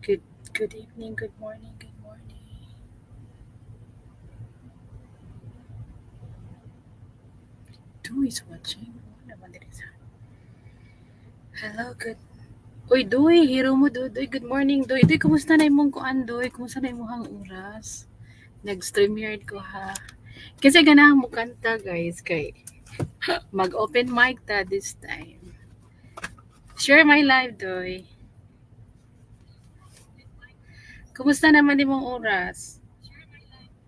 Good good evening, good morning, good morning. Who is watching? Wala man diri sa. Hello, good. Uy, Doy, hero mo, Doy. Good morning, Doy. Doy, kumusta na imong kuan, Doy? Kumusta na imong oras? Nag-stream yard ko, ha? Kasi ganahan mo kanta, guys, kay mag-open mic ta this time. Share my live, Doy. Kumusta naman imong oras?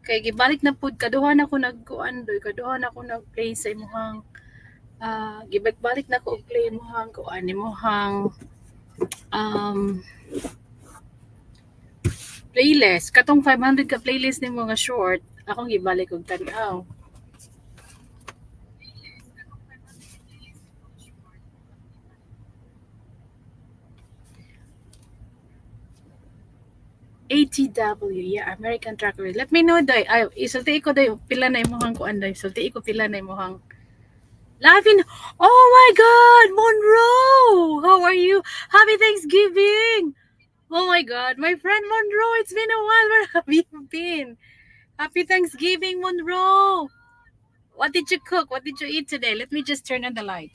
Kay gibalik na pud kaduhan ako nagkuan, Doy. Kaduhan ako nag-play sa imong gibalik-balik na ko og play imong kuan imong um playlist. Katong 500 ka playlist ni mga short, akong gibalik og tanaw. 80W, yeah, American Trucker. Let me know, day. Ay, isulti ko, day. Pila na imong kuan, day. Isulti ko pila na imong laughing. Oh my God, Monroe! How are you? Happy Thanksgiving! Oh my God, my friend Monroe, it's been a while. Where have you been? Happy Thanksgiving, Monroe! What did you cook? What did you eat today? Let me just turn on the light.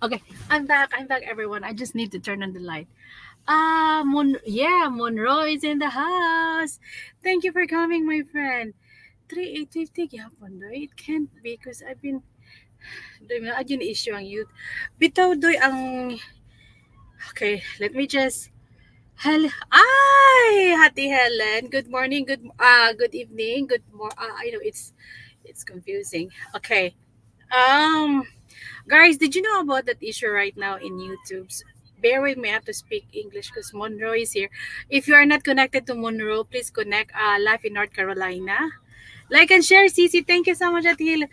Okay, I'm back. I'm back, everyone. I just need to turn on the light. Monroe is in the house. Thank you for coming, my friend. 3850 gyapon do. It can't be because I've been doing na adyo issue ang youth. Bitaw doy ang okay, let me just Ay, Hati Helen. Good morning, good evening, I know it's confusing. Okay. Um Guys, did you know about that issue right now in YouTube? Bear with me, I have to speak English because Monroe is here. If you are not connected to Monroe, please connect Life in North Carolina. Like and share, Cece. Thank you so much, Atil.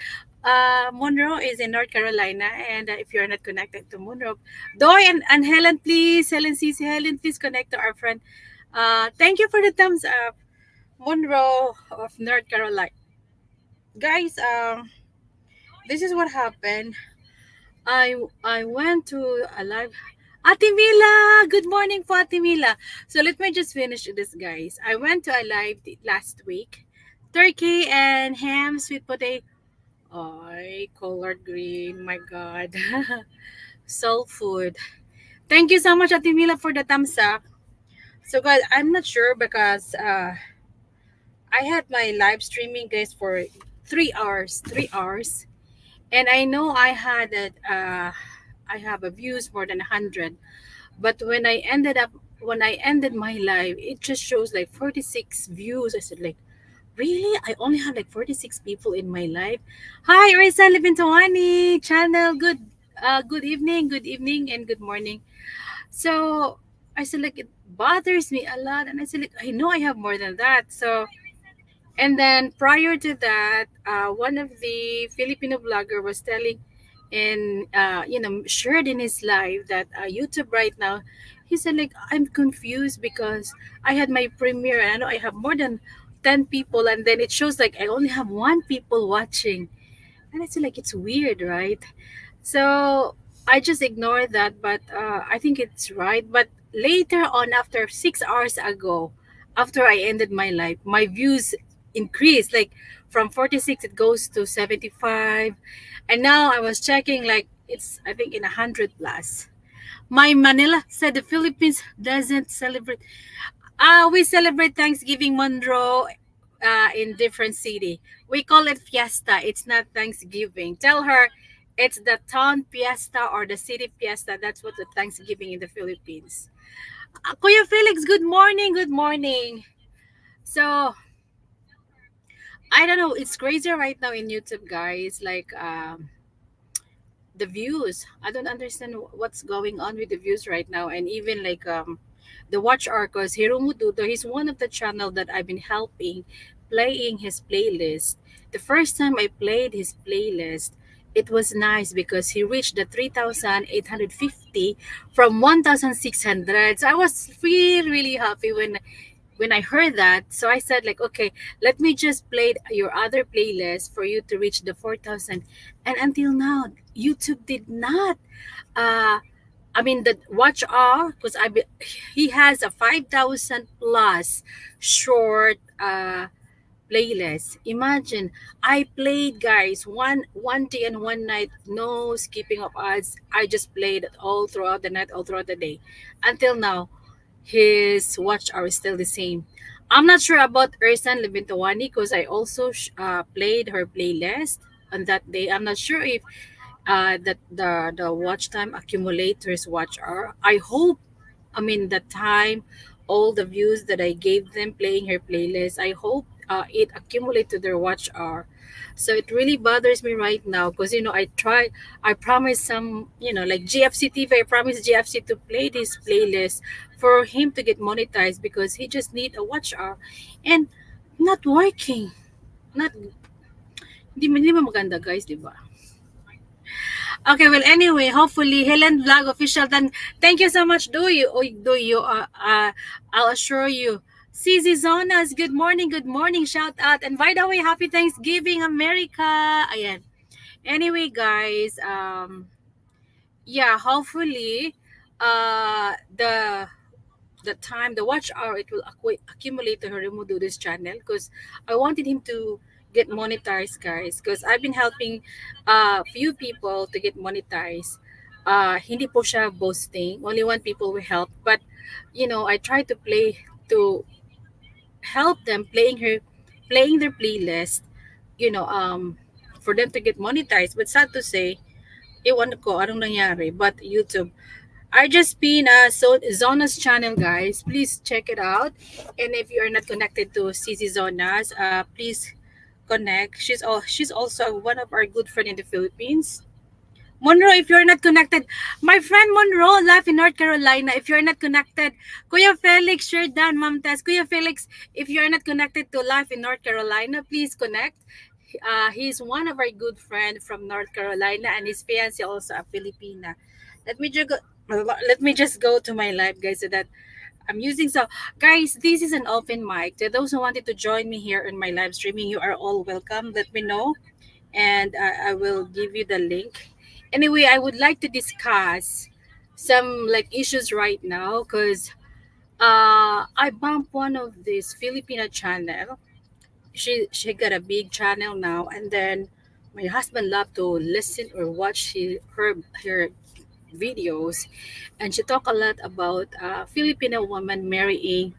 Monroe is in North Carolina, and if you are not connected to Monroe, Doy and Helen, please, Helen, Cece, Helen, please connect to our friend. Thank you for the thumbs up, Monroe of North Carolina. Guys, this is what happened. I went to a live. Ate Mila, good morning po, Ate Mila. So let me just finish this, guys. I went to a live last week. Turkey and ham, sweet potato. Ay, collard green. My God. Soul food. Thank you so much, Ate Mila, for the thumbs up. So, guys, I'm not sure because I had my live streaming, guys, for 3 hours. 3 hours. And I know I have a views more than 100, but when I ended my live, it just shows like 46 views. I said like, really? I only had like 46 people in my live. Hi, Risa Libintawani channel. Good evening, and good morning. So I said like it bothers me a lot, and I said like I know I have more than that. So and then prior to that, one of the Filipino blogger was telling, and shared in his live that YouTube right now, he said like I'm confused because I had my premiere and I know I have more than 10 people, and then it shows like I only have one people watching, and I said like it's weird, right? So I just ignored that, but I think it's right. But later on, after 6 hours ago, after I ended my life, my views increased. Like from 46, it goes to 75, and now I was checking, like it's I think in 100 plus. My Manila said the Philippines doesn't celebrate. We celebrate Thanksgiving, Monroe, in different city. We call it fiesta. It's not Thanksgiving. Tell her it's the town fiesta or the city fiesta. That's what the Thanksgiving in the Philippines. Kuya Felix, good morning. Good morning. So I don't know. It's crazy right now in YouTube, guys. Like the views. I don't understand what's going on with the views right now, and even like the watch Arcos Hiromu Dudo. He's one of the channel that I've been helping playing his playlist. The first time I played his playlist, it was nice because he reached the 3,850 from 1,600. So I was really, really happy when I heard that. So I said like, okay, let me just play your other playlist for you to reach the 4,000. And until now, YouTube did not. Uh, I mean the watch R because he has a 5,000 plus short playlist. Imagine I played guys one day and one night, no skipping of ads. I just played it all throughout the night, all throughout the day. Until now, his watch hour is still the same. I'm not sure about Ersan Lebintawani because I also played her playlist on that day. I'm not sure if that the watch time accumulators watch hour. I hope, I mean, the time, all the views that I gave them playing her playlist, I hope it accumulate to their watch hour. So it really bothers me right now because I promised some, like GFC TV, I promised GFC to play this playlist for him to get monetized because he just need a watch hour, and not working. Not, hindi mo maganda guys, di ba? Okay, well, anyway, hopefully, Helen Vlog official. Then, thank you so much. Do you? I'll assure you. CZ Zonas, good morning, good morning. Shout out. And by the way, happy Thanksgiving, America. Ayan. Anyway, guys, yeah, hopefully, the time, the watch hour, it will accumulate to Harimu do this channel because I wanted him to get monetized, guys. Because I've been helping few people to get monetized. Hindi po siya boasting. Only one people will help. But, I try to help them playing their playlist, you know, um, for them to get monetized. But sad to say, ewan ko anong nangyari. But YouTube, I just been Zona's channel, guys. Please check it out. And if you are not connected to CC Zona's, please connect. She's also one of our good friend in the Philippines. Monroe, if you're not connected, my friend Monroe, live in North Carolina. If you're not connected, Kuya Felix, share down, Ma'am Tess. Kuya Felix, if you're not connected to live in North Carolina, please connect. He's one of our good friend from North Carolina, and his fiancée also a Filipina. Let me just go. Let me just go to my live, guys, so that I'm using. So, guys, this is an open mic. To those who wanted to join me here in my live streaming, you are all welcome. Let me know, and I will give you the link. Anyway, I would like to discuss some like issues right now because I bumped one of this Filipino channel. She got a big channel now, and then my husband loved to listen or watch her videos, and she talked a lot about Filipino woman married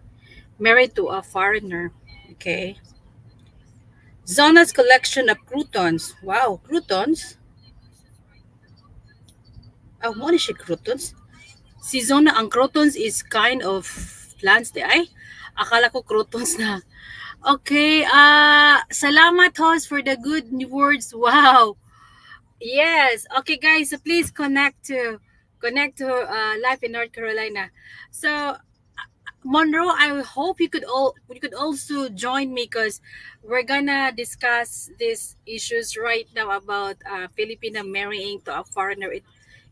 to a foreigner. Okay, Zona's collection of croutons. Wow, croutons. What is she croutons? Si Zona, ang croutons is kind of plants di ay. Akala ko croutons na. Okay, salamat host for the good words. Wow. Yes. Okay, guys. So please connect to life in North Carolina. So Monroe, I hope you could also join me because we're gonna discuss these issues right now about Filipino marrying to a foreigner.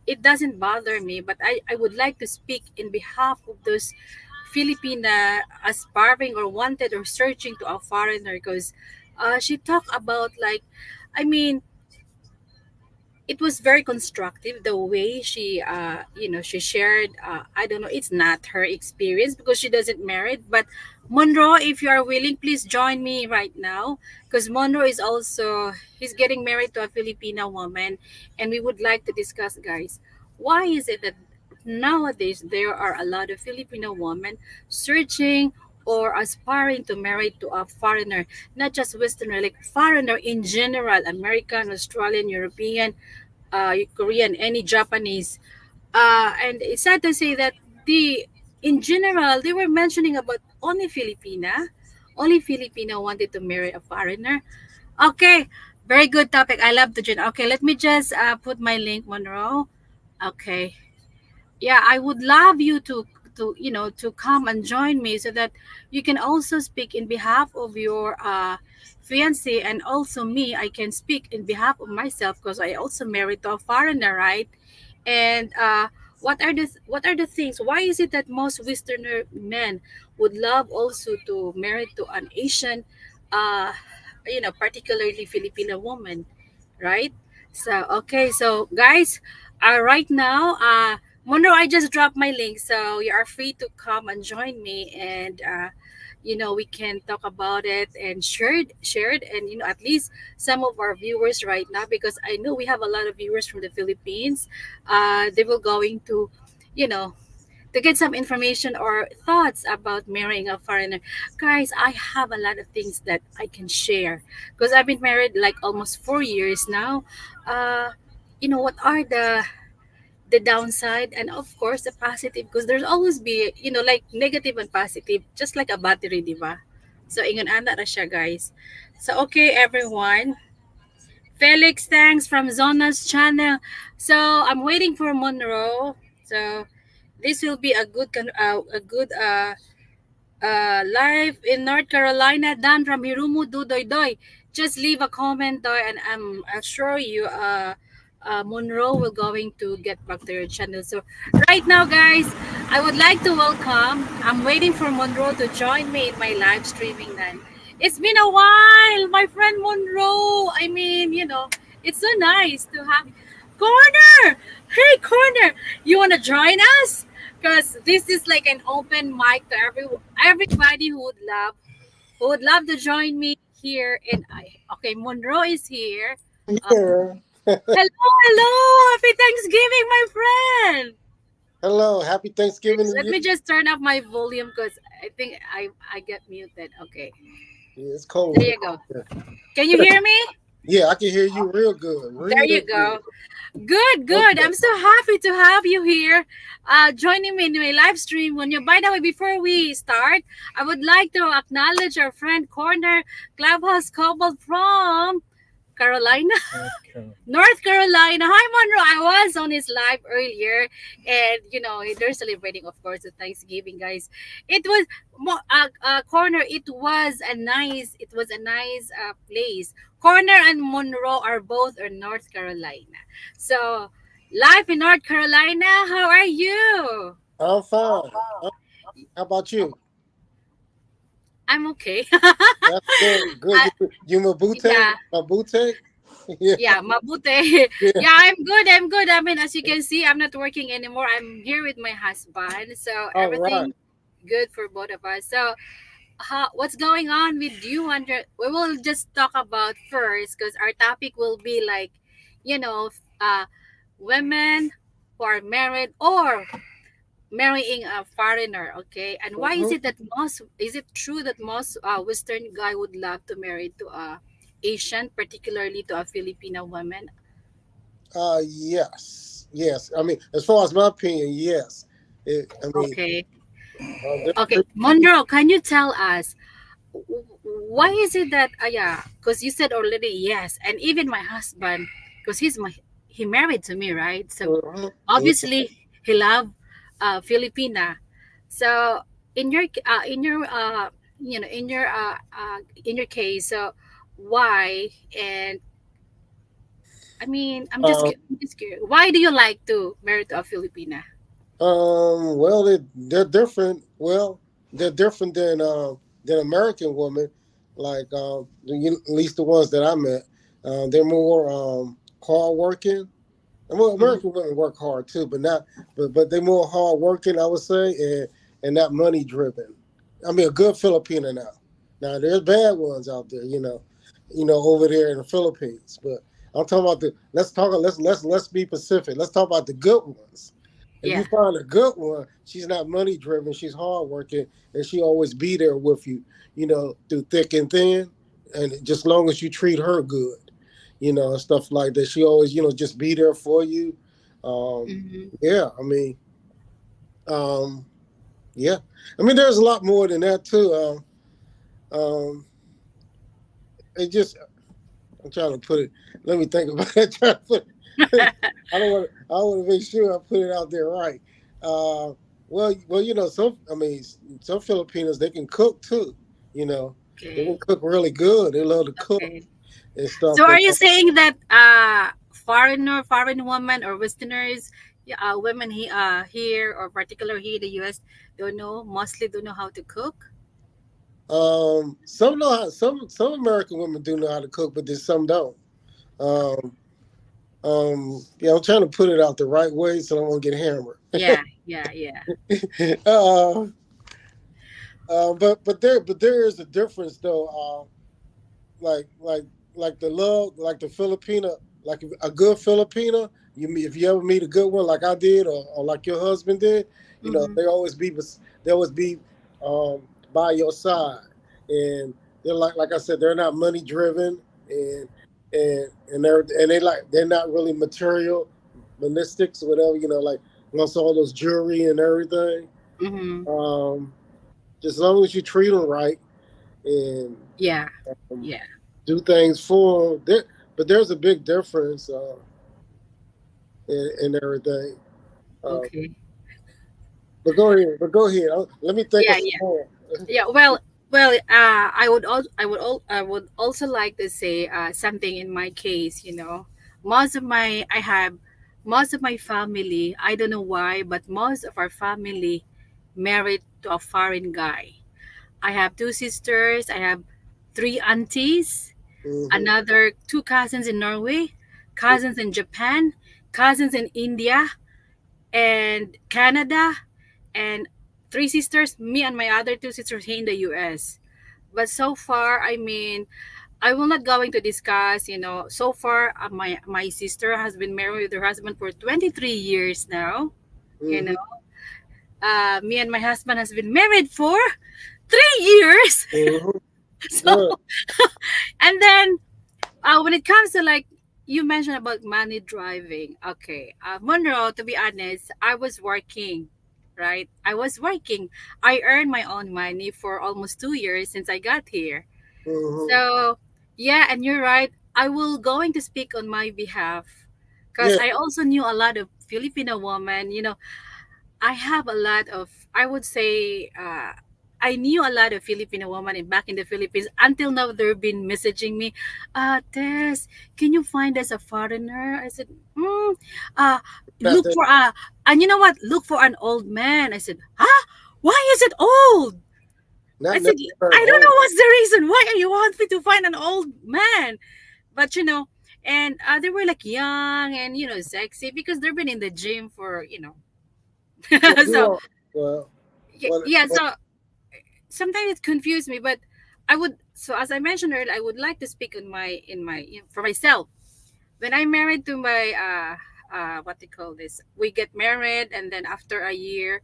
It doesn't bother me, but I would like to speak in behalf of those Filipina aspiring or wanted or searching to a foreigner because she talked about like, I mean, it was very constructive the way she shared. I don't know, it's not her experience because she doesn't married, but Monroe, if you are willing, please join me right now because Monroe is also, he's getting married to a Filipina woman, and we would like to discuss, guys, why is it that nowadays there are a lot of Filipino women searching or aspiring to marry to a foreigner, not just Westerner, like foreigner in general, American, Australian, European, Korean, any Japanese. And it's sad to say that in general, they were mentioning about only Filipina wanted to marry a foreigner. Okay, very good topic. I love to join. Okay, let me just put my link, Monroe. Okay, yeah, I would love you to come and join me so that you can also speak in behalf of your fiance, and also me, I can speak in behalf of myself because I also married to a foreigner, right? And what are the things? Why is it that most Westerner men would love also to marry to an Asian, uh, particularly Filipino woman, right? So okay, so guys, right now, Monroe, I just dropped my link, so you are free to come and join me, and we can talk about it and shared, and at least some of our viewers right now, because I know we have a lot of viewers from the Philippines. They will going you know to get some information or thoughts about marrying a foreigner. Guys, I have a lot of things that I can share because I've been married like almost 4 years now. Uh, what are the downside and of course the positive, because there's always be like negative and positive, just like a battery, diba? So ingon ana ra siya, guys. So okay, everyone. Felix, thanks from Zona's channel. So I'm waiting for Monroe. So this will be a good live in North Carolina. Dan from Hirumu Dudoy. Just leave a comment there, and I'm assure you, Monroe will going to get back to your channel. So right now, guys, I would like to welcome. I'm waiting for Monroe to join me in my live streaming. Then it's been a while, my friend Monroe. I mean, it's so nice to have Corner. Hey, Corner, you wanna join us? Because this is like an open mic to everybody who would love to join me here. And okay, Monroe is here. I'm Uh, here. hello, hello, happy Thanksgiving, my friend. Hello, happy Thanksgiving to Let you. me just turn up my volume because I think I get muted. Okay, Yeah, it's cold there here. you go. Can you hear me? Yeah, I can hear you real good, There real you good. go. Good, good. Okay. I'm so happy to have you here, joining me in my live stream. By the way, before we start, I would like to acknowledge our friend Corner Clubhouse Couple from Carolina, Okay. North Carolina. Hi, Monroe. I was on his live earlier, and they're celebrating, of course, the Thanksgiving, guys. It was Corner. It was a nice place. Corner and Monroe are both in North Carolina. So, live in North Carolina. How are you? I'm fine. How about you? I'm okay. That's good. Good. uh, You Mabute? yeah. Mabute? Yeah, Yeah, mabute. yeah. Yeah, I'm good. I'm good. I mean, as you can see, I'm not working anymore. I'm here with my husband. So All right. everything good for both of us. So what's going on with you, Andre? We will just talk about first because our topic will be like, you know, uh, women who are married or marrying a foreigner, okay? And why is Mm-hmm. it that is it true that most Western guy would love to marry to a Asian, particularly to a Filipino woman? Yes. Yes. I mean, as far as my opinion, yes. I mean, Okay. there, Okay, Monroe, can you tell us why is it that yeah, because you said already yes, and even my husband, because he married to me, right? So mhm. obviously he loved Filipina. So in your case, so why? And I mean, I'm just curious. Why do you like to marry to a Filipina? Well, they're different. Well, they're different than American women, like at least the ones that I met. They're more hardworking. Well, Mm-hmm. American women work hard too, but not. But they're more hardworking, I would say, and not money driven. I mean, a good Filipino now. Now there's bad ones out there, over there in the Philippines. But I'm talking about the. Let's talk. Let's be specific. Let's talk about the good ones. If you Yeah. find a good one, she's not money driven. She's hardworking, and she always be there with you, through thick and thin, and just long as you treat her good, and stuff like that. She always, just be there for you. Mm-hmm. Yeah, I mean, um, yeah, I mean, there's a lot more than that too. Um, it just, I'm trying to put it. Let me think about it. Trying to put it. I don't want. I want to make sure I put it out there right. Well, some. I mean, some Filipinos they can cook too. You know. They can Okay. cook really good. They love to cook Okay. and stuff. So And are you saying that foreign women or Westerners, yeah, women here or particular here in the US mostly don't know how to cook? some know how, some American women do know how to cook, but then some don't. Um, yeah, I'm trying to put it out the right way so I won't get hammered. Yeah, yeah, yeah. uh, but there is a difference though. Like like like the love, like the Filipina, like a good Filipina. If you ever meet a good one like I did, or like your husband did, Mm-hmm. they always be by your side, and they're like I said, they're not money driven, they're not really material ballistics or whatever, like wants all those jewelry and everything. Mm-hmm. Um, just as long as you treat them right and Yeah, um, yeah. do things for them. But there's a big difference in everything. Uh, Okay. but go ahead. But go ahead. Let me think of Yeah, some yeah. more. Yeah, I would also like to say something in my case. I have most of my family. I don't know why, but most of our family married to a foreign guy. I have two sisters. I have three aunties, Hmm. another two cousins in Norway, cousins in Japan, cousins in India and Canada, and three sisters, me and my other two sisters here in the US. But so far, I mean, I will not going to discuss, so far my sister has been married with her husband for 23 years now, you know. Hmm. Me and my husband has been married for 3 years. Hmm. So, Good. and then when it comes to like you mentioned about money driving, okay, Monroe, to be honest, I was working, right? I was working. I earned my own money for almost 2 years since I got here. Hmm. So yeah, and you're right. I will going to speak on my behalf because Yeah. I also knew a lot of Filipino women. I have a lot of, I would say, I knew a lot of Filipino women back in the Philippines. Until now, they've been messaging me, Tess, can you find us a foreigner? I said, uh, Not look that. for and you know what? Look for an old man. I said, huh? Why is it old? I Not said, necessarily I don't old. know what's the reason. Why are you want me to find an old man? But and they were like young and sexy because they've been in the gym for Well, you so want well, well, yeah, well so sometimes it confused me, but as I mentioned earlier, I would like to speak for myself. When I married to my what they call this, we get married, and then after a year,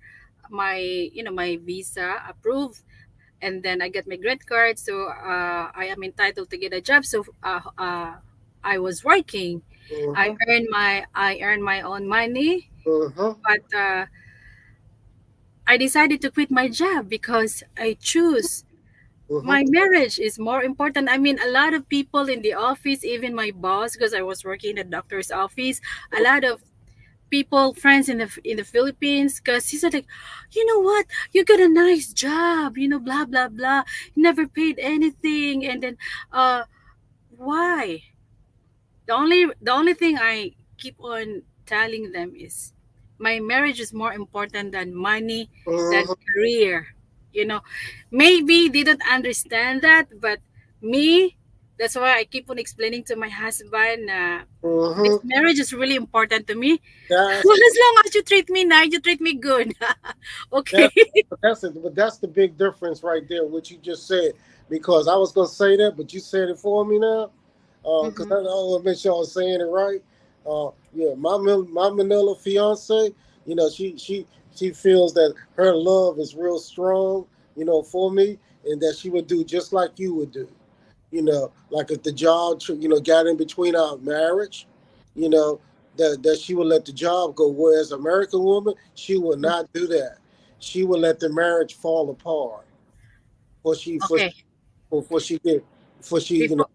my visa approved, and then I get my green card, so I am entitled to get a job. So I was working. uh-huh, I earn my own money, uh-huh, but I decided to quit my job because I choose uh-huh. my marriage is more important. I mean, a lot of people in the office, even my boss, because I was working in a doctor's office, a lot of people, friends in the Philippines, because he said like, you know what, you got a nice job, blah blah blah, you never paid anything, and then uh, why? The only thing I keep on telling them is my marriage is more important than money, than Uh-huh. career. You know, maybe they don't understand that, but me, that's why I keep on explaining to my husband this Uh-huh. marriage is really important to me. That's Well, as long as you treat me nice, you treat me good. Okay. That, but that's the big difference right there, what you just said. Because I was gonna say that, but you said it for me now. Because Mm-hmm. I want to make sure I was saying it right. Yeah, my Manila fiance, she feels that her love is real strong, for me, and that she would do just like you would do. Like if the job, got in between our marriage, you know, that she would let the job go. Whereas American woman, she will not do that. She will let the marriage fall apart before she, Okay. before she get, before she, Before.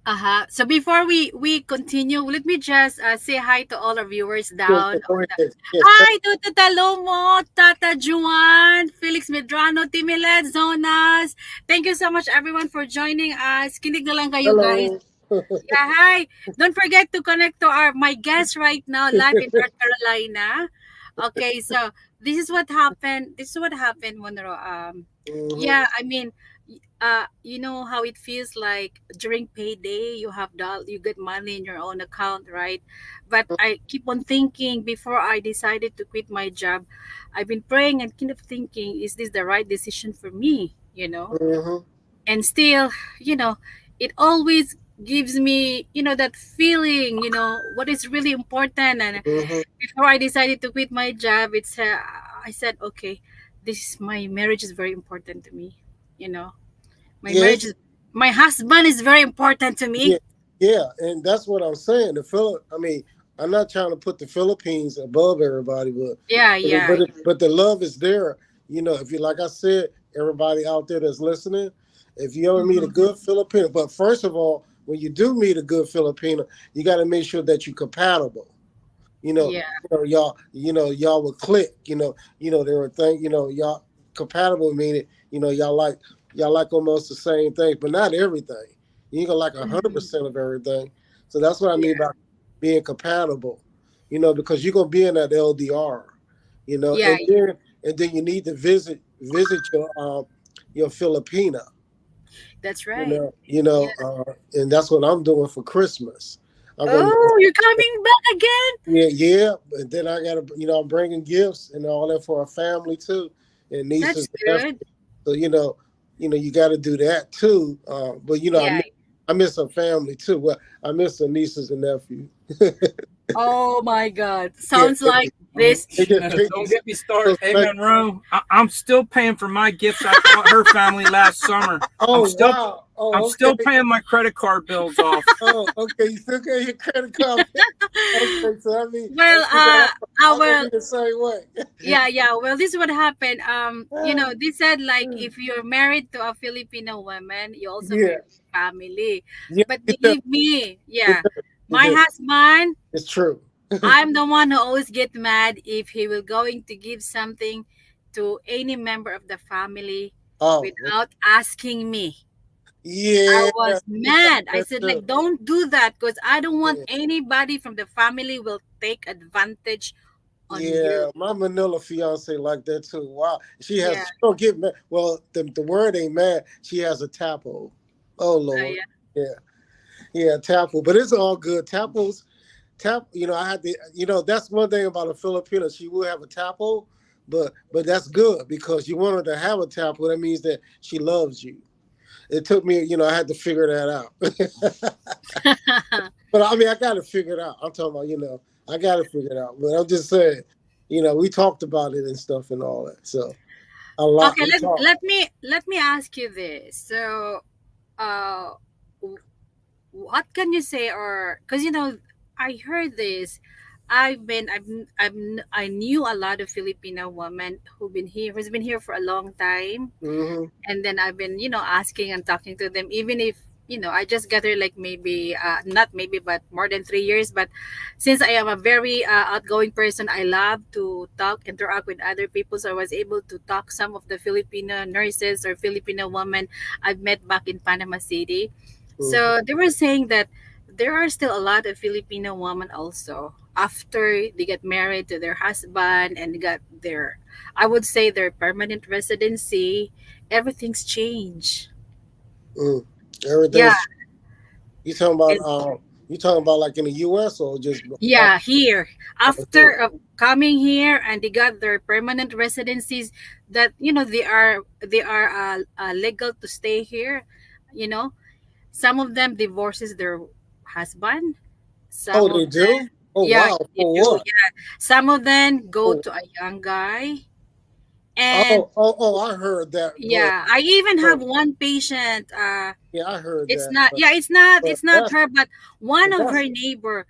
Uh-huh. So before we continue, let me just say hi to all our viewers Yes, down. go ahead. Yes, Hi, Tuto Talomo, Tata Juan, Felix Medrano, Timilet, Zonas. Thank you so much, everyone, for joining us. Kinig na lang kayo, guys. hello. Yeah, hi. Don't forget to connect to my guest right now, live in North Carolina. Okay, so this is what happened. This is what happened, Monro. Hmm. Yeah, I mean, you know how it feels like during payday, you get money in your own account, right? But I keep on thinking before I decided to quit my job. I've been praying and kind of thinking, is this the right decision for me? Hmm. And still, it always gives me, that feeling, what is really important. And Hmm. before I decided to quit my job, I said, okay, my marriage is very important to me. you know my marriage Yes. is my husband is very important to Yeah. me. Yeah. And that's what I'm saying. I mean, I'm not trying to put the Philippines above everybody, but Yeah, but it, yeah. but, it, but the love is there. If you like I said, everybody out there that's listening, if you ever meet a Mhm. good Filipino, but first of all, when you do meet a good Filipino, you got to make sure that you're compatible. Yeah. Y'all would click. There were things. Y'all compatible meaning y'all like almost the same things, but not everything. You ain't gonna like Mhm. 100% of everything. So that's what I mean Yeah. by being compatible. Because you're gonna be in that LDR. Yeah, And then you need to visit your Filipina. that's right. Yeah. And that's what I'm doing for Christmas. I'm gonna Oh, you're coming back again. Yeah, yeah. But then I gotta, I'm bringing gifts and all that for our family too, and nieces That's and nephews. good. So you got to do that too. But Yeah. I miss her family too. Well, I miss her nieces and nephews. Oh my god, Yeah, sounds like Oh, this. they don't just get me started. so Hey, special. Monroe, I'm still paying for my gifts I bought her family last summer. I'm Oh still wow. I'm Oh still okay. paying my credit card bills off. Oh okay. You still got your credit card. Okay, so Well, I'm gonna well, be the same way. yeah, yeah. Well, this is what happened. They said like if you're married to a Filipino woman, you also Yeah, marry family. yeah. But It does. believe me, It yeah, does. It my does. husband, It's true. I'm the one who always get mad if he will going to give something to any member of the family Oh, without asking me. I yeah, was mad. I that's said true. like don't do that because I don't want Yeah, anybody from the family will take advantage on you. yeah. My Manila fiance like that too. Wow, Yeah. she don't get mad. Well, the word ain't mad. She has a tapo. Oh Lord, Yeah. yeah, yeah, tapo. But it's all good. I had to. That's one thing about a Filipino. She will have a tapo, but that's good because you want her to have a tapo. That means that she loves you. It took me, I had to figure that out. But I mean, I got to figure it out. I'm talking about, I got to figure it out. But I'm just saying, we talked about it and stuff and all that. So a lot. Okay, We talked. let me ask you this. So, uh, w- what can you say, or because I heard this. I knew a lot of Filipino women who's been here for a long time, Hmm. and then I've been asking and talking to them, even if I just got here like maybe not maybe but more than 3 years. But since I am a very outgoing person, I love to interact with other people, so I was able to talk some of the Filipino nurses or Filipino women I've met back in Panama City. Hmm. So they were saying that there are still a lot of Filipino women also after they get married to their husband and got their, I would say, their permanent residency. Everything's changed. Mm. Yeah, Everything's. You talking about? and You talking about like in the U.S. or just yeah, here over here? after coming here and they got their permanent residencies, that they are legal to stay here. You know, some of them divorces their husband. Oh, Some of they do. Oh Yeah, wow. you For do. what? Yeah, some of them go Oh, to a young guy, and oh. I heard that, yeah, I even but have one patient. yeah, I heard It's that, not. Yeah, it's not. but It's not that's her, but one but of that's her neighbor.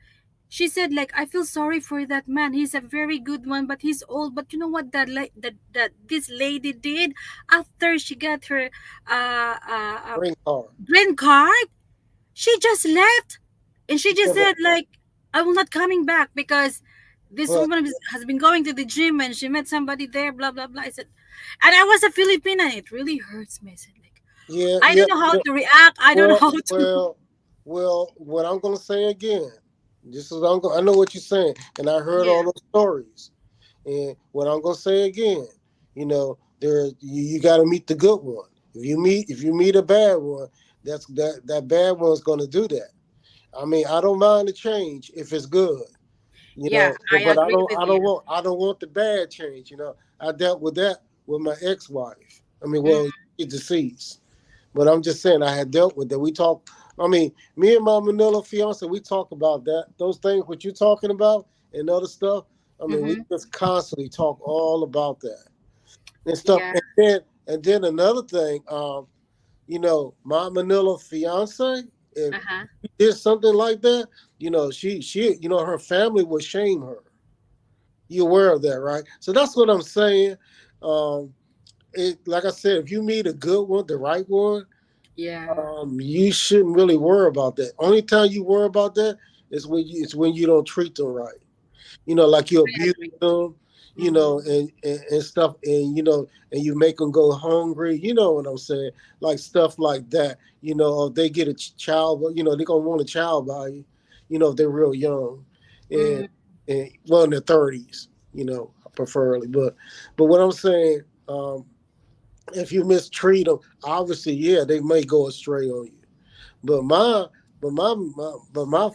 She said like, I feel sorry for that man. He's a very good one, but he's old. But you know what that this lady did after she got her uh, uh, uh green card. green card? She just left, and she just Yeah, said like, I will not coming back because this but woman has been going to the gym and she met somebody there, blah blah blah. I said, and I was a Filipina, and it really hurts me. I said like, yeah, I yeah, don't know how yeah. to react. I don't know Well, how to. well, well. What I'm gonna say again. This is I'm going. I know what you're saying, and I heard all Yeah, those stories. And what I'm gonna say again, you got to meet the good one. If you meet a bad one, that bad one's gonna do that. I mean, I don't mind the change if it's good, yeah, I but I agree don't with I you. don't want I don't want the bad change. I dealt with that with my ex-wife. I mean, Mm, well, she's deceased, but I'm just saying I had dealt with that. We talk. I mean, me and my Manila fiance, we talk about that. Those things what you're talking about and other stuff. I mean, we mm-hmm. just constantly talk all about that and stuff. Yeah, And then another thing, my Manila fiance, if uh huh. she did something like that, her family would shame her. You aware of that, right? So that's what I'm saying. Um, like I said, if you meet a good one, the right one, Yeah, you shouldn't really worry about that. Only time you worry about that is when you don't treat them right. Like you I abuse agree. them, Mm-hmm. and stuff, and you make them go hungry. You know what I'm saying? Like stuff like that. If they get a child, they're gonna want a child by you. If they're real young, and Mm-hmm. and well in their 30s. Preferably, but what I'm saying, if you mistreat them, obviously, yeah, they may go astray on you. But my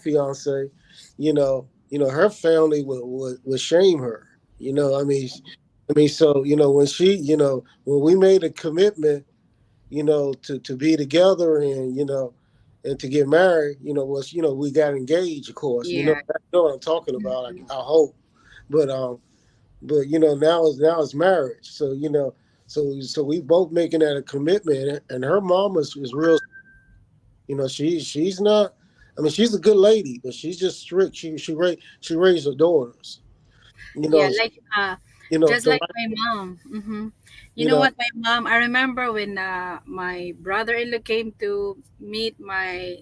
fiance, her family would shame her. So when we made a commitment, to be together and to get married, we got engaged, of course. Yeah. I know what I'm talking about. I hope, but now it's marriage. So we both making that a commitment, and her mom is real. She's not. I mean, she's a good lady, but she's just strict. She raised her daughters. You Yeah, know, like just the like right. my mom. You You know know, what, my mom? I remember when my brother-in-law came to meet my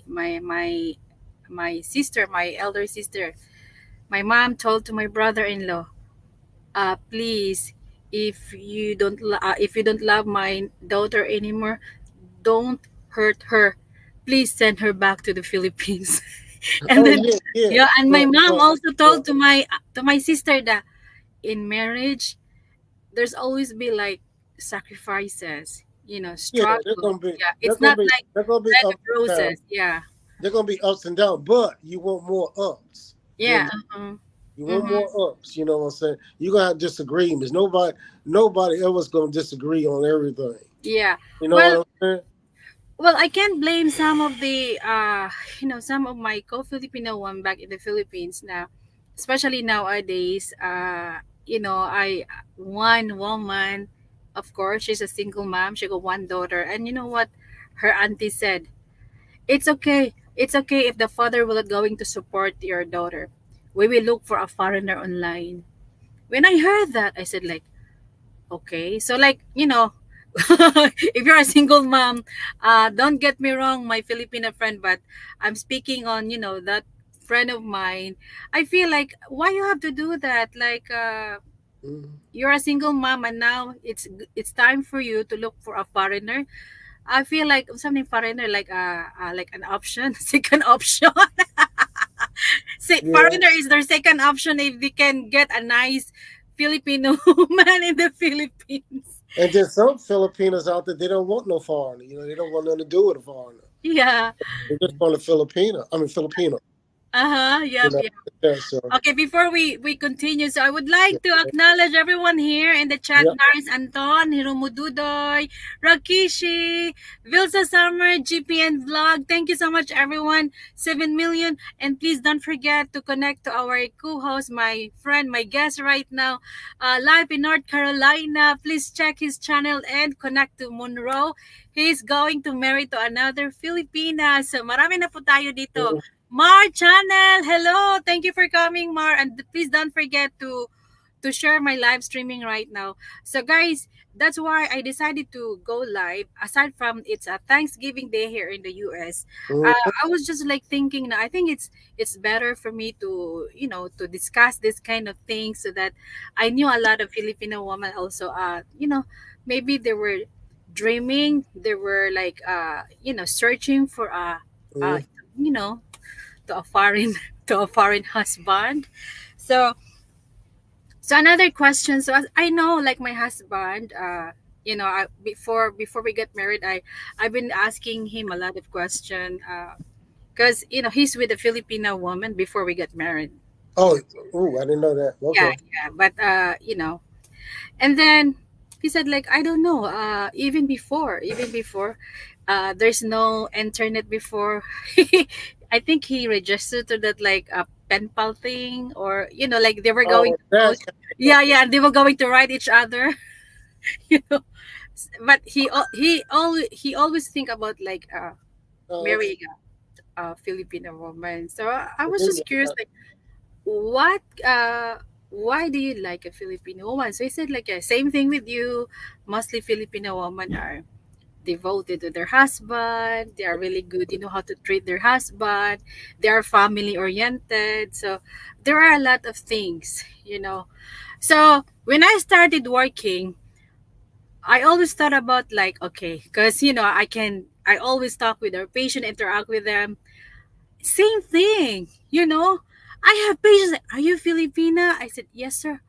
sister, my elder sister. My mom told to my brother-in-law, please, if you don't love my daughter anymore, don't hurt her. Please send her back to the Philippines. And oh then yeah, yeah. yeah, and my But mom but also but told to my sister that in marriage there's always be like sacrifices, yeah, they're struggle. gonna be Yeah, they're it's gonna not be like they're gonna be bed ups of and down. roses. Yeah, They're gonna be ups and downs, but you want more ups than yeah, you want mm-hmm. more ups. You know what I'm saying? You're gonna have disagreements. Nobody ever's gonna disagree on everything. Yeah. You know Well, what I'm saying? I can't blame some of the some of my co-Filipino one back in the Philippines now, especially nowadays. I one woman, of course, she's a single mom. She got one daughter, and you know what? Her auntie said, "It's okay. It's okay if the father will not going to support your daughter. We will look for a foreigner online." When I heard that, I said like, okay, so like if you're a single mom, don't get me wrong, my Filipino friend, but I'm speaking on that friend of mine. I feel like why you have to do that? Like Mhm. you're a single mom and now it's time for you to look for a foreigner. I feel like something foreigner like an option, second option. Say Yeah. foreigner is their second option if they can get a nice Filipino man in the Philippines. And there's some Filipinos out there, they don't want no foreigner. They don't want nothing to do with a foreigner. Yeah. They just want a Filipino. I mean, Filipino. Uh-huh. You Yep. know, Yep. yeah, so, Okay, before we continue, so I would like yeah, to acknowledge everyone here in the chat. yeah. Naris Anton, Hiromu Dudoy, Rakishi, Vilsa Summer, GPN Vlog. Thank you so much, everyone. 7 million. And please don't forget to connect to our co-host, my friend, my guest right now, live in North Carolina. Please check his channel and connect to Monroe. He's going to marry to another Filipina. So marami na po tayo dito. Mar channel, hello. Thank you for coming, Mar. And please don't forget to share my live streaming right now. So guys, that's why I decided to go live. Aside from it's a Thanksgiving Day here in the US, Mhm. I was just like thinking. I think it's better for me to to discuss this kind of things so that I knew a lot of Filipino women also. Maybe they were dreaming. They were like searching for uh, Mhm. you know to a foreign to a foreign husband. So another question. So as I know, like my husband, before we get married, I've been asking him a lot of question, because he's with a Filipino woman before we get married. Oh, ooh, I didn't know that. Yeah, Okay. yeah, but and then he said like I don't know. Even before, there's no internet before. I think he registered to that like a pen pal thing, or like they were going Oh, to that post. Yeah, yeah, they were going to write each other. you know but he always think about like oh, okay. marrying a Filipino woman. So I was just curious Yeah. like what why do you like a Filipino woman? So he said like yeah, same thing with you. Mostly Filipino women are devoted to their husband. They are really good, how to treat their husband. They are family oriented. So there are a lot of things. So when I started working, I always thought about like, okay, because I always talk with our patient, interact with them. Same thing, I have patients. Like, are you Filipina? I said, yes, sir.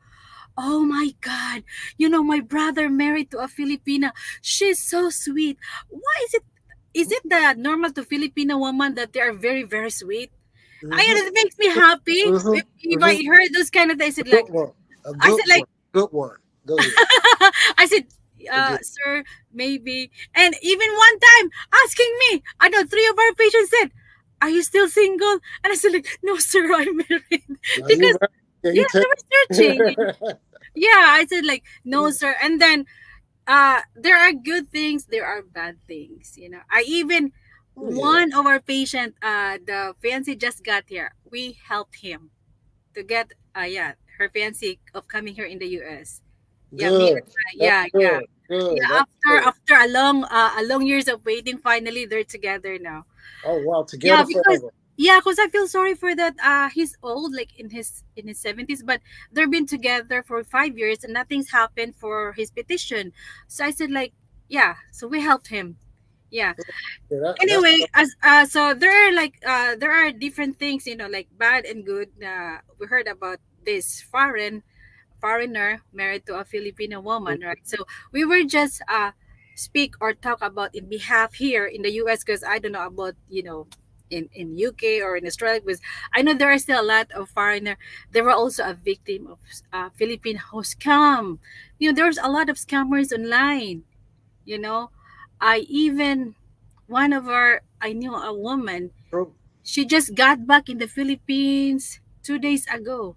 Oh my God. My brother married to a Filipina. She's so sweet. Why is it? Is it that normal to Filipino woman that they are very, very sweet? Mm-hmm. It makes me happy. If I Mm-hmm. heard those kind of things, I said Good like, one. A I good said one. like, Good one. Go ahead. I said, Again. sir, maybe. And even one time asking me, I know three of our patients said, are you still single? And I said, like, no, sir, I'm married. Now you Because, right. Yeah, yeah, you take. they were searching. Yeah, I said, like, no, sir. And then there are good things, there are bad things. I even, Oh yeah. one of our patient, the fiancé just got here. We helped him to get, yeah, her fiancé of coming here in the US. Yeah, me Good. and That's yeah, yeah. good. Good. Yeah, That's good. after a long years of waiting, finally they're together now. Oh wow. Yeah, Together because forever. I feel sorry for that. He's old, like in his 70s, but they've been together for 5 years and nothing's happened for his petition. So I said like, yeah. So we helped him. Yeah. Yeah, that's Anyway, as so there are different things, like bad and good. We heard about this foreigner married to a Filipino woman, right? So we were just speak or talk about in behalf here in the US, because I don't know about in UK or in Australia, because I know there are still a lot of foreigner. They were also a victim of Filipino scam. There's a lot of scammers online. You know, I even one of our I knew a woman. true. She just got back in the Philippines 2 days ago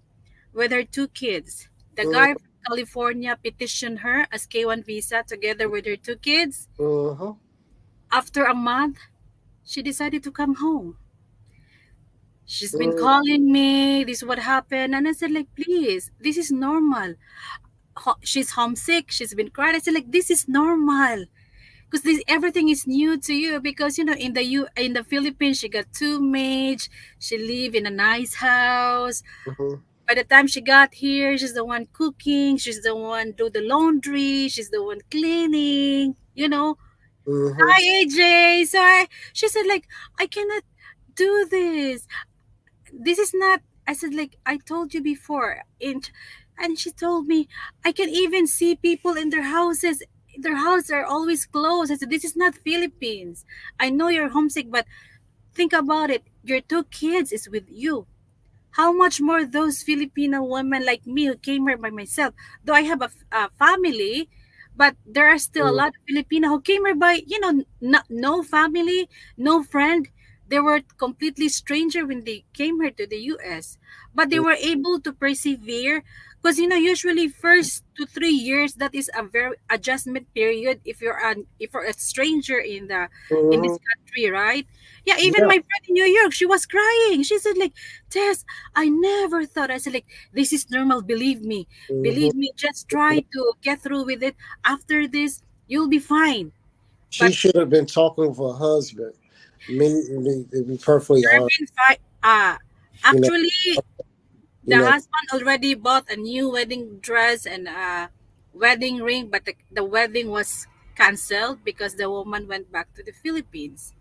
with her two kids. The Uh, guy from California petitioned her as K1 visa together with her two kids. uh-huh. After a month, she decided to come home. She's been Uh, calling me, this is what happened. And I said, like, please, this is normal. She's homesick. She's been crying. I said, like, this is normal. Because this everything is new to you, because in the Philippines she got two maids, she live in a nice house. uh-huh. By the time she got here, she's the one cooking, she's the one do the laundry, she's the one cleaning. Uh-huh. Hi AJ. She said like, I cannot do this. This is not. I said like, I told you before. And she told me, I can even see people in their houses. Their houses are always closed. I said, this is not Philippines. I know you're homesick, but think about it. Your two kids is with you. How much more those Filipino women like me who came here by myself? Though I have a family, but there are still a Uh, lot of Filipino who came here by, no family, no friend. They were completely stranger when they came here to the US, but they were able to persevere because usually first to 3 years, that is a very adjustment period if you're a stranger in Mm-hmm. this country, right? Yeah, even Yeah. my friend in New York, she was crying. She said like, Tess, I never thought. I said like, this is normal. Mm-hmm. Believe me. Just try to get through with it. After this, you'll be fine. She But should have been talking for her husband. Me, to be perfectly there have honest, been five. you know, Actually, you the know, husband already bought a new wedding dress and a wedding ring, but the wedding was canceled because the woman went back to the Philippines.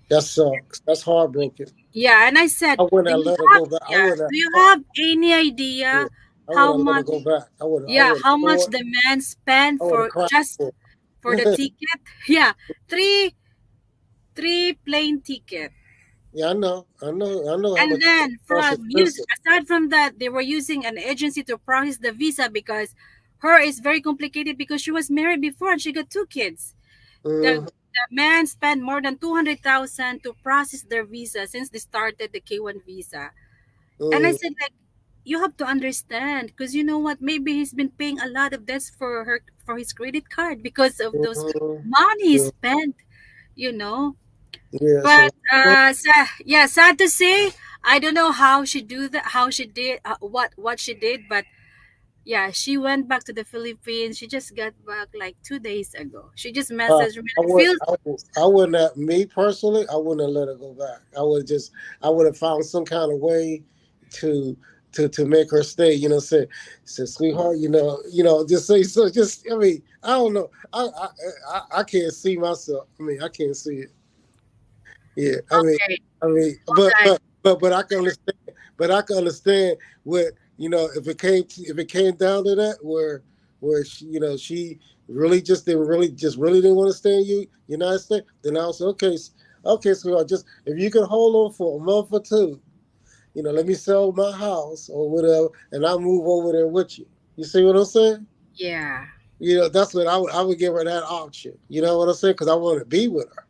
that sucks. That's heartbreaking. Yeah, and I said, I wouldn't do have you let her have go back. I yeah, wouldn't do you have. have any Yeah, idea I how wouldn't have let her much go back. I yeah, would have how much poured. the man spent I would have for cried just for for the her. ticket? Yeah, three three plane ticket. Yeah, I know how And much then cost from use expensive. aside from that, they were using an agency to process the visa because her is very complicated because she was married before and she got two kids. Mm-hmm. The man spent more than 200,000 to process their visa since they started the K1 visa. And I Mm-hmm. said like, you have to understand because you know what, maybe he's been paying a lot of debts for his credit card because of those money he Mm-hmm. spent, you know. Yeah, But so well, yeah, sad to say, I don't know how she do that, how she did, what she did, but yeah, she went back to the Philippines. She just got back like 2 days ago. She just messaged me. I feel I wouldn't have, me personally, I wouldn't have let her go back. I would have found some kind of way to to make her stay. Say, sweetheart, just say so. Just, I mean, I don't know. I can't see myself. I mean, I can't see it. Yeah, okay. but I can understand. But I can understand what, if it came down to that, where she really just really didn't want to stay in United States. Then I was okay. Okay, sweetheart, just if you can hold on for a month or two, let me sell my house or whatever, and I'll move over there with you. You see what I'm saying? Yeah. That's what I would give her that option. You know what I'm saying? Because I want to be with her.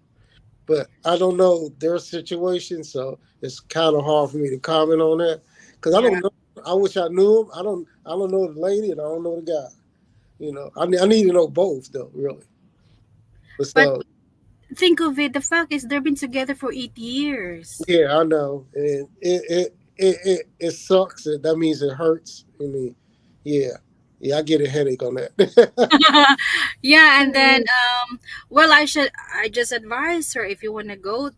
But I don't know their situation, so it's kind of hard for me to comment on that because I Yeah. don't know. I wish I knew him. I don't know the lady, and I don't know the guy. I need to know both though, really. But But so think of it, the fact is they've been together for 8 years. yeah, I know, and it sucks. That means it hurts. I mean, yeah, yeah, I get a headache on that. Yeah, and then well, I just advise her, if you want to go,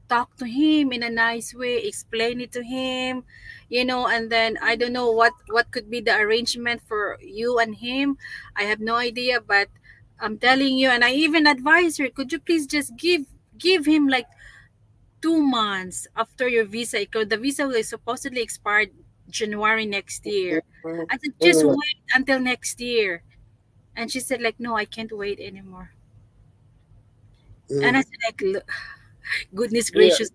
talk to him in a nice way, explain it to him, and then I don't know what could be the arrangement for you and him. I have no idea, but I'm telling you, and I even advise her, could you please just give him like 2 months after your visa, because the visa will supposedly expire January next year. I said, just Mm, wait until next year. And she said, like, no, I can't wait anymore. And I mm. said, like, goodness Yeah, gracious,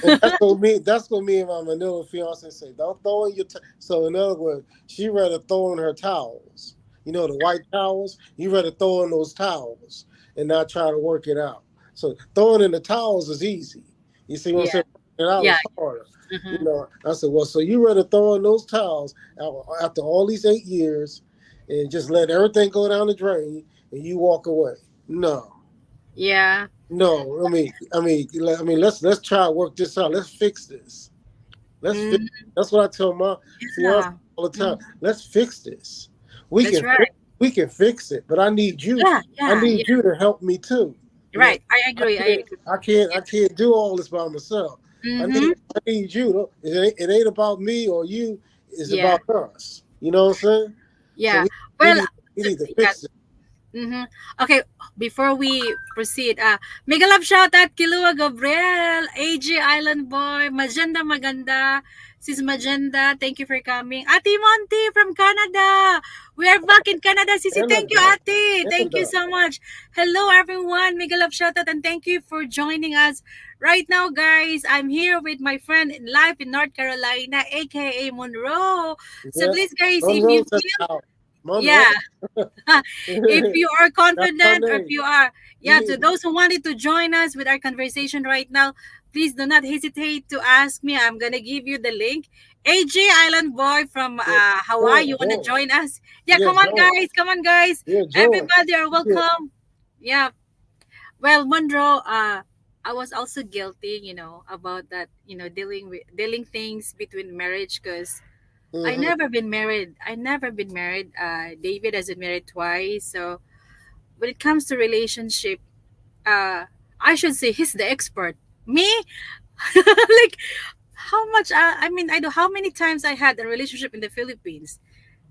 and like, that's what me and my Manila fiance say. Don't throw in your so in other words, she rather throw in her towels. The white towels. You rather throw in those towels and not try to work it out. So throwing in the towels is easy. You see what I'm yeah, saying? Working it out yeah. is harder. Hmm. I said, well, so you rather throw in those towels after all these 8 years and just let everything go down the drain and you walk away? No. Yeah. No, let's try to work this out. Let's fix this. Let's fix. Hmm. That's what I tell my fiance Yeah. all the time. Mhm. Let's fix this. We That's can right. we can fix it, but I need you. Yeah, I yeah, need yeah. you to help me too. You know, Right. I I agree. I can't agree. I can't do all this by myself. I Mm-hmm. need you. It ain't about me or you. It's Yeah. about us. You know what I'm saying? So Yeah. we Well, need we need to yeah. fix it. Mm-hmm. Okay, before we proceed, mega love shout out Kilua Gabriel, AJ Island Boy, Magenda Maganda, Sis Magenda, thank you for coming. Ate Monty from Canada. We are back in Canada, Sisi. Thank you, Canada, Ate. Thank you Canada. so much. Hello, everyone. Mega love shout out and thank you for joining us right now, guys. I'm here with my friend in live in North Carolina, aka Monroe. So Yeah, please, guys, if you Monroe's at feel, the house. Monroe. yeah, if you are That's my confident, or if name. you are, yeah, Yeah. to those who wanted to join us with our conversation right now, please do not hesitate to ask me. I'm gonna give you the link. AJ Island Boy from Yeah, Hawaii, join, you wanna join. join us? Yeah, Yeah, come on, join. guys. Come on, guys. Yeah, join. Everybody are Yeah. welcome. Yeah. Well, Monroe, I was also guilty, about that, dealing things between marriage because I Mm-hmm. never been married. I never been married. David has been married twice. So when it comes to relationship, uh, I should say he's the expert. Me, like how much? I mean, I know how many times I had a relationship in the Philippines.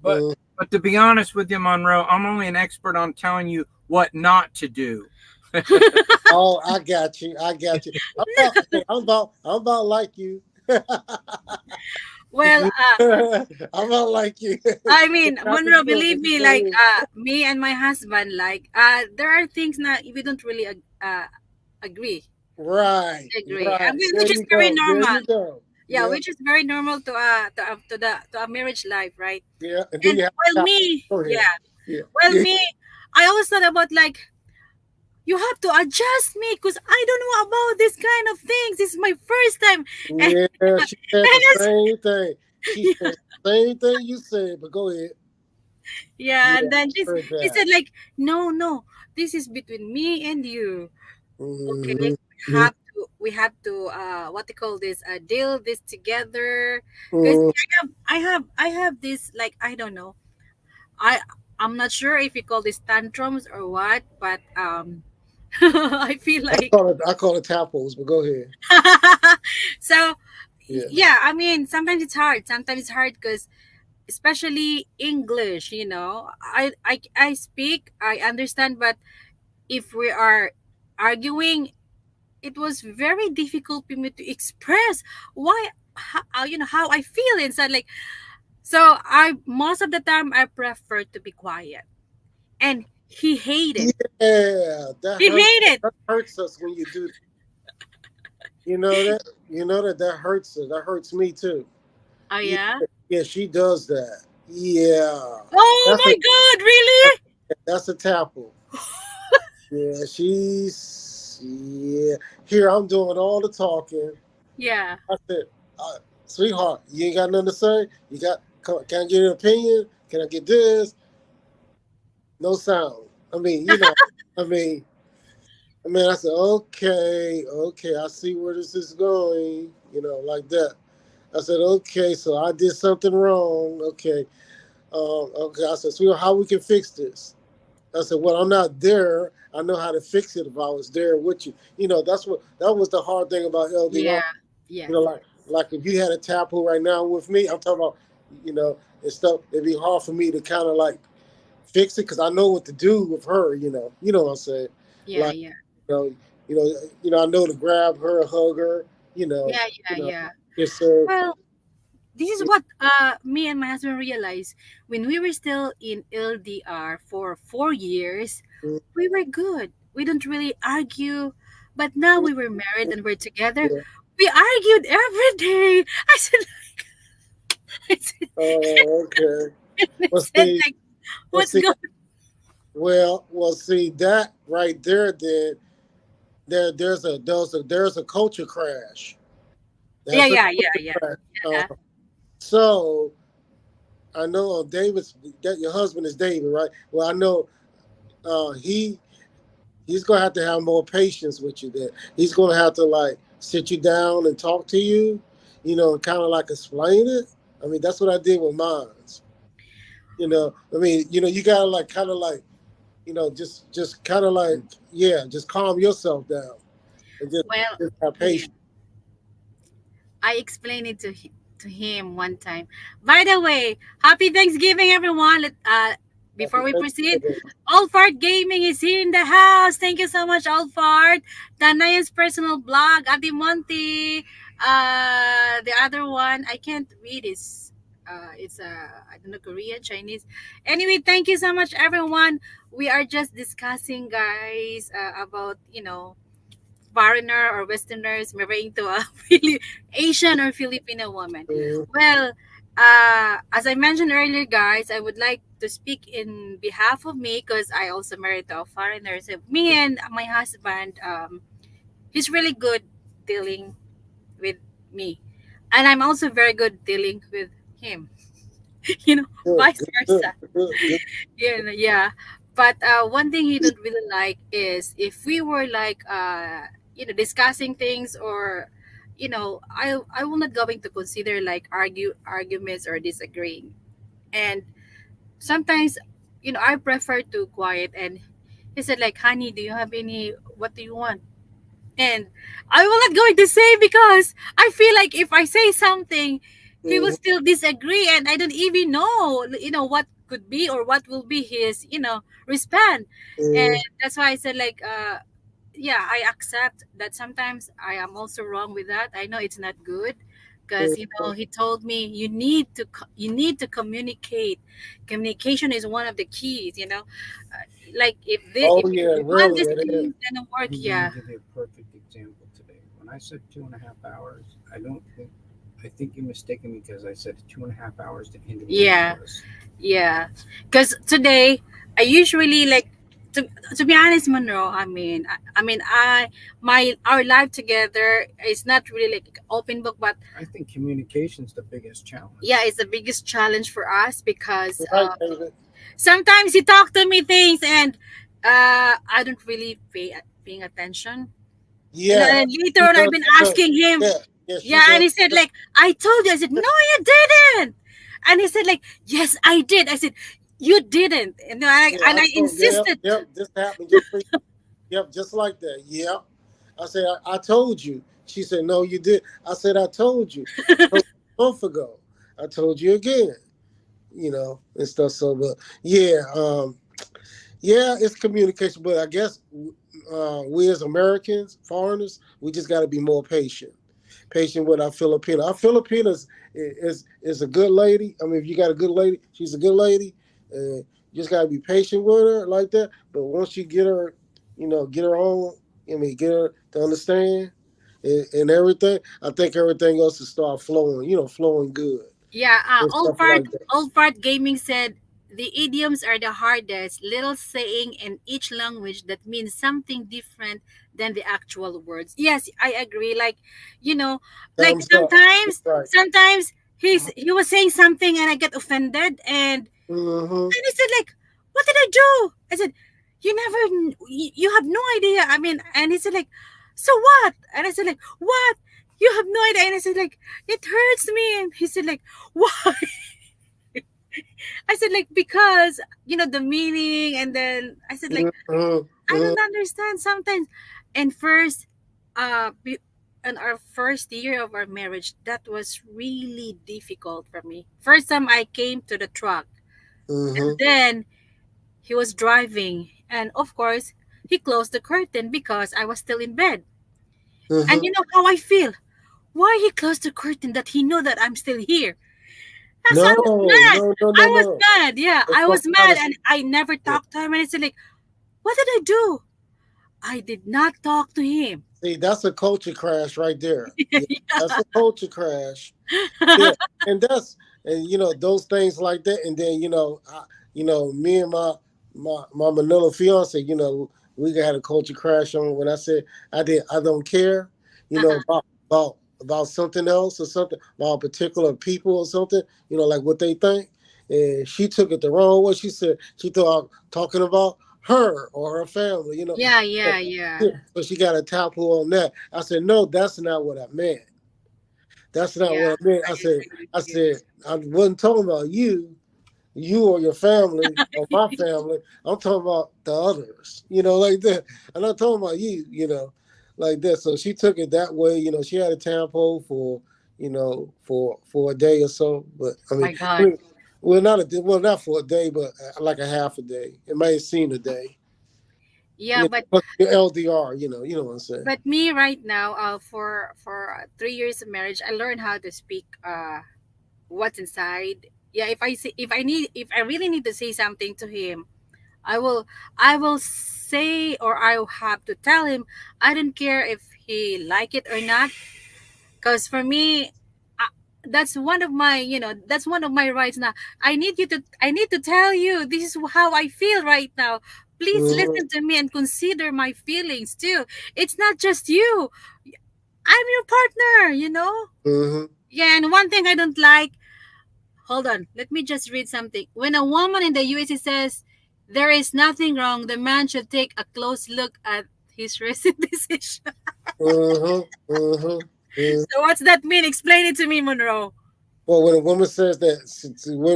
But to be honest with you, Monroe, I'm only an expert on telling you what not to do. Oh, I got you. I got you. I'm about like you. Well, I'm about like you. I mean, I can Monroe, do it, believe but you me, go like ahead. me and my husband, like there are things that we don't really agree. Right, Agree. I right. mean, There which is you very go. There normal. you go. Yeah, Yeah, which is very normal to a marriage life, right? yeah. And then And you have well, to me, go ahead. yeah, Yeah, well, yeah, me, I always thought about like you have to adjust me because I don't know about this kind of things. This is my first time, and, yeah. She said the it's, same thing. She said the same thing you said, but go ahead. yeah, Yeah, and then heard he that. said like, no, no, this is between me and you. Okay, Mm-hmm. we have to what they call this deal this together because I have this like I don't know I'm not sure if you call this tantrums or what, but I feel like I call it tadpoles, but go ahead. so Yeah. yeah, I mean sometimes it's hard because especially English, I speak, I understand, but if we are arguing, it was very difficult for me to express why how I feel inside, like, so I most of the time I prefer to be quiet, and Yeah, he hated. that hurts us when you do. You know that. You know that hurts us. That hurts me too. Oh Yeah, yeah. yeah, she does that. Yeah, Oh that's a my god, really? that's a tapple. Yeah, she's yeah. Here I'm doing all the talking. Yeah. I said, sweetheart, you ain't got nothing to say. Can I get an opinion? Can I get this? No sound. I mean, I mean, I said, okay, okay, I see where this is going, like that. I said, okay, so I did something wrong. Okay. Okay. I said, sweetheart, how we can fix this? I said, well, I'm not there. I know how to fix it if I was there with you. That was the hard thing about Yeah. LDR. Yes. Like if you had a tapu right now with me, I'm talking about, and stuff. It'd be hard for me to kind of like fix it because I know what to do with her. You know what I'm saying? Yeah. Like, Yeah. you know, I know to grab her, hug her. Yeah. Yeah. You know, Yeah. kiss her. Well, this is what me and my husband realized when we were still in LDR for 4 years. We were good. We don't really argue, but now we were married and we're together. Yeah. We argued every day. I said, I said, Oh, okay. I Well, said see, like, well, what's see, going? see that right there. Then there's a culture crash. Yeah, That's a yeah, yeah, culture yeah. crash. Uh, So I know David's that your husband is David, right? Well, I know he's gonna have to have more patience with you. That he's gonna have to like sit you down and talk to you, and kind of like explain it. I mean, that's what I did with mine. I mean, you gotta like kind of like just kind of like yeah, just calm yourself down and well, just have yeah. patience. I explained it to him one time. By the way, happy Thanksgiving, everyone. Before we proceed, Alfart Gaming is here in the house. Thank you so much, Alfart. Danayan's personal blog, Ati Monty. The other one, I can't read this. It's I don't know, Korean, Chinese. Anyway, thank you so much, everyone. We are just discussing, guys, about foreigner or Westerners marrying to a Asian or Filipino woman. Mhm. Well, as I mentioned earlier, guys, I would like to speak in behalf of me because I also married to a foreigner. So me and my husband, he's really good. dealing with me, and I'm also very good dealing with him. Good, Vice good, good, versa. good, good. Yeah. But one thing he don't really like is if we were like discussing things, or I will not going to consider like arguments or disagreeing. And sometimes, I prefer to quiet. And he said like, honey, do you have any, what do you want? And I will not going to say, because I feel like if I say something, he will Mhm, still disagree, and I don't even know, what could be or what will be his, response. And mhm, that's why I said like, yeah, I accept that sometimes I am also wrong with that. I know it's not good, because mhm. he told me you need to communicate. Communication is one of the keys. Like if Oh yeah, one really, this it is. thing doesn't work, I'm going to yeah. give you a perfect example today. When I said 2.5 hours, I don't think, I think you're mistaken me because I said 2.5 hours to end Yeah, Indianapolis. yeah. Because today, I usually like to be honest, Monroe. I mean, my our life together is not really like open book, but I think communication's the biggest yeah, challenge. it's the biggest challenge for us, because Right, David. sometimes he talk to me things, and I don't really paying attention. Yeah, And later she on, I've does. been She does. asking him. Yeah, yeah, she Yeah, and does. he said like, I told you. I said, no, you didn't. And he said like, yes, I did. I said, you didn't. Yeah, And I I told. Yep, insisted. yep. This happened just for you. Yep, just like that. Yep. I said, I told you. She said, no, you did. I said, I told you. I told you a month ago. I told you again. And stuff. So, but yeah, yeah, it's communication. But I guess we as Americans, foreigners, we just got to be more patient with our Filipino. Our Filipinas is a good lady. I mean, if you got a good lady, she's a good lady. You just gotta be patient with her like that. But once you get her, get her on. I mean, get her to understand and everything. I think everything else will start flowing. Flowing good Yeah, and stuff like that. Old Fart Gaming said the idioms are the hardest little saying in each language that means something different than the actual words. Yes, I agree. Like, you know, like Thumbs up. Right. sometimes he was saying something and I get offended, Mm-hmm. and he said like, "What did I do?" I said, You have no idea." I mean, and he said like, "So what?" And I said like, "What? You have no idea." And I said like, "It hurts me." And he said like, "Why?" I said like, "Because the meaning." And then I said like, "I Mm-hmm. don't understand sometimes." And first, in our first year of our marriage, that was really difficult for me. First time I came to the truck, and Mm-hmm. then he was driving, and of course, he closed the curtain because I was still in bed. And Mm-hmm. you know how I feel? Why he closed the curtain that he know that I'm still here? So I No, was mad. no, no, I no, was no. mad. Yeah, It's I called was mad, policy. and I never Yeah. talked to him. And I said like, what did I do? I did not talk to him. See, that's a culture crash right there. Yeah, that's Yeah. a culture crash. Yeah, and those things like that. And then me and my Manila fiance, we had a culture crash on when I said I don't care, Uh-huh. about something else or something about particular people or something, like what they think. And she took it the wrong way. She said she thought I was talking about her or her family, Yeah, yeah, yeah, Yeah, so she got a tap on that. I said, no, that's not what I meant. That's not yeah. what I meant. I I said, agree with I you. said, I wasn't talking about you or your family or my family. I'm talking about the others, like that. I'm not talking about you, like that. So she took it that way. She had a tampon for a day or so. But My God. well, not for a day, but like a half a day. It may have seemed a day. Yeah, But your LDR, you know what I'm saying. but me right now, for 3 years of marriage, I learned how to speak what's inside. Yeah, if I really need to say something to him, I will I will say, or I'll have to tell him. I don't care if he like it or not, because for me, uh, that's one of my rights now. I need to tell you, this is how I feel right now. Please Mhm. listen to me and consider my feelings too. It's not just you. I'm your partner. Mm-hmm. Yeah, and one thing I don't like, hold on, let me just read something. When a woman in the USA says there is nothing wrong, the man should take a close look at his recent decision. Mm-hmm. Mm-hmm. So what's that mean? Explain it to me, Monroe. Well, when a woman says that,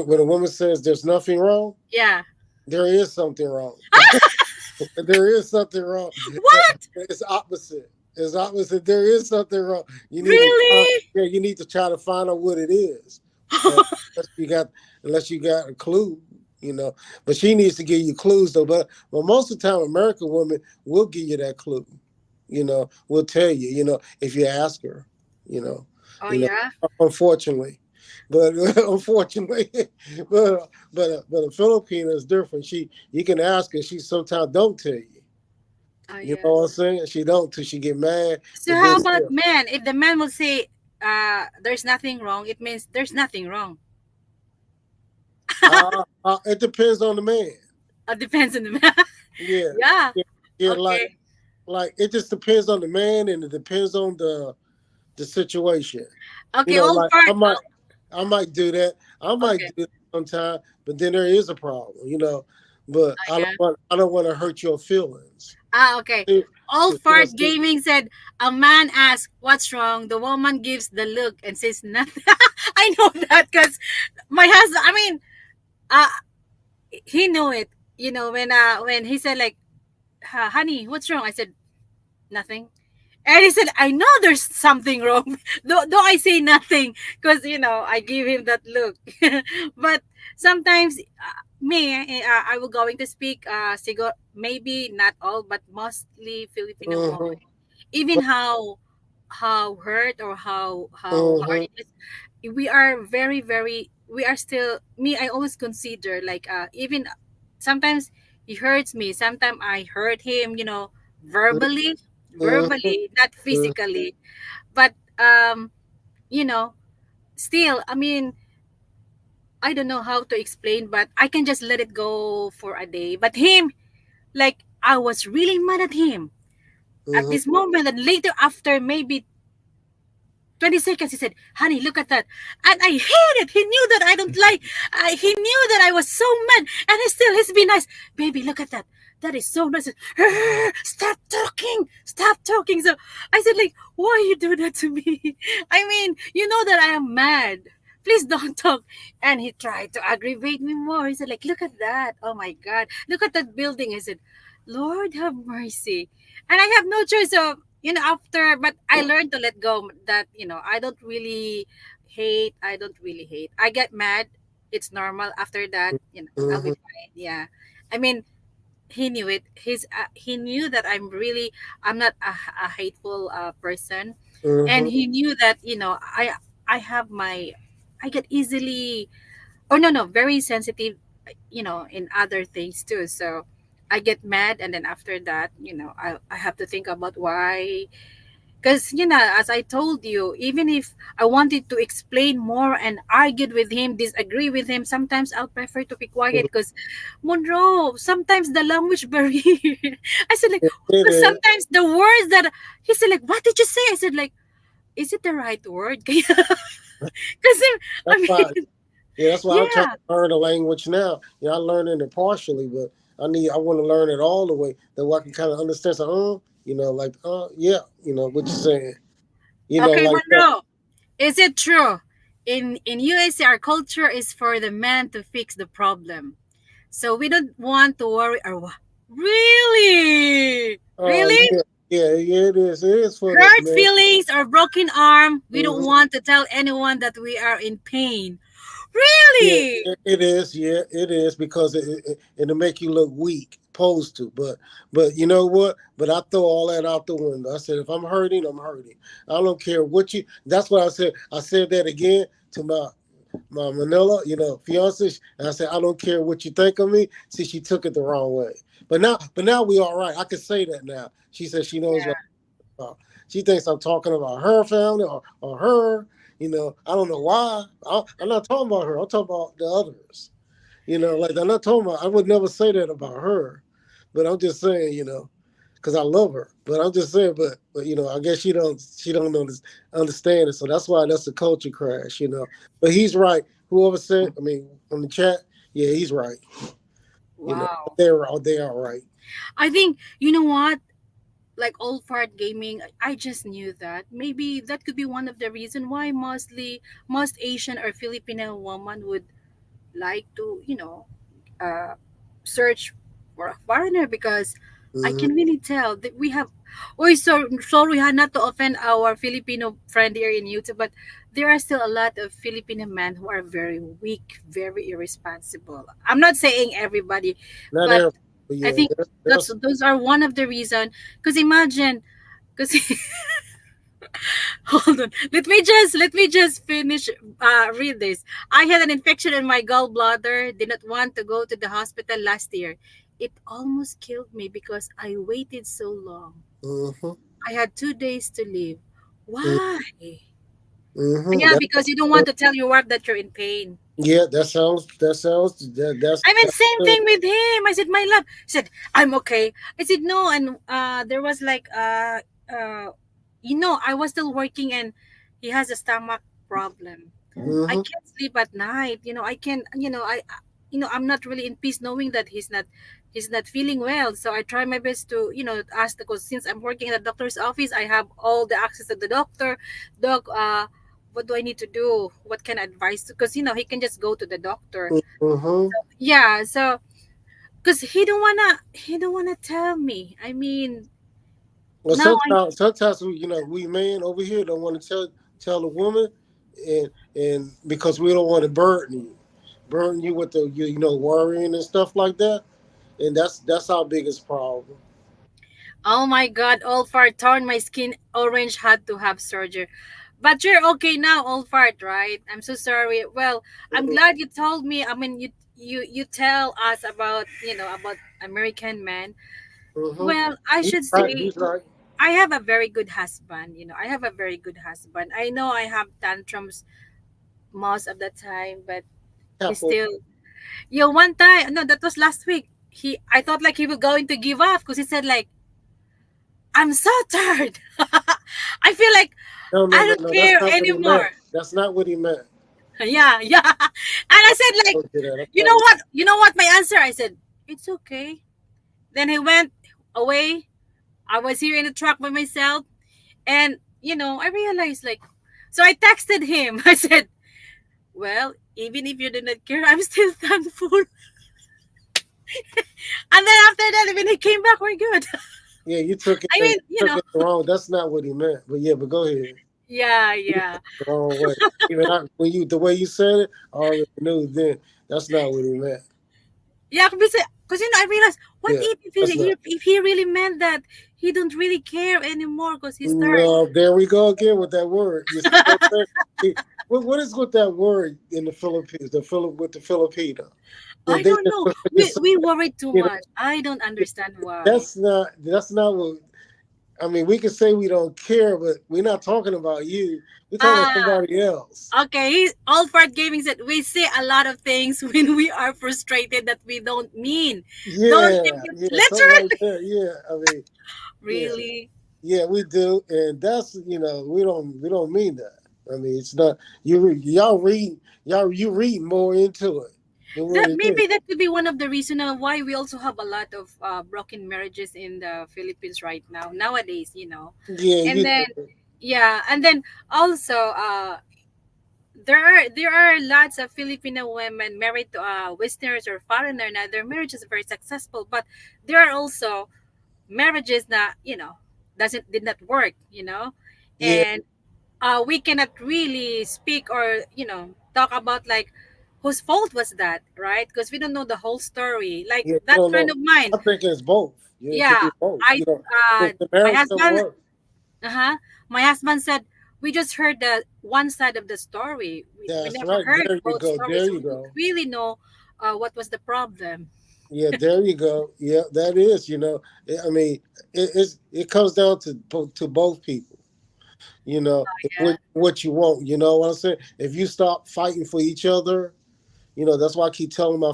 when a woman says there's nothing wrong, Yeah. there is something wrong. There is something wrong. What? It's opposite. It's opposite. There is something wrong. You need to Really? yeah, you need to try to find out what it is. Unless you got a clue, you know. But she needs to give you clues though. But most of the time, American women will give you that clue. You know, will tell you. You know, if you ask her. You know. Oh You know. yeah. Unfortunately, but unfortunately, but a Filipino is different. You can ask her. She sometimes don't tell you. Oh You know yeah. what I'm saying? She don't till she get mad, So but then how about still. men? If the man will say there's nothing wrong, it means there's nothing wrong. It depends on the man. It depends on the man. Yeah, Yeah. yeah, yeah. Okay. Like it just depends on the man, and it depends on the situation. You Okay, know, old like fart. I might do that. I might Okay. do it sometime, but then there is a problem. You know, but Yeah. I don't want to hurt your feelings. Okay. See, Old yeah, fart see, gaming said a man asks what's wrong. The woman gives the look and says nothing. I know that because my husband. I mean, uh, he knew it. When he said like, "Honey, what's wrong?" I said nothing. And he said, I know there's something wrong. Though I say nothing because, I give him that look. But sometimes, I will going to speak, maybe not all, but mostly Filipino woman. mhm, Even how hurt or how hard mhm, it is, we are very, very, we are still, I always consider like, even sometimes he hurts me, sometimes I hurt him, verbally, mhm, not mhm, physically. But you know still, I don't know how to explain, but I can just let it go for a day. But him, like, I was really mad at him at mhm, this moment, and later, after maybe 20 seconds, he said, Honey, look at that. And I hate it. He knew that I don't like, he knew that I was so mad. And he's been nice. Baby, look at that. That is so nice. Stop talking. Stop talking. So I said, like, why you do that to me? I mean, you know that I am mad. Please don't talk. And he tried to aggravate me more. He said, like, look at that. Oh my God. Look at that building. I said, Lord have mercy. And I have no choice of, after, but I learned to let go that, I don't really hate. I get mad. It's normal. After that, I'll be mhm, fine. Yeah. I mean, he knew it. He knew that I'm not a hateful person. And mhm, he knew that, I have I get easily, or no, no, very sensitive, in other things too. So I get mad, and then after that, I have to think about why. Because, as I told you, even if I wanted to explain more and argued with him, disagree with him, sometimes I'll prefer to be quiet mhm. because, Monroe, sometimes the language barrier. I said, like, It is. sometimes the words that he said, like, what did you say? I said, like, is it the right word? Because, That's I why. mean, Yeah, that's why I'm trying yeah. to learn the language now. Yeah, I'm learning it partially, but I want to learn it all the way that way I can kind of understand. So, like, yeah, what you're saying. Okay, Like that. Monroe, is it true? In USA, our culture is for the man to fix the problem. So we don't want to worry or what? Really? Really? Yeah, yeah, yeah. It is for the Hurt man. feelings or broken arm, we don't Mhm. want to tell anyone that we are in pain. Yeah, Really? it is. Yeah, it is because it'll make you look weak, supposed to. But you know what? But I throw all that out the window. I said, if I'm hurting, I'm hurting. I don't care what you. That's what I said. I said that again to my Manila, fiance. And I said, I don't care what you think of me. See, she took it the wrong way. But now we all right. I can say that now. She said she knows what Yeah. I'm about. She thinks I'm talking about her family or her. I don't know why. I'm not talking about her. I'm talking about the others. Like I'm not talking about. I would never say that about her, but I'm just saying. because I love her. But I'm just saying, but I guess she don't understand it. So that's why that's a culture crash. But he's right. Whoever said, I mean, on the chat, yeah, he's right. Wow. They are right. I think, you know what? Like old fart gaming, I just knew that. Maybe that could be one of the reason why most Asian or Filipino woman would like to, uh, search for a foreigner, because I Hmm. can really tell that we have. Oh, so sorry, not to offend our Filipino friend here in YouTube, but there are still a lot of Filipino men who are very weak, very irresponsible. I'm not saying everybody, Not but everybody, but I yeah, think those are one of the reason. Because imagine, because hold on, let me just finish read this. I had an infection in my gallbladder, did not want to go to the hospital last year. It almost killed me because I waited so long. hmm I had 2 days to live. Why? hmm Yeah, because you don't want to tell your wife that you're in pain. Yeah, that sounds I mean, that's same good. thing with him. I said, my love. He said, I'm okay. I said, no. And there was like, I was still working, and he has a stomach problem. I Hmm. can't sleep at night. I can, I'm not really in peace knowing that he's not feeling well. So I try my best to, ask, because since I'm working in the doctor's office, I have all the access to the doctor. Doc, what do I need to do? What can I advise? Because, he can just go to the doctor. Hmm. Yeah, so because he don't wanna tell me. I mean, Well, now I sometimes we men over here don't want to tell the woman, and because we don't want to burden you with the worrying and stuff like that, and that's our biggest problem. oh my god, all fart torn my skin orange, had to have surgery. But you're okay now, all fart, right? I'm so sorry. Well, I'm glad you told me. I mean, you tell us about American men. Mm-hmm. Well, I He's should right. say He's right. I have a very good husband. I have a very good husband. I know I have tantrums most of the time, but he Careful. still. One time, no, that was last week. I thought like he was going to give up, because he said like, "I'm so tired. I feel like No, no, I no, don't no. That's care not what he anymore." meant. That's not what he meant. Yeah, yeah. And I I said like, told you that. That's you not know what. what? You know what? My answer. I said, "It's okay." Then he went away. I was here in the truck by myself, and I realized like, so I texted him. I said, "Well, even if you do not care, I'm still thankful." And then after that, when he came back, we're good. Yeah, you took it. I You mean, took it the wrong. That's not what he meant. But yeah, but go ahead. yeah, You yeah. took it the wrong way. Even the way you said it, I already knew. Then that's not what he meant. Yeah, because I realized, what Yeah, if that's not. he really meant that he don't really care anymore because he's tired. No, there we go again with that word. You see what I'm saying? What is with that word in the Philippines? With the Filipino, I they don't know. just We worry too you know much. I don't understand why. that's not what I mean. We can say we don't care, but we're not talking about you. We're talking about Ah, somebody else. okay. All Fart Gaming said we say a lot of things when we are frustrated that we don't mean. Don't Yeah, take it yeah, something like literally. that. Yeah, I mean, yeah, Really? yeah, we do, and that's we don't mean that. I mean, it's not you read more into it than what That it is. maybe that could be one of the reason why we also have a lot of broken marriages in the Philippines right now nowadays. Yeah, And you then do. yeah, and then also there are lots of Filipino women married to Westerners or foreigner. Now their marriage is very successful, but there are also marriages that doesn't did not work. Yeah, And we cannot really speak or talk about like whose fault was that, right? Because we don't know the whole story. Like yeah. I that don't friend know. of mine. I think it's both. Yeah, it could Yeah, be both. I If the my marriage don't husband. work. Uh-huh. My husband said we just heard the one side of the story. We That's never right. heard There you both go. stories, There so you we don't go. really know what was the problem. Yeah, there you go. Yeah, that is. I mean, it comes down to both people. Yeah. What you want. You know what I'm saying? If you stop fighting for each other, that's why I keep telling my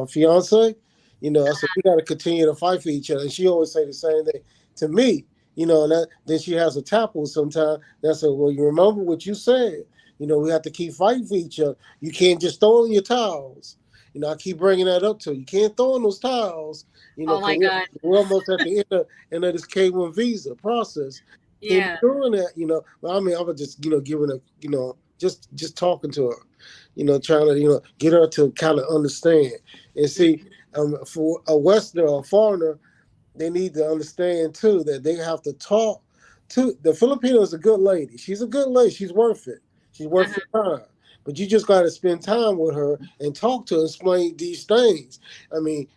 fiance. You know, I said we got to continue to fight for each other. And she always say the same thing to me. You know, and then she has a tapple sometimes. That said, well, you remember what you said. You know, we have to keep fighting for each other. You can't just throw in your towels. You know, I keep bringing that up to her. You can't throw in those towels. You know, Oh because my God. we're almost at the end of this K-1 visa process. Can't be Yeah. doing that. You know, but I mean, I was just giving her just talking to her. Trying to get her to kind of understand and see. Mhm. For a Westerner or a foreigner, they need to understand too that they have to talk to the Filipino is a good lady. She's a good lady. She's worth it. She's worth Uh-huh. your time. But you just got to spend time with her and talk to her, explain these things. I mean,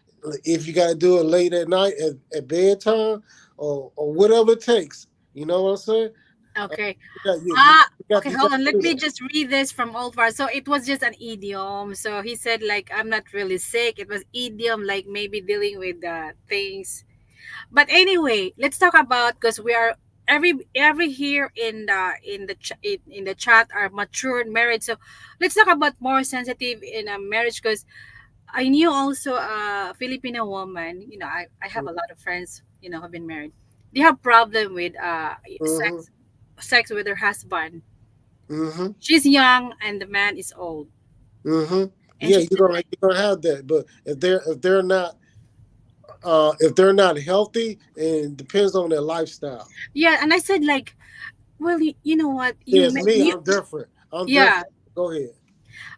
if you got to do it late at night at bedtime or whatever it takes, you know what I'm saying? Uh, Okay. you Ah, got okay, you hold got on. to Let do me that. just read this from Olvar. So it was just an idiom. So he said like I'm not really sick. It was idiom, like maybe dealing with things. But anyway, let's talk about, because we are every here in the chat are mature and married. So let's talk about more sensitive in a marriage, because I knew also a Filipino woman. I have a lot of friends. Have been married. They have problem with Mm-hmm. sex with their husband. Mm-hmm. She's young and the man is old. Mm-hmm. And Yeah, she said like, you're gonna have that. But if they're not healthy, and depends on their lifestyle. yeah, and I said like, well, you know what? Yes, me, I'm different. I'm Yeah, different. Go ahead.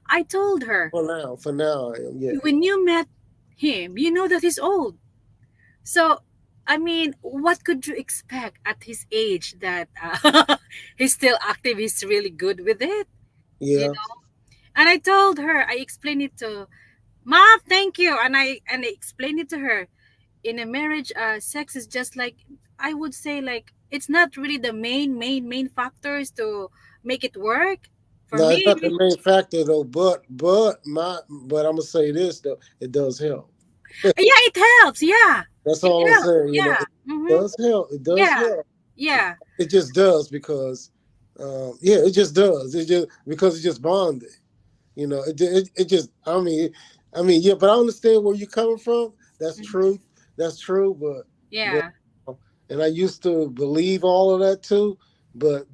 I told her, For now, I am. Yeah. when you met him, you know that he's old. So, I mean, what could you expect at his age that he's still active? He's really good with it, you Yeah. know. And I told her, I explained it to Mom. Thank you, and I explained it to her. In a marriage, sex is just like, I would say, like it's not really the main factors to make it work. For No, it's me, not the main factor though. But I'm gonna say this though. It does help. yeah, it helps. Yeah, That's it all I'm helps. saying. Yeah. It Mm-hmm. does help. It does Yeah. help. Yeah. It just does because, yeah, it just does. It just because it's just bonding. It just. I mean, yeah. But I understand where you're coming from. That's Mhm. true. That's true. But Yeah. and I used to believe all of that too. But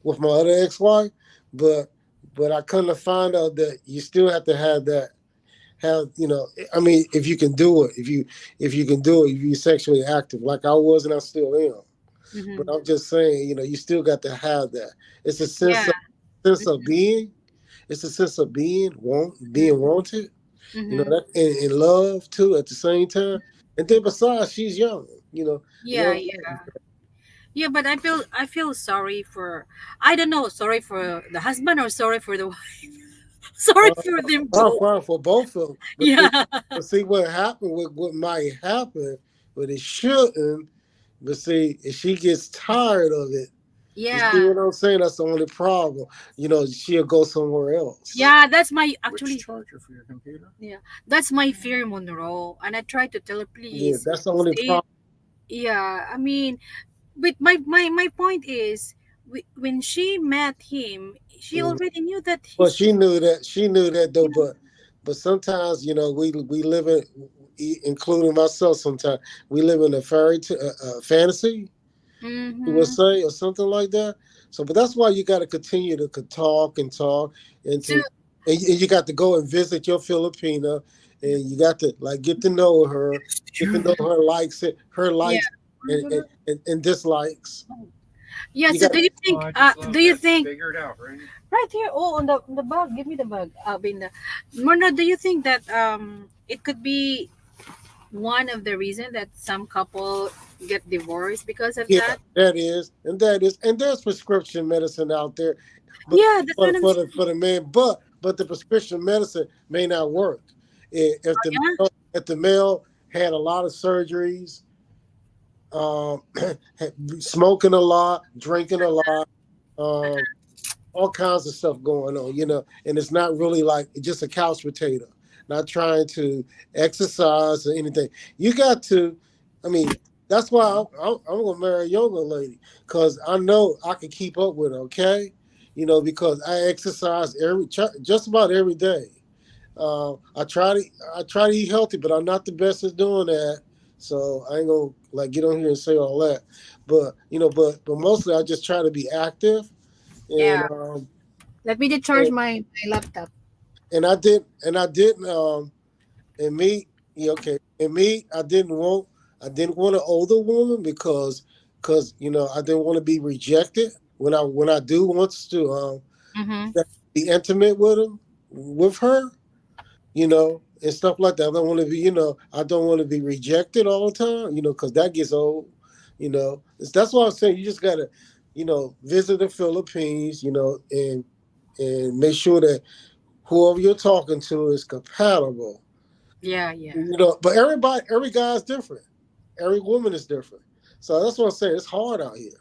with my other ex-wife, but but I couldn't find out that you still have to have that. I mean, if you can do it, if you can do it, if you're sexually active, like I was and I still am. But Hmm. I'm just saying, you still got to have that. It's a Yeah. sense of being. It's a sense of being wanted. Mm-hmm. That and love too at the same time. And then besides, she's young. You Yeah. know. Yeah. Yeah. But I feel sorry for, I don't know, sorry for the husband or sorry for the wife. Sorry Uh, for them I'm both. fine for both of them. But see, Yeah. but see what happened. What might happen, but it shouldn't. But see, if she gets tired of it, you see Yeah. what I'm saying? That's the only problem. She'll go somewhere else. Yeah. That's my Which actually. charger for your computer? Yeah. That's my fear, Monroe. And I try to tell her, Yeah, please that's the only stay. problem. Yeah. I mean, but my point is, when she met him, she Mhm. already knew that But he's, she knew that. She knew that though. you know. But sometimes we live in, including myself. Sometimes we live in a fantasy. You would Mm-hmm. say, or something like that. So, but that's why you got to continue to talk and talk, and So, and you got to go and visit your Filipina, and you got to like get to know her, get to know her likes, her yeah. likes Where is and it and, at? and, and dislikes. Yeah. You So got do you Oh, think? I just love Do you that. think Figure it out, right? right here? Oh, on the bug. Give me the bug. In the Myrna, do you think that it could be one of the reason that some couple get divorced because of yeah, that? and there's prescription medicine out there, but Yeah, that's for what the, I'm for saying. the, for the man, but the prescription medicine may not work if the Yeah. if the male had a lot of surgeries, um, smoking a lot, drinking a lot, um, all kinds of stuff going on, and it's not really like just a couch potato, not trying to exercise or anything. You got to, I mean, that's why I'm gonna marry a yoga lady because I know I can keep up with her. Okay, because I exercise just about every day. I try to eat healthy, but I'm not the best at doing that. So I ain't gonna like get on here and say all that. But but mostly I just try to be active, and Yeah. Let me just charge and, my laptop. and I didn't and me yeah, okay, and me I didn't want an older woman because I didn't want to be rejected when I do want to Mm-hmm. be intimate with her, and stuff like that. I don't want to be, I don't want to be rejected all the time, because that gets old. That's why I'm saying you just gotta, visit the Philippines, and make sure that whoever you're talking to is compatible. Yeah, yeah. But every guy's different. Every woman is different. So that's what I'm saying. It's hard out here.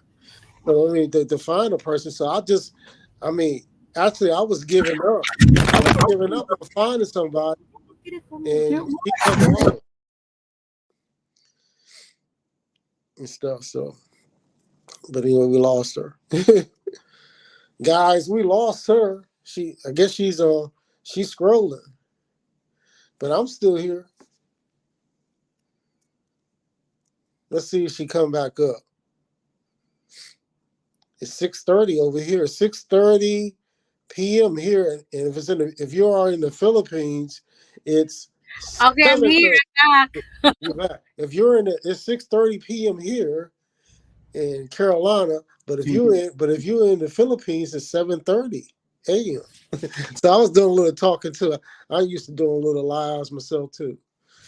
So I mean, to find a person. So I mean, actually, I was giving up. I was giving up on finding somebody, and she come along and stuff. So, but anyway, we lost her. Guys, we lost her. I guess she's scrolling, but I'm still here. Let's see if she come back up. It's 6:30 over here. 6:30 p.m. here, and if you are in the Philippines, it's Okay, I'm seven here. thirty. I'm back. You're back. If you're in it's 6:30 p.m. here in Carolina, but if you're in the Philippines, it's 7:30 a.m. So I was doing a little talking too. I used to doing a little lives myself too.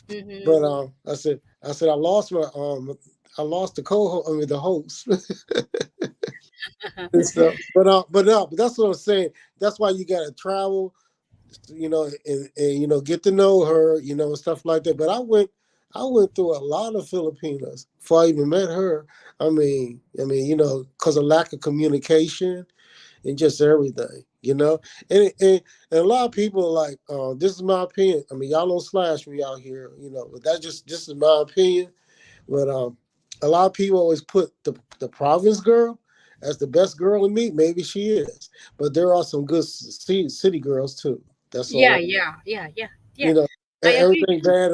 But Mm-hmm. I said I lost the I mean the host and stuff. But no, but that's what I'm saying. That's why you got to travel, and get to know her, and stuff like that. But I went through a lot of Filipinas before I even met her. I mean, because of lack of communication and just everything. And a lot of people are like, this is my opinion. I mean, y'all don't slash me out here, but that's just this is my opinion. But a lot of people always put the province girl as the best girl in me. Maybe she is, but there are some good city girls too. That's Yeah, all. yeah, yeah, yeah, yeah. You know, I agree. everything bad.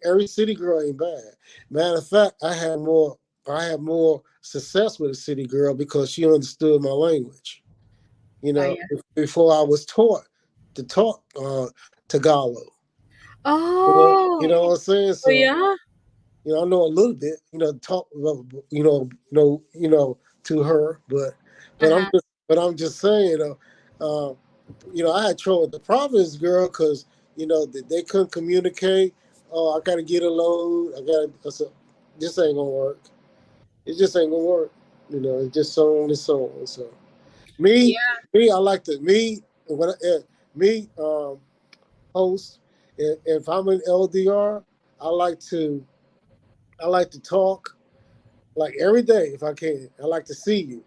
Every city girl ain't bad. Matter of fact, I had more success with a city girl because she understood my language. Oh yeah. Before I was taught to talk Tagalog. You Oh, know what I'm saying? oh So yeah. I know a little bit, talk, to her, Uh but huh. I'm just saying, I had trouble with the province girl because they couldn't communicate. Oh, I gotta get a load. I said, this ain't gonna work. It just ain't gonna work. It's just so on and so on. So me, Yeah. I like to me host. If I'm in LDR, I like to I like to talk like every day if I can. I like to see you.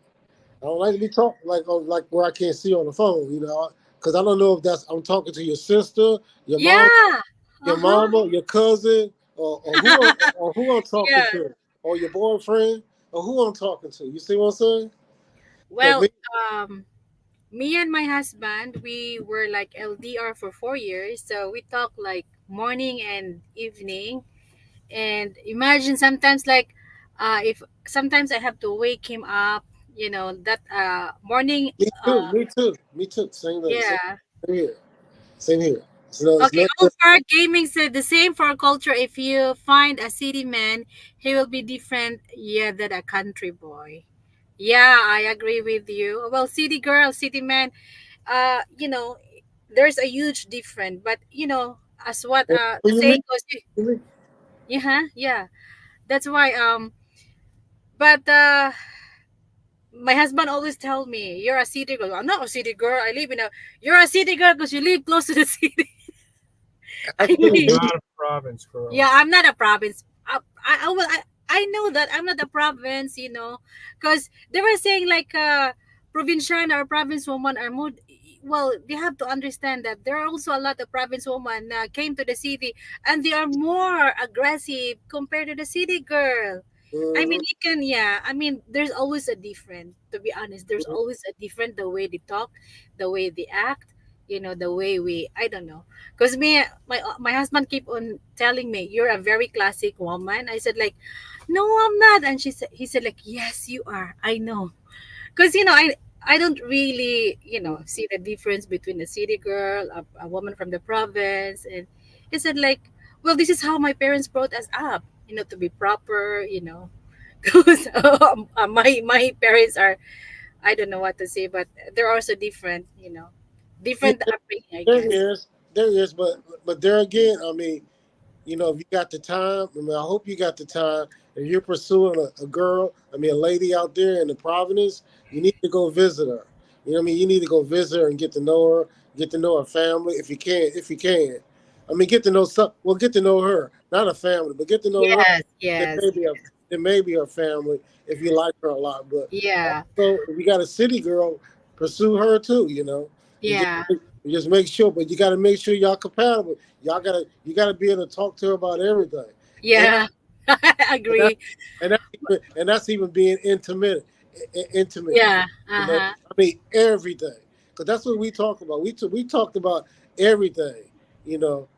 I don't like to be talking like where I can't see on the phone, because I don't know if that's I'm talking to your sister, your mom, Yeah. Uh huh. your cousin, or who I'm talking Yeah. to, or your boyfriend, or who I'm talking to. You see what I'm saying? So Well, me, me and my husband, we were like LDR for 4 years, so we talk like morning and evening. And imagine sometimes like, if sometimes I have to wake him up, that morning. me too, Uh, me too, me too. Same thing. Same yeah. here. Same here. It's Okay, not Old Park Gaming said the same for our culture. If you find a city man, he will be different, yeah, than a country boy. Yeah, I agree with you. Well, city girl, city man, there's a huge difference. But as what what the you mean. saying goes, You mean? yeah, yeah. That's why. But my husband always tell me, "You're a city girl." I'm not a city girl. I live in a. You're a city girl because you live close to the city. I Actually, You're mean. not a province girl. Yeah, I'm not a province. I know that I'm not a province, because they were saying like provincial or province woman are more. Well, they have to understand that there are also a lot of province women came to the city and they are more aggressive compared to the city girl. I mean, mhm. you can, yeah. I mean, there's always a different. To be honest, there's always a different the way they talk, the way they act. the way we, I don't know, because my husband keep on telling me, you're a very classic woman. I said like, no, I'm not. And he said like, yes, you are, I know. Because I don't really see the difference between a city girl, a woman from the province. And he said like, well, this is how my parents brought us up, to be proper. Because my parents are, I don't know what to say, but they're also different, Yeah, different upbringing, I there guess. is, there is, but there again, I mean, if you got the time, I mean, I hope you got the time. If you're pursuing a girl, I mean, a lady out there in the Providence, you need to go visit her. You know what I mean? You need to go visit her and get to know her, get to know her family if you can. If you can, I mean, get to know some. Well, get to know her, not a family, but get to know her. Yes, There yes, may be a there may be her family if you like her a lot. But yeah, also, if you got a city girl, pursue her too. And just yeah, just make sure. But you got to make sure y'all compatible. You gotta be able to talk to her about everything. And, yeah. I and that agree. that's even being intimate. Yeah, You know, uh-huh. I mean everything, because that's what we talk about. We talked about everything. You know,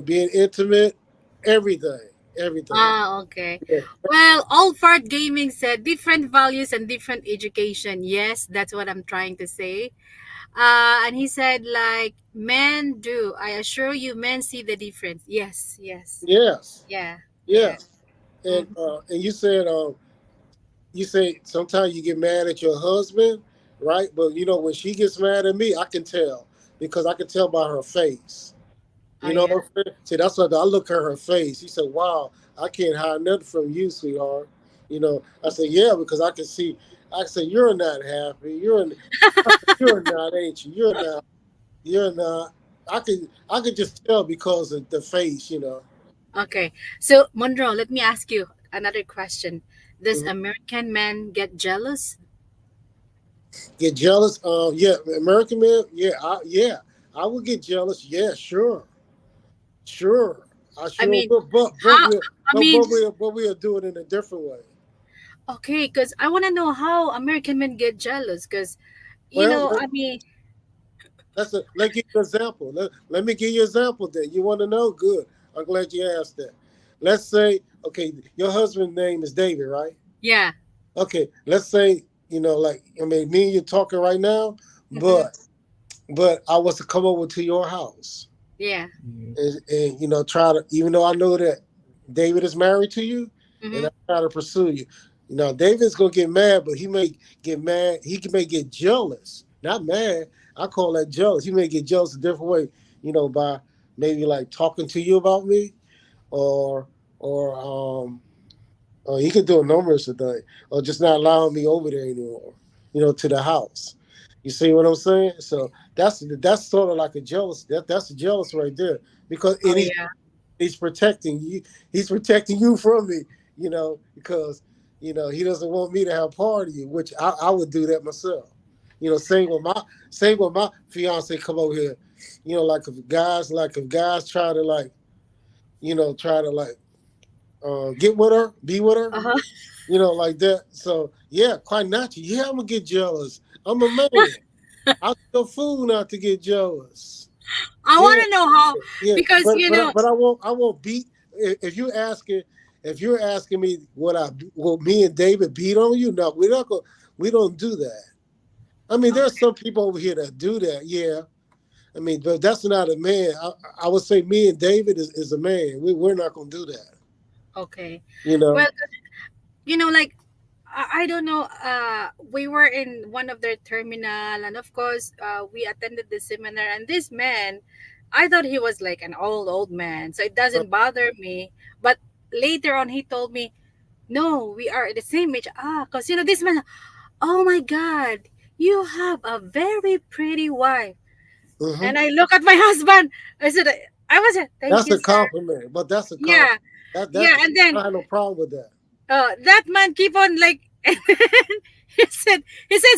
being intimate, everything, everything. Ah, okay. Yeah. Well, all fart gaming said different values and different education. Yes, that's what I'm trying to say. And he said like, men do. I assure you, men see the difference. Yes, yes, Yes, yeah, yeah. yes. And Mm-hmm. you say sometimes you get mad at your husband, right? But when she gets mad at me, I can tell because I can tell by her face. Oh You know yeah. what I'm saying? See, that's what I look at her face. She said, "Wow, I can't hide nothing from you, sweetheart." I said, "Yeah," because I can see. I said, "You're not happy. You're not, ain't you? You're not. You're not." I could just tell because of the face. Okay. So Monroe, let me ask you another question. Does Mhm. American men get jealous? Get jealous. Yeah, American man. Yeah, I would get jealous. Yeah, sure, sure. I I sure mean, will. But how? we I mean, but we'll do it in a different way. okay, because I want to know how American men get jealous. Because Well, I mean, let's give you an example. Let me give you an example then. You want to know? Good. I'm glad you asked that. Let's say, okay, your husband's name is David, right? yeah. Okay, let's say, like, I mean, me and you talking right now, Mm-hmm. but I was to come over to your house Yeah. Yeah. and try to, even though I know that David is married to you, and Mm-hmm. I try to pursue you. David's gonna get mad, but he may get mad. He may get jealous, not mad. I call that jealous. He may get jealous a different way, by maybe like talking to you about me, or or he could do a numerous of things, or just not allowing me over there anymore, to the house. You see what I'm saying? So that's sort of like a jealous. That's a jealous right there because Oh and yeah. he's protecting you. He's protecting you from me. Because he doesn't want me to have party, which I would do that myself. Same with my fiance come over here. Like if guys try to get with her, be with her, Uh-huh. like that. So yeah, quite naturally. Yeah, I'm gonna get jealous. I'm a man. I'm no fool not to get jealous. I Yeah, want to know how, yeah. because But I won't beat. If you're asking me will me and David beat on you? No, we're not going. We don't do that. I mean, there's some people over here that do that. Yeah. I mean, but that's not a man. I would say me and David is a man. We're not going to do that. okay. You Well, know. like I don't know. We were in one of their terminal, and of course, we attended the seminar. And this man, I thought he was like an old man, so it doesn't bother me. But later on, he told me, "No, we are the same age." Because this man. Oh my God, you have a very pretty wife. Hmm. And I look at my husband. I said, I was, thank That's you, a sir. compliment. But that's a compliment. Yeah, That's yeah. And then I have no problem with that. that man keep on like he said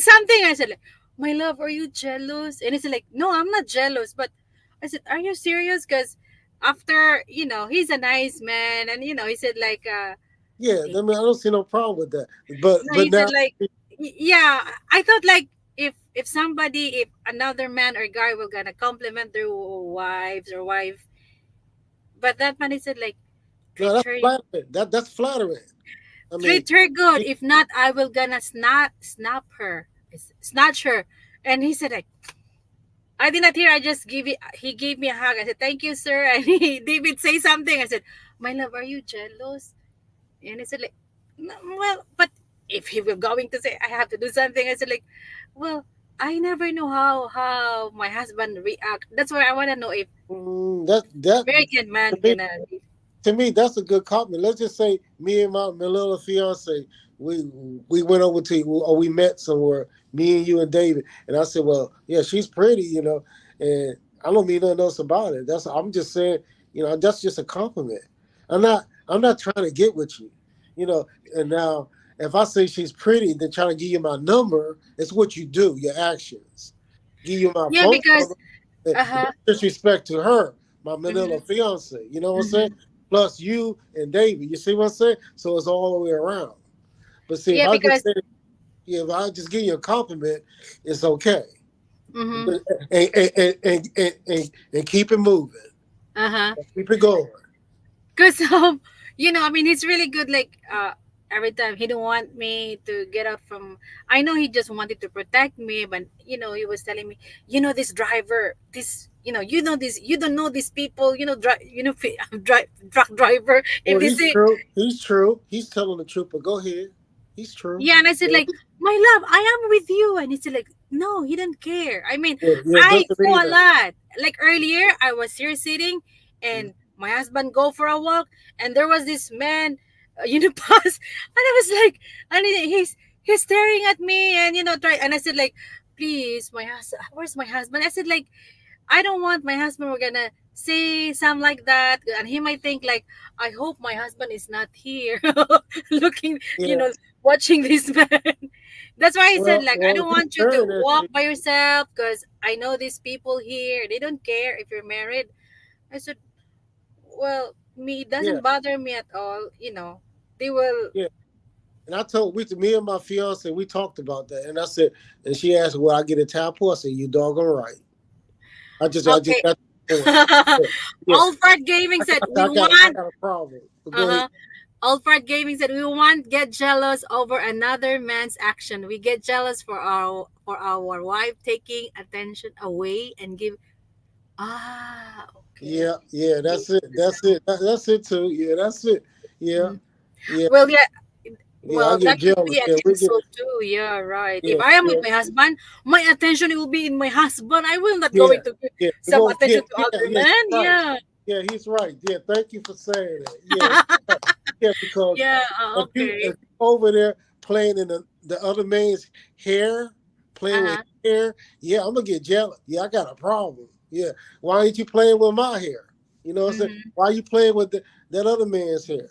something. I said like, my love, are you jealous? And he said like, no, I'm not jealous. But I said, are you serious? Because after he's a nice man, and he said like Yeah. I he, mean, I don't see no problem with that. But no, but he said now. like, yeah. I thought like, if somebody, if another man or guy will gonna compliment their wives or wife, but that man is said like, No, treat that's her, flattering. That's flattering. I mean, treat her good. he- If not, I will gonna snap her, snatch her. And he said like, I did not hear. I just give it. He gave me a hug. I said, "Thank you, sir." And he David say something. I said, "My love, are you jealous?" And he said like, "No, well, but if he were going to say I have to do something," I said like, "Well, I never know how my husband react. That's why I want to know if that American man to me, gonna." to me, that's a good compliment. Let's just say me and my little fiance, we we went over to or we met somewhere, me and you and David, and I said, well, yeah, she's pretty, and I don't mean nothing else about it. I'm just saying, that's just a compliment. I'm not trying to get with you, you know. And now, if I say she's pretty, then trying to give you my number, it's what you do, your actions. Give you my Yeah, phone because number. No uh-huh. disrespect to her, my Mm-hmm, Manila fiance. You know what I'm saying? mm-hmm. Plus you and David. You see what I'm saying? So it's all the way around. But see, if Yeah, I just because say, yeah, if I just give you a compliment, it's okay. mm-hmm, And keep it moving. uh-huh. Keep it going. Because I mean, he's really good. Like every time he don't want me to get up from. I know he just wanted to protect me, but he was telling me, this driver, this, this, you don't know these people, truck driver. If Well, they he's say, true. He's true. He's telling the truth. But go ahead. He's true. yeah, and I said Yeah, like, my love, I am with you, and he said like, no, he didn't care. I mean, yeah, yeah, I doesn't go mean a that. lot. Like earlier, I was here sitting, and my husband go for a walk, and there was this man, pass, and I was like, and he's staring at me, and try, and I said like, please, my husband, where's my husband? I said like, I don't want my husband. We're gonna say something like that, and he might think like, I hope my husband is not here, looking, Yeah. watching this man. That's why I said like, I Well, don't he's want you to staring at walk you. by yourself because I know these people here. They don't care if you're married. I said, well, me it Yeah, doesn't bother me at all. They will. yeah. And I told me and my fiance, we talked about that, and I said, and she asked, "Will I get a tattoo?" I said, "You doggone right." I just Okay. got the point. Yeah, yeah. Alfred Gaming said we I want. got a problem. But Uh go ahead. huh. Alfred Gaming said we won't get jealous over another man's action. We get jealous for our wife taking attention away and give. Okay. Yeah, yeah. That's it. That's it. That's it too. Yeah, that's it. Yeah, Mhm. yeah, Well, yeah. yeah. I Well, get that could jealous. be an Yeah, we get. insult too. Yeah, right. If Yeah, I am with yeah, my husband, my attention will be in my husband. I will not yeah, going to give yeah. some Yeah, attention to yeah, other yeah. He's men. right. Yeah. Yeah, he's right. Yeah, thank you for saying that. Yeah, he's right. Yeah, because Yeah. if Okay. you over there playing in the other man's hair, Uh playing with huh. his hair, yeah, I'm gonna get jealous. Yeah, I got a problem. Yeah, why ain't you playing with my hair? You know what I'm saying? Mm-hmm. Why you playing with that other man's hair?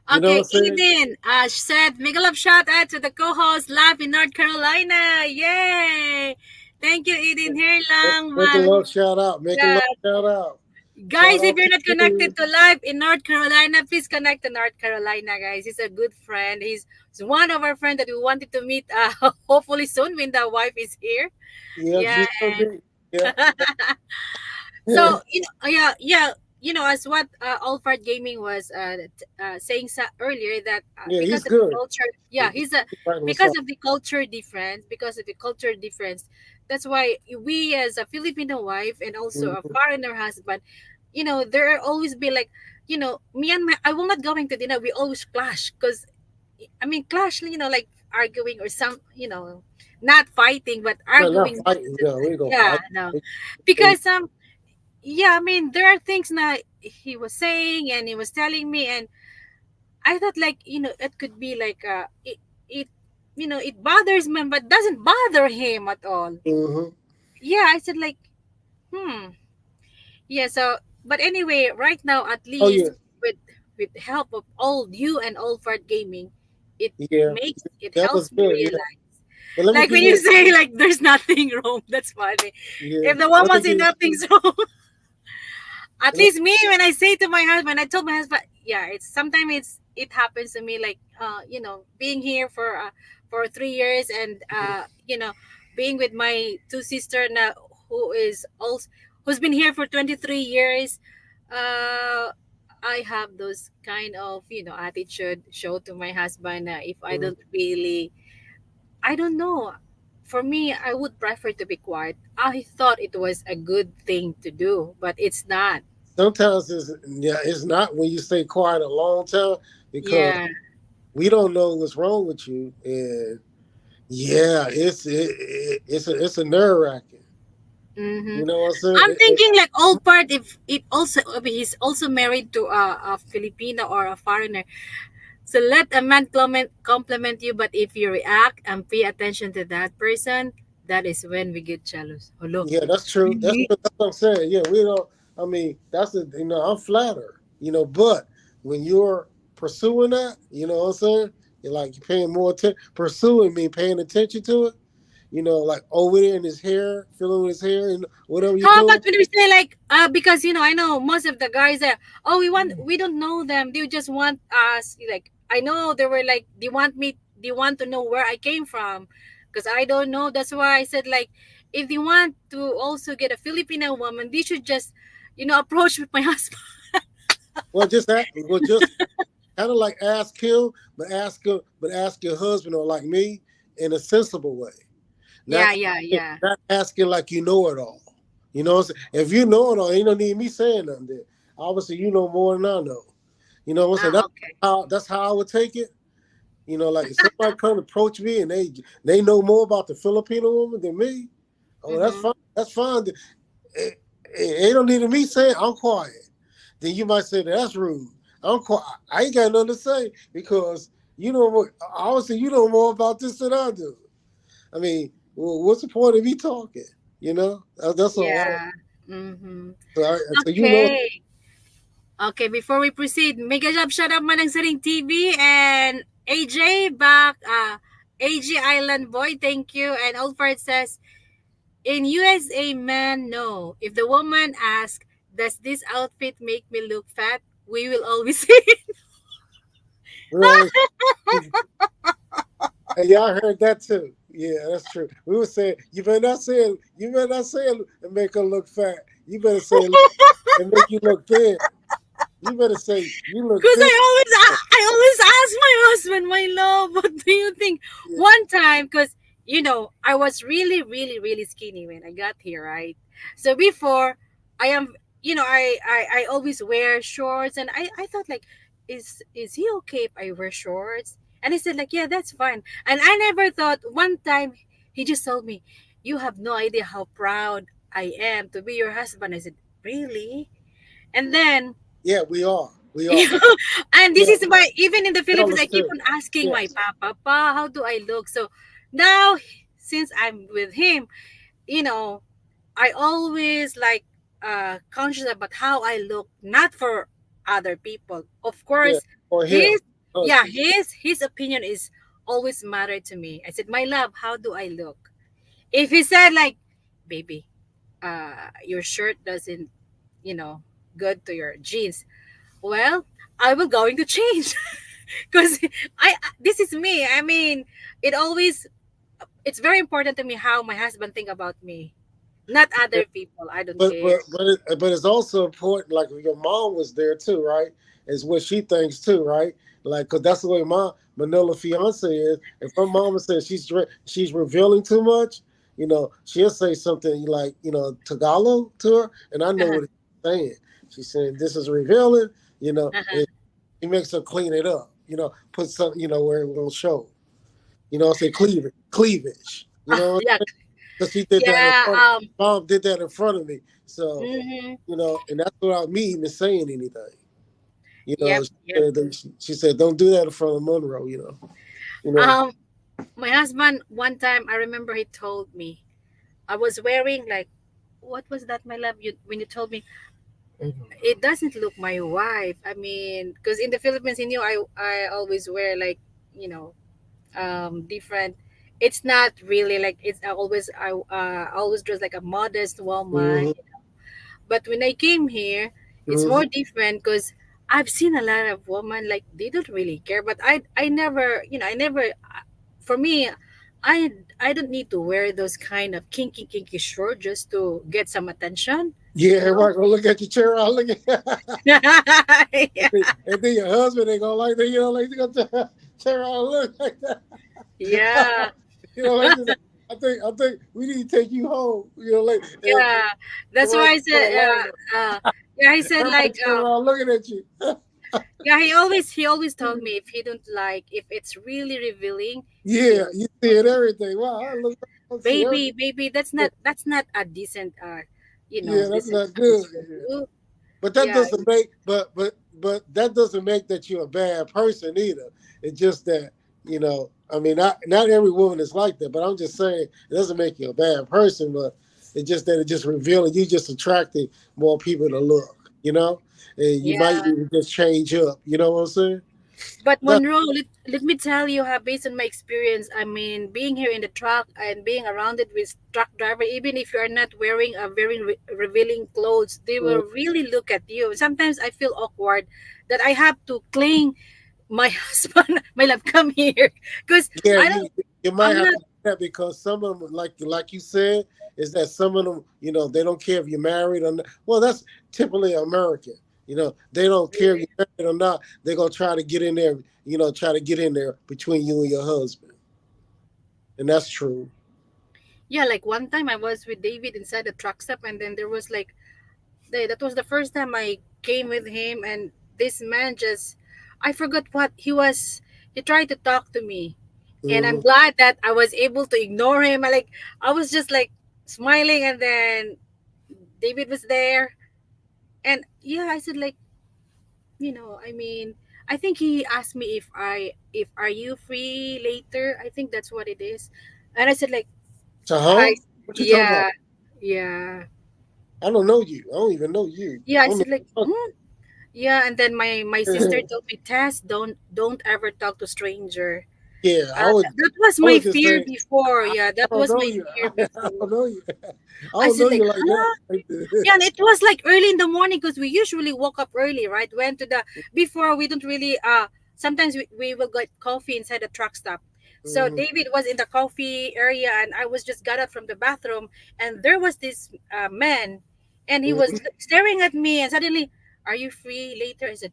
You know Okay, what I'm saying? Eden said, make a love shout out to the co-host live in North Carolina. Yay! Thank you, Eden. Here lang, Make a love shout out. Make a yeah. love shout out. Shout Guys, if out you're to not you. connected to live in North Carolina, please connect to North Carolina, guys. He's a good friend. He's one of our friends that we wanted to meet hopefully soon when the wife is here. Yeah, Yeah. she's gonna be. Yeah, So yeah, yeah, as what Alfred Gaming was saying earlier, that yeah, he's because of the good. culture, yeah, He's he's a right on because something. of the culture difference, that's why we as a Filipino wife and also a Mhm. foreigner husband, there are always be like, me and my, I will not going to dinner. We always clash because I mean clash, like arguing or some, not fighting but No, not arguing. fighting. No, we ain't gonna Yeah, fight. no, We- because yeah, I mean, there are things that he was saying and he was telling me, and I thought like, it could be like it it bothers me, but doesn't bother him at all. Mhm. Yeah, I said like, hmm, yeah. So, but anyway, right now at Oh yeah, least with help of all you and all Fart Gaming, it yeah. it That was helps me good. Yeah, realize. but let me Like give when you. you say like there's nothing wrong, that's funny. Yeah, If the let me woman say give. nothing's wrong, at Let, least me, when I say to my husband, I told my husband, yeah, it's sometimes it happens to me like being here for 3 years, and being with my two sister now, who is also who's been here for 23 years. uh I have those kind of attitude show to my husband. If I Mhm. don't really, I don't know. For me, I would prefer to be quiet. I thought it was a good thing to do, but it's not. Sometimes it's not when you stay quiet a long time because Yeah. we don't know what's wrong with you, and yeah, it's a nerve wracking. Mm-hmm. You know what I'm saying? I'm thinking like all part, if it also, if he's also married to a Filipino or a foreigner. So let a man compliment you, but if you react and pay attention to that person, that is when we get jealous. Hello. Yeah, that's true. Really? That's what I'm saying. Yeah, we don't. I mean, that's the I'm flattered. But when you're pursuing that, you know what I'm saying? You're paying more attention. Pursuing me, paying attention to it. Like over there in his hair, feeling with his hair, and whatever you're How doing. about when we say like, because I know most of the guys there. Oh, we don't know them. They just want us. Like I know they were like they want to know where I came from, because I don't know. That's why I said like, if they want to also get a Filipino woman, they should just approach with my husband. Just kind of like ask him, but ask your husband or like me in a sensible way. Not Yeah, yeah, yeah. not asking like you know it all. You know what I'm saying? If you know it all, ain't no need me saying nothing then. Obviously you know more than I know. You know what I'm saying? Ah, okay. That's how I would take it. Like if somebody come approach me and they know more about the Filipino woman than me, oh that's Mm-hmm. fine. That's fine. Ain't no need of me saying I'm quiet. Then you might say that's rude. I'm quiet. I ain't got nothing to say because you know more. Obviously, you know more about this than I do. I mean, well, what's the point of me talking? That's all. Yeah. Mm-hmm. So you know, Okay. Okay, before we proceed, mega job shout out Manang Saring TV and AJ back, AG Island Boy, thank you. And Old Fart says, in USA, man, no. If the woman asks, does this outfit make me look fat? We will always say, we always. And y'all heard that too. Yeah, that's true. We were saying you better not say it and make her look fat. You better say it and make you look thin. You better say you look because thin. I always ask my husband, my love, what do you think? Yeah, One time, because I was really, really, really skinny when I got here, right? So before, I am, I always wear shorts, and I thought like, is he okay if I wear shorts? And he said like, yeah, that's fine. And I never thought. One time, he just told me, you have no idea how proud I am to be your husband. I said, really? And then yeah, we are. We are. yeah. And this Yeah, is why even in the tell Philippines, us I keep too. on asking my Yes. papa, how do I look? So now, since I'm with him, you know, I always like conscious about how I look, not for other people. Of Yeah. course, Or him. his yeah, Husband. his opinion is always matter to me. I said, my love, how do I look? If he said like, baby, your shirt doesn't, good to your jeans. Well, I will going to change because I this is me. I mean, it always it's very important to me how my husband think about me, not other people. I don't But care. but but but it's also important. Like if your mom was there too, right? Is what she thinks too, right? Like, cause that's the way my Manila fiance is. If her mama says she's revealing too much, she'll say something like Tagalog to her, and I know Uh-huh, what it's saying. She's saying this is revealing, uh-huh. and he makes her clean it up, put something, where it won't show. Say cleavage. Yeah, Because she did that in yeah. front. Mom did that in front of me. So, Mhm. and that's without me even saying anything. Yep, yep. She said, "Don't do that in front of Monroe." You know. Um, my husband one time I remember he told me I was wearing like, what was that, my love? You when you told me I don't know. it doesn't look my wife. I mean, because in the Philippines, I always wear like, you know, different. It's not really like it's I always dress like a modest woman. Hmm. But when I came here, it's Hmm. more different because I've seen a lot of women like they don't really care. But I never for me, I don't need to wear those kind of kinky short just to get some attention. Yeah, You know? everybody gonna look at your chair. I look at, Yeah. and then your husband ain't gonna like that. You know, like they gonna turn around and look like that. Yeah. You know, like this. I think we need to take you home. You know, like and Yeah. That's North why I said, Carolina. yeah, he said Everybody like, turn around looking at you. yeah, he always told me if he don't like, if it's really revealing, Yeah, he'll you see it everything. Wow, I see everything. baby, that's not a decent, Yeah, that's decent not things good. for Yeah. you. But that Yeah, doesn't make but that doesn't make that you're a bad person either. It's just that I mean, not every woman is like that. But I'm just saying it doesn't make you a bad person. But it's just that it just revealing you just attracting more people to look. And you might yeah. need to just change up. You know what I'm saying? But That, Monroe, let me tell you how, based on my experience, I mean, being here in the truck and being around it with truck driver, even if you are not wearing a very revealing clothes, they mm, will really look at you. Sometimes I feel awkward that I have to cling my husband, my love, come here, because yeah, I don't. you might I'm have not. to do that because some of them, like you said, is that some of them, they don't care if you're married or not. Well, that's typically American. They don't care if you're married or not. They're gonna try to get in there. Try to get in there between you and your husband, and that's true. Yeah, like one time I was with David inside the truck stop, and then there was like, that was the first time I came with him, and this man just, I forgot what he was. He tried to talk to me, and I'm Hmm. glad that I was able to ignore him. I was just like smiling, and then David was there, and yeah, I said like, I mean, I think he asked me if are you free later. I think that's what it is, and I said like, So, hi, huh? What you talking about? yeah, yeah, I don't know you. I don't even know you. yeah. I I don't said like, know. yeah, and then my sister told me, Tess, don't ever talk to stranger. Yeah, I would. That was I my would just fear say before. I, Yeah, I that don't was know my you. fear I before. don't know you. I I don't said know like, you like that. huh? Yeah, and it was like early in the morning because we usually woke up early, right? Went to the before we don't really sometimes we will get coffee inside the truck stop. So Mhm. David was in the coffee area and I was just got out from the bathroom and there was this man and he was Mhm. staring at me and suddenly, are you free later? I said,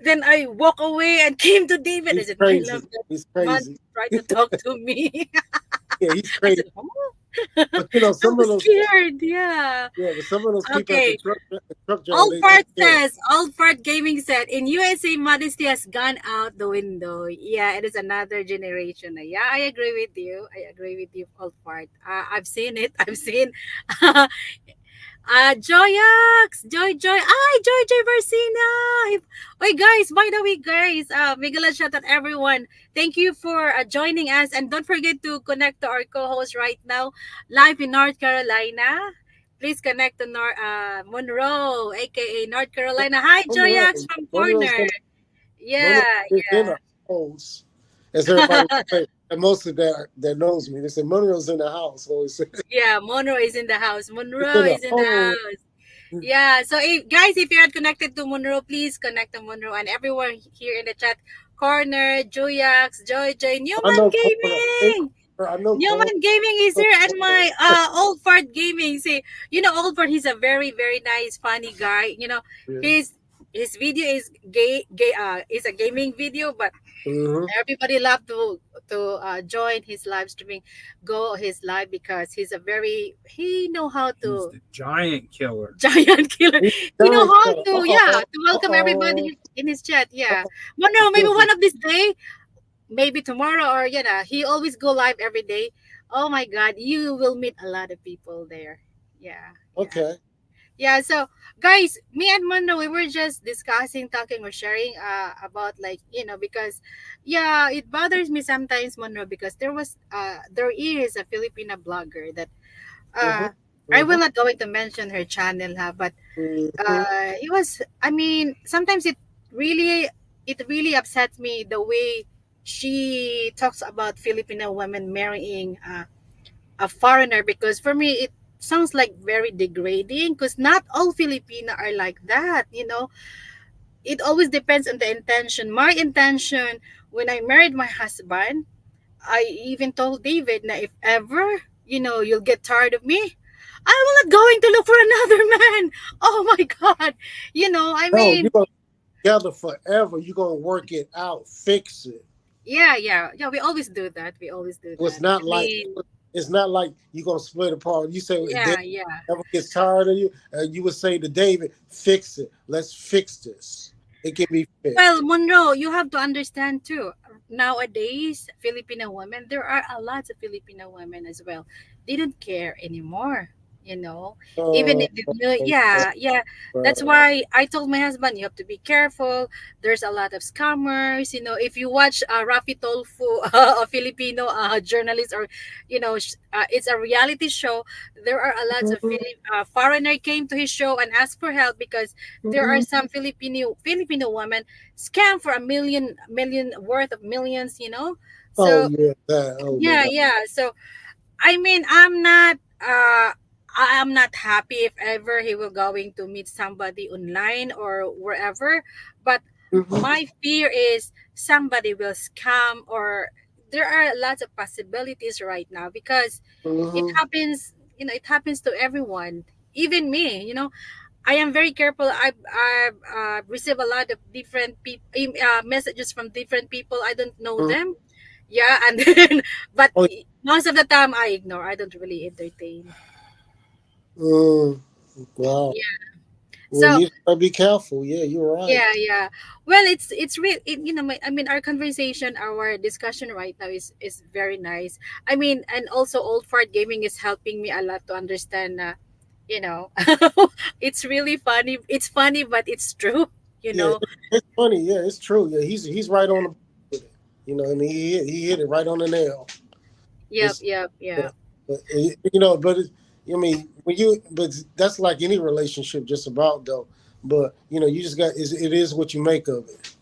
then I walk away and came to David. I He's said, my love, crazy. that He's man crazy. tried to talk to me. Yeah, he's I crazy. said, oh. But I some of was those, scared. Yeah. yeah, but some of those people at Okay. the truck job, they Oldfart care. says, Oldfart Gaming said, in USA, modesty has gone out the window. Yeah, it is another generation. Yeah, I agree with you. I agree with you, Oldfart. I've seen it. I've seen Joyax, Joy. Ay, Joy Versina. Oy, guys, by the way, guys, Miguel shout out everyone. Thank you for joining us. And don't forget to connect to our co-host right now, live in North Carolina. Please connect to Monroe, aka North Carolina. Hi, Monroe, Joyax from Monroe's Corner. in, Monroe Yeah, is in yeah. the house, as everybody would say. And most of that knows me, they say Monroe's in the house. Always say Yeah, Monroe is in the house. it's Monroe in the is in the home. house. Yeah. So, guys, if you're connected to Monroe, please connect to Monroe and everyone here in the chat corner. Joyax, Joy, I Newman know Corner. Gaming. I know Corner. Newman Gaming is here, and my Old Fart Gaming. See, Old Fart. He's a very very nice, funny guy. Yeah. His his video is gay. Is a gaming video, but Mm-hmm. everybody love to join his live streaming, go his live because he know how He's to the giant killer. giant killer. He's He know giant how killer. to, Uh-oh. to welcome Uh-oh. everybody in his chat. Yeah, Uh-oh. but Be no, maybe careful. one of this day, maybe tomorrow or he always go live every day. Oh my God, you will meet a lot of people there. Yeah, yeah. Okay. Yeah, so guys, me and Mondo, we were just discussing, talking or sharing about like, because yeah, it bothers me sometimes, Mondo, because there is a Filipina blogger that Mm-hmm. uh I Mm-hmm. will not going to mention her channel but Mm-hmm. it was, I mean, sometimes it really upsets me the way she talks about Filipino women marrying a foreigner, because for me it sounds like very degrading because not all Filipino are like that. It always depends on the intention. My intention when I married my husband, I even told David that if ever, you'll get tired of me, I will not going to look for another man. Oh my God. I No, mean, you're gonna be together forever. You're gonna work it out, fix it. yeah, yeah, yeah. We always do that. We always do It's that. not I like mean, it's not like you're gonna split apart. You say if David yeah, yeah. ever gets tired of you, you would say to David, "Fix it. Let's fix this. It can be Well, fixed." Monroe, you have to understand too. Nowadays, Filipino women, there are a lot of Filipino women as well. They don't care anymore. You know, even Uh, if yeah, yeah. That's why I told my husband, you have to be careful. There's a lot of scammers. If you watch Rafi Tolfu, a Filipino journalist, or it's a reality show. There are a lot of foreigner came to his show and asked for help because there are some Filipino women scam for a million worth of millions. oh So yeah, that. Oh my yeah, God. yeah. So I mean, I'm not happy if ever he will going to meet somebody online or wherever, but Hmm. my fear is somebody will scam, or there are lots of possibilities right now because it Hmm. happens. It happens to everyone, even me. I am very careful. I've received a lot of different messages from different people. I don't know them. Yeah, and then but Oh, most of the time I ignore. I don't really entertain. mm, wow. Yeah. Well, So you gotta be careful. Yeah, you're right. yeah, yeah. Well, it's real. I mean, our conversation, our discussion right now is very nice. I mean, and also Old Fart Gaming is helping me a lot to understand. You know, it's really funny. It's funny, but it's true. You Yeah, know. it's funny. Yeah, it's true. Yeah, he's right on the with it. I mean, he hit it right on the nail. Yep. It's Yep. but, Yeah. but I mean, but that's like any relationship, just about though. But you just got it is what you make of it.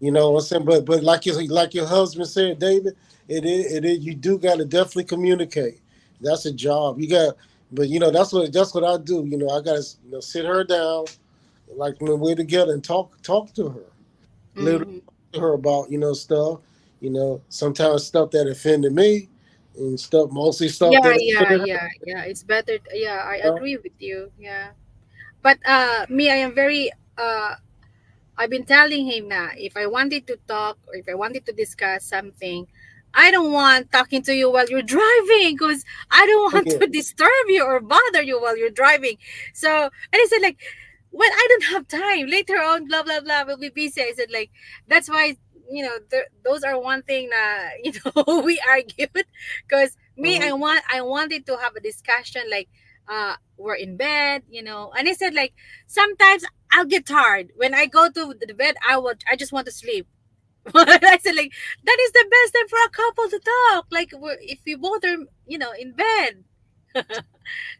You know what I'm saying? But like your husband said, David, it is you do got to definitely communicate. That's a job. You got, but that's what I do. I got to sit her down, like when we're together, and talk to her, literally Hmm. talk to her about stuff. Sometimes stuff that offended me, and mostly stuff Yeah. that Yeah. offended Yeah. Yeah. It's better. Yeah, I her. agree with you. Yeah. But me, I am very I've been telling him na if I wanted to talk or if I wanted to discuss something, I don't want talking to you while you're driving because I don't Oh want yeah, to disturb you or bother you while you're driving. So, and I said like, well, I don't have time. Later on, blah blah blah, we'll be busy. I said like, that's why those are one thing that we argued because me, hmm I wanted to have a discussion like we're in bed, and I said like sometimes I'll get tired when I go to the bed. I just want to sleep. I said like that is the best time for a couple to talk. Like if we both are in bed. that's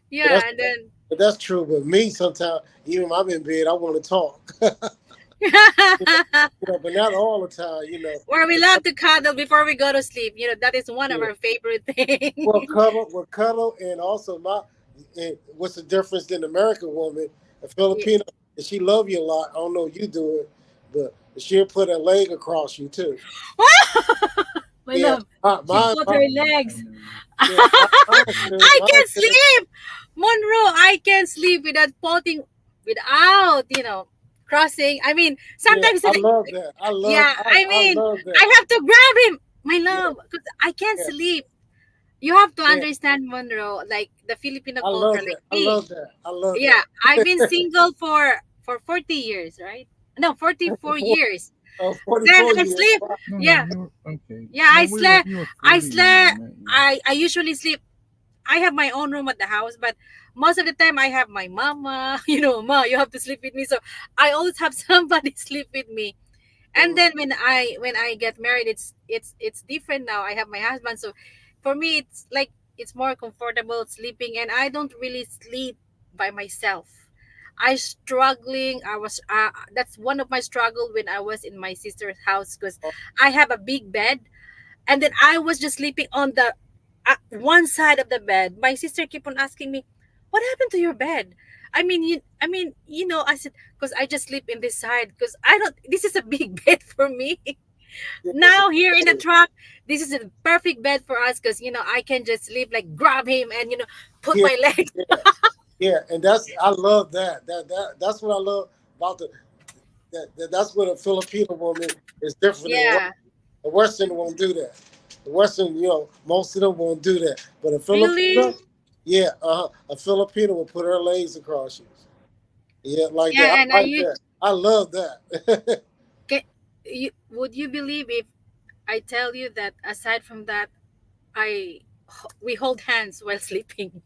Yeah, and then that's true. But me, sometimes even when I'm in bed, I want to talk. But not all the time. or we love to cuddle before we go to sleep. That is one of Yeah. our favorite things. Well, cuddle, and also what's the difference in American woman, a Yeah. Filipino, and she love you a lot. I don't know if you do it, but she'll put a leg across you too. My Yeah, love, my she my, put my her legs. yeah, mine said, I mine can said, sleep, Monroe. I can sleep without putting, without crossing. I mean, yeah, sometimes I like, love that. I love yeah. I, I I mean, love that. I have to grab him, my Yeah, love, because I can't yeah, sleep. You have to yeah. understand, Monroe, like the Filipino I culture, love like that. I me. love that. I love Yeah, I've been that. single for 40 years, right? No, 44 For, years. Then 44 I years. sleep. Wow. No, no, Yeah, you were okay. yeah. No, I slept. you were I 40 when I slept. met you. I usually sleep. I have my own room at the house, but most of the time I have my mama. Ma, you have to sleep with me. So I always have somebody sleep with me. And Mhm. then when I get married, it's different now. I have my husband, so for me it's like it's more comfortable sleeping, and I don't really sleep by myself. That's one of my struggle when I was in my sister's house because I have a big bed, and then I was just sleeping on the one side of the bed. My sister keep on asking me, "What happened to your bed?" I said, "Because I just sleep in this side. Because I don't. This is a big bed for me." Yes. Now here in the truck, this is a perfect bed for us because I can just sleep, like grab him and put Yeah, my legs. yeah, yeah, and I love that's what I love about that's what a Filipino woman is different than Yeah, a Western won't do that. The Western, most of them won't do that, but a really. Filipino, yeah, a Filipino will put her legs across you, yeah, like that. Yeah, and I I like you, that. I love that. can, would you believe if I tell you that aside from that, I we hold hands while sleeping.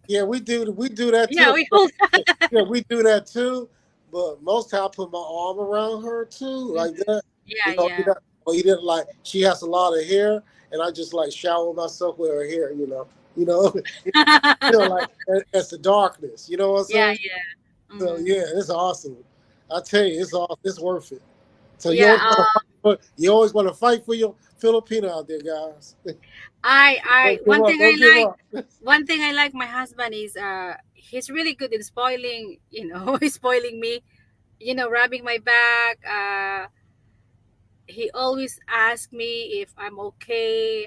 Yeah, we do that Yeah, too. we hold. Yeah, we do that too. But most time I put my arm around her too, like Mhm. that. Yeah, yeah. You didn't like. She has a lot of hair, and I just like shower myself with her hair. You know, like that's the darkness. You know what I'm Yeah, saying? yeah. So Hmm. yeah, it's awesome. I tell you, it's worth it. So Yeah, you always want to fight for your Filipino out there, guys. I Don't give one up. thing I Don't give like, up. my husband is he's really good in spoiling, he's spoiling me, rubbing my back. He always asks me if I'm okay.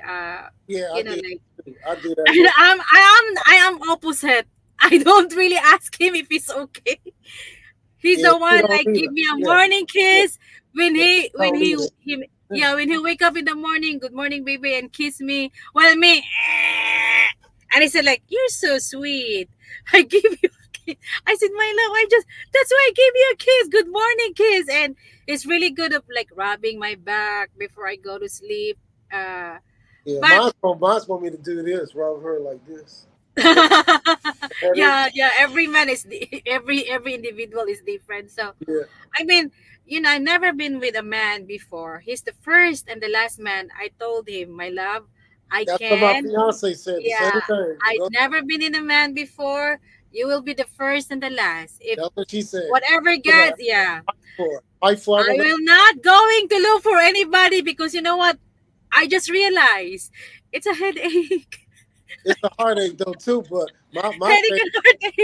Yeah, I do. Like, Too. I do that and too. I am opposite. I don't really ask him if he's okay. He's Yeah, the you one don't like either. give me a Yeah, morning yeah, kiss when yeah. he I when don't he either. he yeah, when he wake up in the morning, good morning baby, and kiss me. Well, me, and he said like, you're so sweet. I give you a kiss. I said, my love, that's why I gave you a kiss. Good morning kiss. And it's really good of like rubbing my back before I go to sleep. Uh Yeah, but mine's want me to do this, rub her like this. That is, yeah, yeah, every man is every individual is different. So yeah. I mean, I never been with a man before. He's the first and the last man. I told him, my love, I That's what my can. fiance said. The same Yeah, thing. I'd never been in a man before. You will be the first and the last. If That's what she said. whatever Yeah, gets, yeah, fight for I another. will not going to look for anybody because you know what? I just realized it's a headache. It's a heartache though too. But Headache and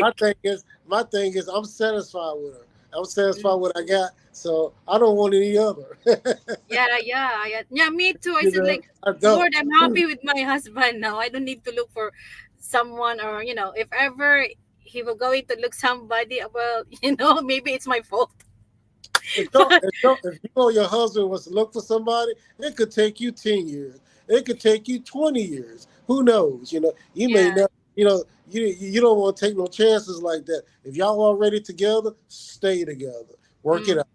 heartache. my thing is I'm satisfied with her. I'm satisfied with what I got. So I don't want any other. Yeah, yeah, yeah. Yeah, me too. I You said know, like, I don't. Lord, I'm happy with my husband now. I don't need to look for someone, or if ever he will going to look somebody, well, maybe it's my fault. But If you or your husband was to look for somebody, it could take you 10 years. It could take you 20 years. Who knows? You may yeah. not. You don't want to take no chances like that. If y'all already together, stay together. Work it Mm, out.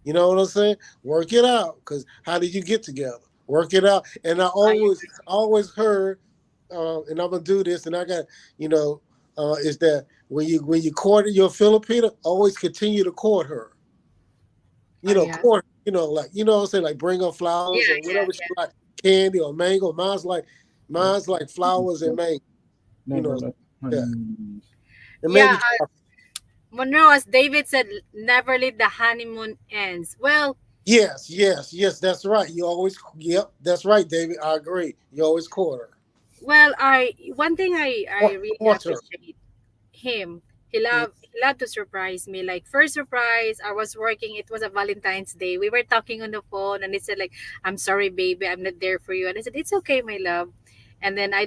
You know what I'm saying? Work it out. Because how did you get together? Work it out. And I I always heard, and I'm gonna do this. And I got, you know, is that when you court your Filipina, always continue to court her. yeah. Court. Like what I'm saying, like bring her flowers Yeah, or yeah, whatever she yeah. like, candy or mango. Mine's like flowers and mango. You Never know, let yeah. honeymoon. And Yeah, maybe Monroe, as David said, never let the honeymoon ends. Well, yes, yes, yes. That's right. You always, yep. That's right, David. I agree. You always court her. I one thing I really Court her. appreciate him. He Mm. loved to surprise me. Like first surprise, I was working. It was a Valentine's Day. We were talking on the phone, and he said like, "I'm sorry, baby, I'm not there for you." And I said, "It's okay, my love." And then I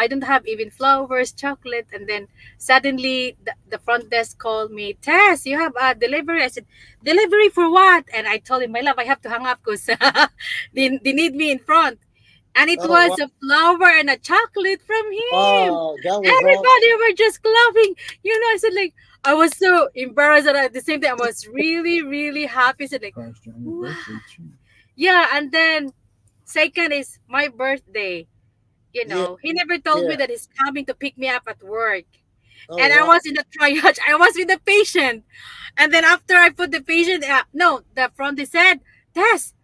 don't have even flowers, chocolate. And then suddenly the front desk called me, Tess, you have a delivery. I said, delivery for what? And I told him, my love, I have to hang up because they need me in front. And it Oh was wow, a flower and a chocolate from him. wow, that was awesome. Everybody were just clapping. I said like, I was so embarrassed, and at the same time I was really, really happy. I said like, Surprised you on your wow. birthday too. Yeah, and then second is my birthday. Yeah, He never told me yeah. that he's coming to pick me up at work. Oh And I wow. was in the triage. I was with the patient. And then after I put the patient up, no, the front they said, Tess,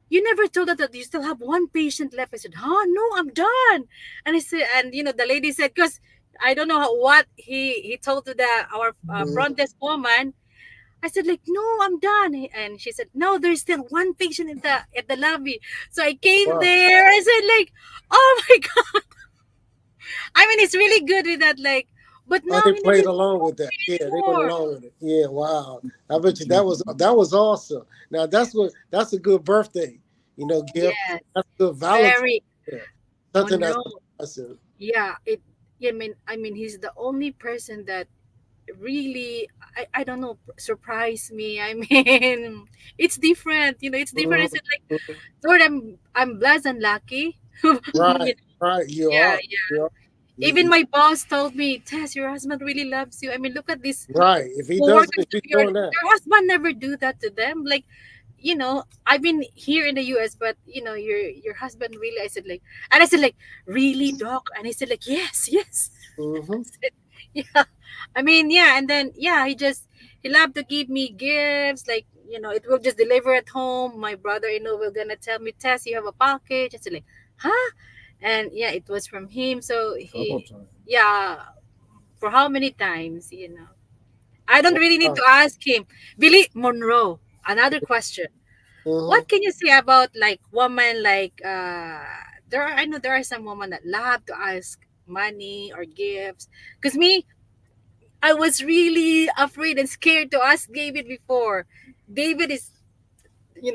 you never told us that you still have one patient left. I said, huh? No, I'm done. And I said, and the lady said, because I don't know what he told to the our Mhm. front desk woman. I said, like, no, I'm done. And she said, no, there's still one patient at the lobby. So I came Wow. there. I said, like, oh my god. I mean, it's really good with that. Like, But Oh, now they he played doesn't along with that. Yeah, they went anymore. along with it. Yeah, wow. I bet you that was awesome. Now that's a good birthday, gift. Yes, That's a good Valentine very gift. Something that's Monroe. awesome. Yeah, it. Yeah, I mean, he's the only person that really, I don't know, surprised me. I mean, it's different. It's different. Mhm, It's like, mhm. Lord, I'm blessed and lucky. Right, right. You Yeah, are. yeah. You are. Even You- my boss told me, Tess, your husband really loves you. I mean, look at this right. If he doesn't, co-workers if of he's yours. doing that, Your husband never do that to them. Like, I've been here in the US, but your husband really, I said like, really, doc? And he said like, yes, yes. I hmm said, yeah. I mean, yeah, and then yeah, he loved to give me gifts, like, it will just deliver at home. My brother will gonna tell me, Tess, you have a package. I said like, huh? And yeah, it was from him. So Couple he, times. yeah, for how many times. I don't really need wow. to ask him. Billy Monroe, another question. hmm What can you say about like women like I know there are some women that love to ask money or gifts. Cause me, I was really afraid and scared to ask David before. David is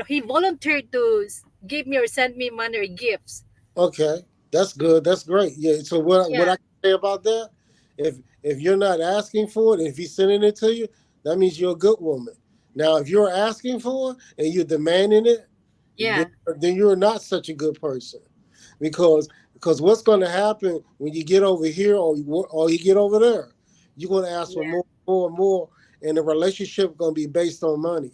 he volunteered to give me or send me money or gifts. Okay, that's good. That's great. Yeah. So what Yeah, I can say about that, if you're not asking for it, if he's sending it to you, that means you're a good woman. Now, if you're asking for it and you're demanding it, then, yeah, then you're not such a good person, because because what's going to happen when you get over here or you get over there, you're going to ask for yeah, more, more, and more, and the relationship going to be based on money,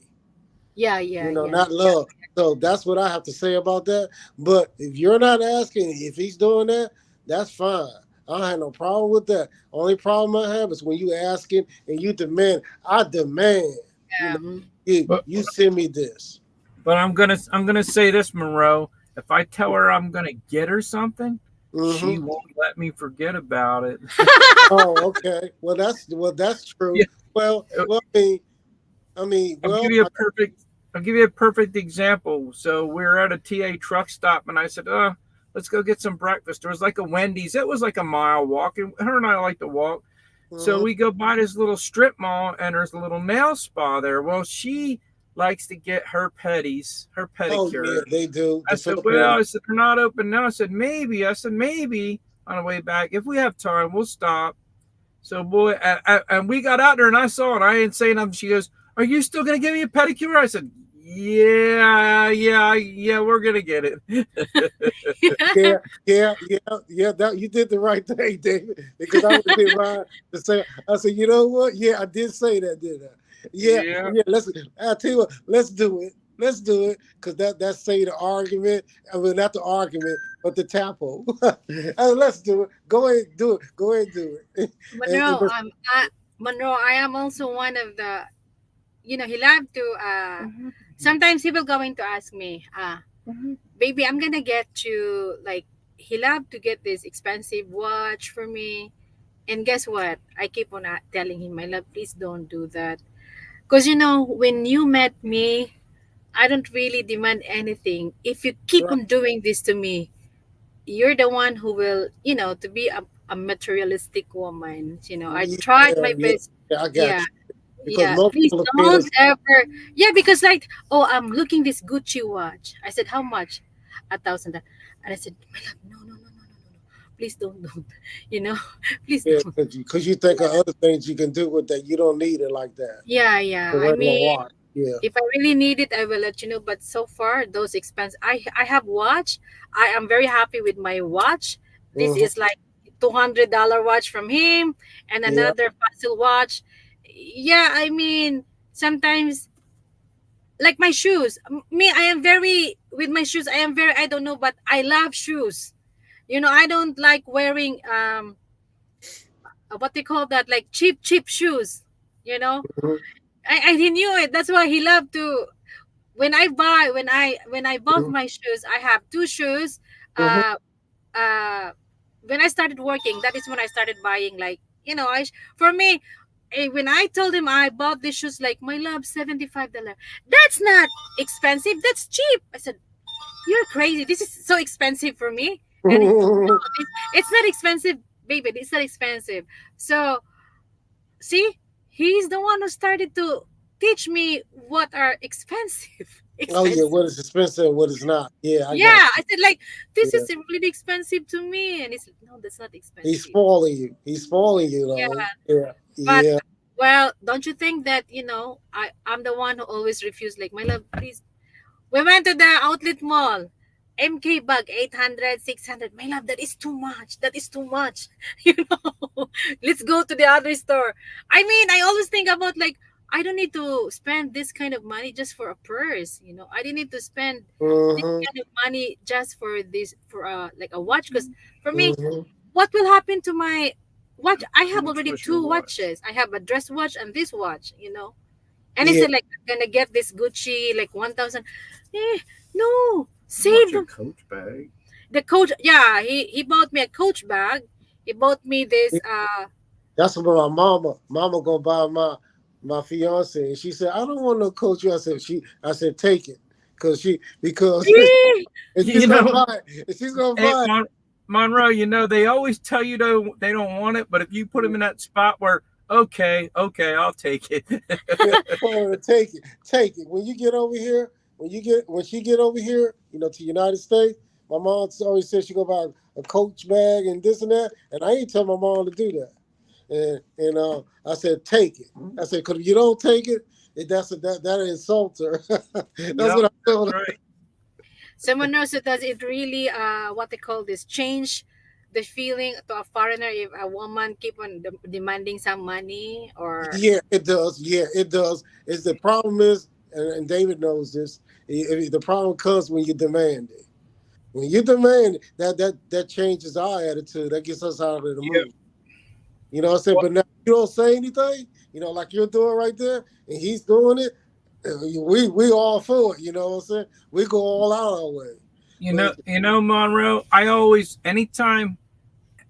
yeah, yeah, yeah, not love. So that's what I have to say about that. But if you're not asking, if he's doing that, that's fine. I don't have no problem with that. Only problem I have is when you asking and you demand. I demand, you know, yeah. But you send me this. I'm gonna say this, Monroe. If I tell her I'm gonna get her something, hmm she won't let me forget about it. Oh, okay. Well that's true. Yeah, Well, I mean, I'll give you a perfect I'll give you a perfect example. So we were at a TA truck stop, and I said, let's go get some breakfast." There was like a Wendy's. It was like a mile walk, and her and I like to walk. So mhm. we go by this little strip mall, and there's a little nail spa there. Well, she likes to get her Oh yeah, pedicure. they do. I The said, "Well," Filipino. I said, "they're not open now." I said, "Maybe." I said, "Maybe on the way back, if we have time, we'll stop." So, boy, and we got out there, and I saw it. I didn't say nothing. She goes, "Are you still gonna give me a pedicure?" I said, "Yeah, yeah, yeah. We're gonna get it." Yeah, yeah, yeah, yeah. That you did the right thing, David. Because I would have been lying to say. I said, you know what? Yeah, I did say that, didn't I? Yeah, Yeah. yeah. I tell you what. Let's do it. Let's do it. Because that's say the argument. I mean, not the argument, but the tapo. Let's do it. Go ahead, do it. Go ahead, do it. And Monroe, Monroe, I am also one of the, he loved to, sometimes he will going to ask me, baby, I'm gonna get you, like, he loved to get this expensive watch for me. And guess what? I keep on telling him, my love, please don't do that. Because, when you met me, I don't really demand anything. If you keep right, on doing this to me, you're the one who will, to be a materialistic woman. I yeah, tried my yeah, best. yeah. I got Yeah, you. Because yeah. most Please don't Filipinos. ever. Yeah, because like, oh, I'm looking this Gucci watch. I said, how much? 1,000. And I said, my love, no, no, no, no, no, no, no. Please don't. You know, please Yeah, don't. because you think of other things you can do with that. You don't need it like that. Yeah, yeah. The I regular mean, watch. Yeah. if I really need it, I will let you know. But so far, those expense, I have watch. I am very happy with my watch. This hmm is like $200 watch from him, and Yeah. another Fossil watch. Yeah, I mean, sometimes like my shoes. Me, I am very with my shoes. I am very, I don't know, but I love shoes. I don't like wearing what they call that, like cheap shoes. You know, hmm he knew it. That's why he loved to. When I bought my shoes, I have two shoes. hmm Uh, uh, when I started working, that is when I started buying. Like, for me, when I told him I bought these shoes, like, my love, $75. That's not expensive. That's cheap. I said, you're crazy. This is so expensive for me. And he said, no, it's not expensive. baby, it's not expensive. So see, he's the one who started to teach me what are expensive. Oh yeah, Expensive. what is expensive and what is not. Yeah, I got Yeah, I said like this you. Yeah. is really expensive to me, and it's like, no, that's not He's expensive. spoiling you. He's spoiling you though. Yeah, Yeah. but Yeah. well, don't you think that I'm the one who always refused? Like, my love, please. We went to the outlet mall. MK bag 800, 600. My love, that is too much. That is too much. You know, let's go to the other store. I mean, I always think about like, I don't need to spend this kind of money just for a purse. I didn't need to spend this Mm-hmm. kind of money just for this, for like a watch. Because for me, Mm-hmm. what will happen to my watch? I have Which already was your two watch? watches. I have a dress watch and this watch. And I Yeah. said like, I'm gonna get this Gucci like 1,000. No, You want save your them. Coach bag? The coach, yeah, he bought me a Coach bag. He bought me this. That's what my mama gonna buy my fiance, and she said, "I don't want no coach." I said, take it, because Eh, and she's You gonna know, buy it, and she's gonna hey, buy Monroe, they always tell you they don't want it, but if you put them it. in that spot where, okay, I'll take it. Yeah, tell her to take it, take it. When you get over here, when she get over here, to United States, my mom always said she go buy a Coach bag and this and that, and I ain't tell my mom to do that. And I said, take it. I said, because if you don't take it, that insults her. That's Yep, what I that's told her. right. Someone knows that does it really what they call this change the feeling to a foreigner if a woman keep on demanding some money or Yeah, it does. Yeah, it does. Is the problem is, and David knows this. The problem comes when you demand it. When you demand it, that changes our attitude. That gets us out of the Yep. mood. You know what I'm saying? Well, But now you don't say anything. Like you're doing right there, and he's doing it. We all for it. You know what I'm saying? We go all out our way. But Monroe, I always, anytime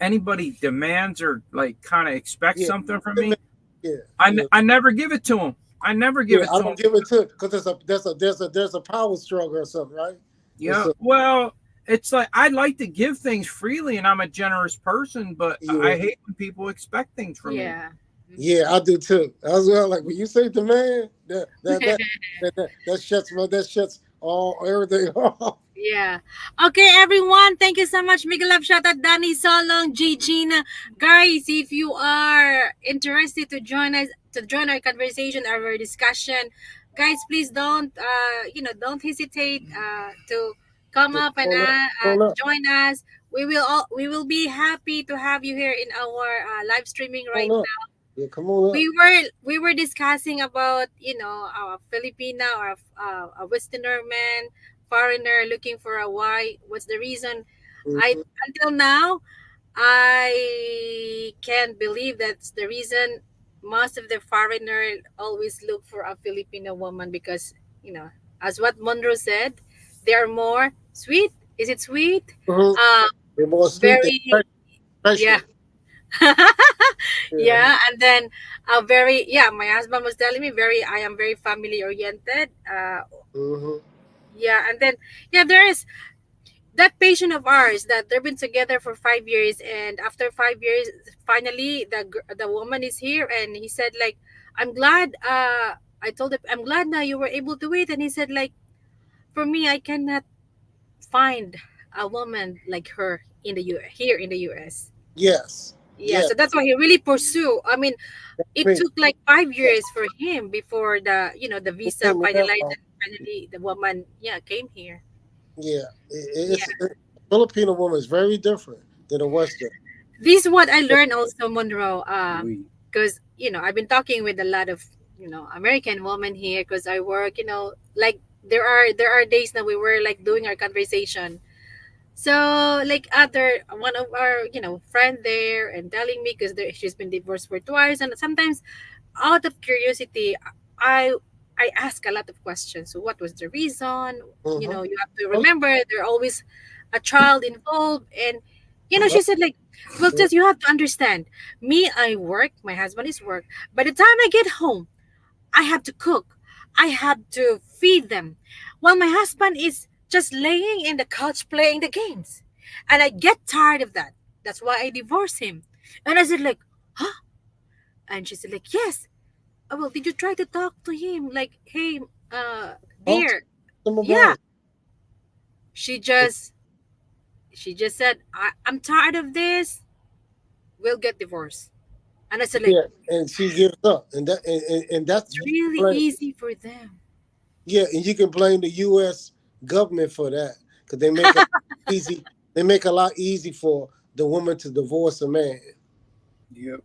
anybody demands or like kind of expects yeah, something from yeah, me, yeah, I, yeah. I never give it to them. I never give Yeah, it I to them. don't give it to because there's a power struggle or something, right? It's Yeah. Well, it's like I like to give things freely and I'm a generous person, but yeah, I hate when people expect things from me. yeah. yeah, I do too. As well, like when you say demand, that shuts all everything off. Yeah. Okay, everyone. Thank you so much. Miguel Love, shout out Danny Solong, G Gina. Guys, if you are interested to join our conversation, our discussion, guys, please don't hesitate to come Yeah, up and come on up, come on up, join us. We will be happy to have you here in our live streaming come right on up. now. Yeah, come on up. We were discussing about a Filipina or a Westerner man, foreigner looking for a wife. What's the reason? I Mhm. Until now I can't believe that's the reason. Most of the foreigner always look for a Filipino woman because as what Monroe said, they are more sweet. Is it sweet? Mhm. Uh, They're more sweet. very yeah. Special. Yeah. Yeah, and then very yeah, my husband was telling me I am very family oriented. Mm-hmm. Yeah, and then yeah, there is that patient of ours that they've been together for 5 years, and after 5 years, finally the woman is here, and he said like, I'm glad. I told him I'm glad now you were able to wait, and he said like, for me, I cannot find a woman like her in the here in the U.S. Yes. Yeah, Yes. so that's why he really pursue. I mean, it Me. took like 5 years for him before the visa finalized Yeah. and finally the woman came here. Yeah. Yeah, Filipino woman is very different than a Western. this is what I learned also, Monroe. We. Because I've been talking with a lot of American women here because I work. Like there are days that we were like doing our conversation. So like other one of our friend there and telling me because she's been divorced for twice, and sometimes out of curiosity, I I ask a lot of questions. So what was the reason? Mm-hmm. You have to remember there always a child involved, and she said like, well, just you have to understand. Me, I work. My husband is work. By the time I get home, I have to cook. I have to feed them, while my husband is just laying in the couch playing the games, and I get tired of that. That's why I divorced him. And I said like, huh? And she said like, yes. Oh, well, did you try to talk to him? Like, hey, Talk to dear. them about Yeah. it. She just she just said, I'm tired of this. We'll get divorced. And I said like, Yeah, and she gives up, and and that's it's really easy for them. yeah, and you can blame the U.S. government for that because they make it easy. They make a lot easy for the woman to divorce a man. Yep.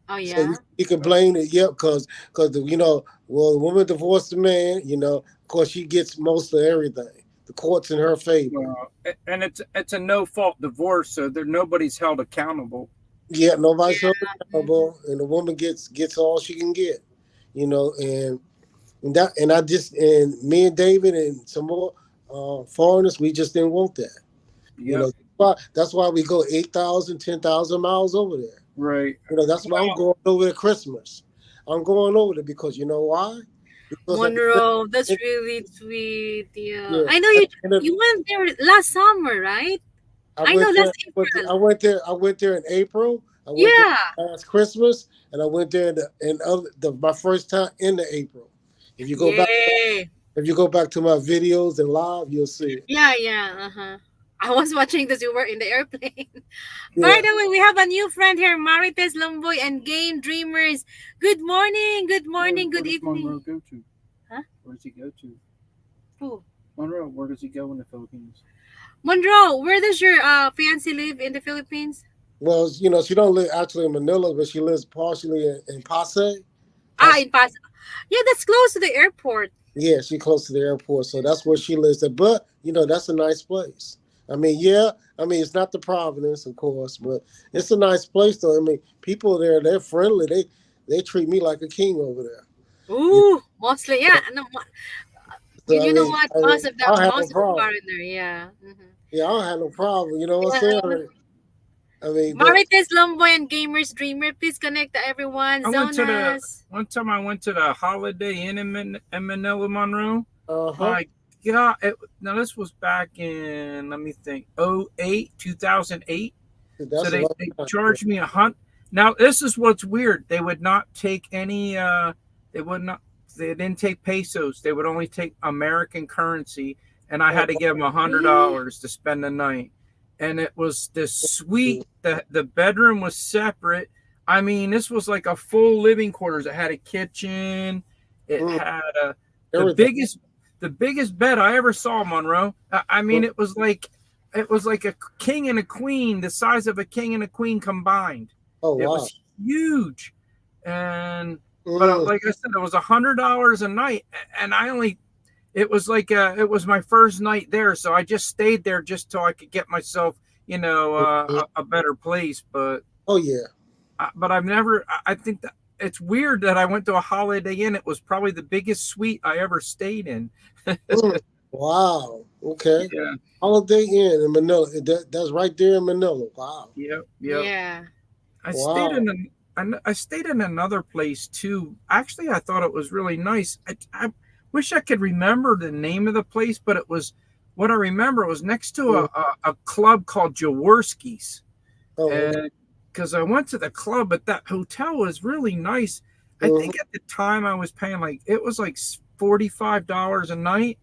Oh So yeah. you can blame it, yep, because well, the woman divorced the man, of course she gets most of everything. The court's in her favor. Well, and it's a no fault divorce, so there nobody's held accountable. Yeah, nobody's held Yeah. Mhm. accountable, and the woman gets all she can get, and I just and me and David and some more foreigners, we just didn't want that. You Yep. know, that's why we go 8,000, 10,000 miles over there. Right. That's why I'm Well, going over there Christmas. I'm going over there because you know why? Because at Monroe, that's the really sweet. Yeah. yeah, I know at you the end of, you went there last summer, right? I I went know there. last April. I went there in April. I went there Yeah. last Christmas, and I went there my first time in the April. If you go back, Yay. if you go back to my videos and live, you'll see it. Yeah, yeah. Uh-huh. I was watching this. You were in the airplane. By Yeah, the way, we have a new friend here, Marites Lomboy and Game Dreamers. Good morning, good morning, where good does evening. Monroe go to? Huh? Where does he go to? Who? Monroe, where does he go in the Philippines? Monroe, where does your fiance live in the Philippines? well, she don't live actually in Manila, but she lives partially in Pasay. Ah, Pasay. in Pas. Yeah, that's close to the airport. Yeah, she close to the airport, so that's where she lives. At. But that's a nice place. I mean, yeah, I mean it's not the Providence, of course, but it's a nice place though. I mean, people there they're friendly. They treat me like a king over there. You Ooh, mostly, yeah. know, No, so you know what? I don't have no Most of the problem. foreigner, yeah. Hmm. Yeah, I don't have no problem. You know what I'm saying? Yeah. I mean, but Marites Lomboy and Gamers Dreamer, please connect to everyone. I went to the Zonas. one time I went to the Holiday Inn in Manila, Monroe. uh-huh. My God! Now this was back in, let me think, 08, 2008. So That's a long they time. charged me a hunt. Now this is what's weird. They would not take any. They would not. They didn't take pesos. They would only take American currency, and I Oh, had to give them hundred Really? dollars to spend the night. And it was this suite. The bedroom was separate. I mean, this was like a full living quarters. It had a kitchen. It mm, had the everything. biggest the biggest bed I ever saw, Monroe. I mean, it was like a king and a queen, the size of a king and a queen combined. Oh It wow. was huge, and but Mm, like I said, it was $100 a night, and I only. It was my first night there, so I just stayed there just till I could get myself, mm. a better place. Oh yeah. But I've never. I think that it's weird that I went to a Holiday Inn. It was probably the biggest suite I ever stayed in. Mm, wow. Okay. Yeah. Holiday Inn in Manila. That's right there in Manila. Wow. Yep. Yep. Yeah. I stayed Wow. in I stayed in another place too. Actually, I thought it was really nice. I wish I could remember the name of the place, but it was what I remember. It was next to Mm. a club called Jaworski's, Oh, okay. and because I went to the club, but that hotel was really nice. I Mm-hmm. think at the time I was paying it was like $45 a night,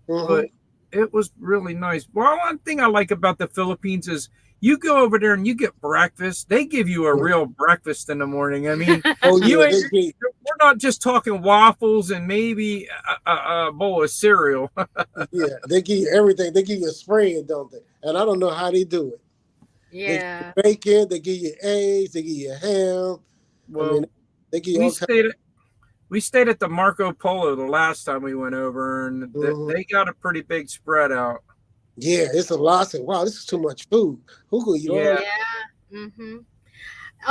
Mm-hmm. but it was really nice. Well, one thing I like about the Philippines is you go over there and you get breakfast. They give you a real breakfast in the morning. I mean, Oh you yeah. ain't. We're not just talking waffles and maybe a bowl of cereal. They give you everything. They give you a spread, don't they? And I don't know how they do it. They give you Yeah. bacon. They give you eggs. They give you ham. I mean, Well, they give you we all kinds. stayed at we stayed at the Marco Polo the last time we went over, and Mhm. they got a pretty big spread out. Yeah, it's a lot. I said, wow, this is too much food. Who could eat all Yeah, this? Yeah. Mm-hmm.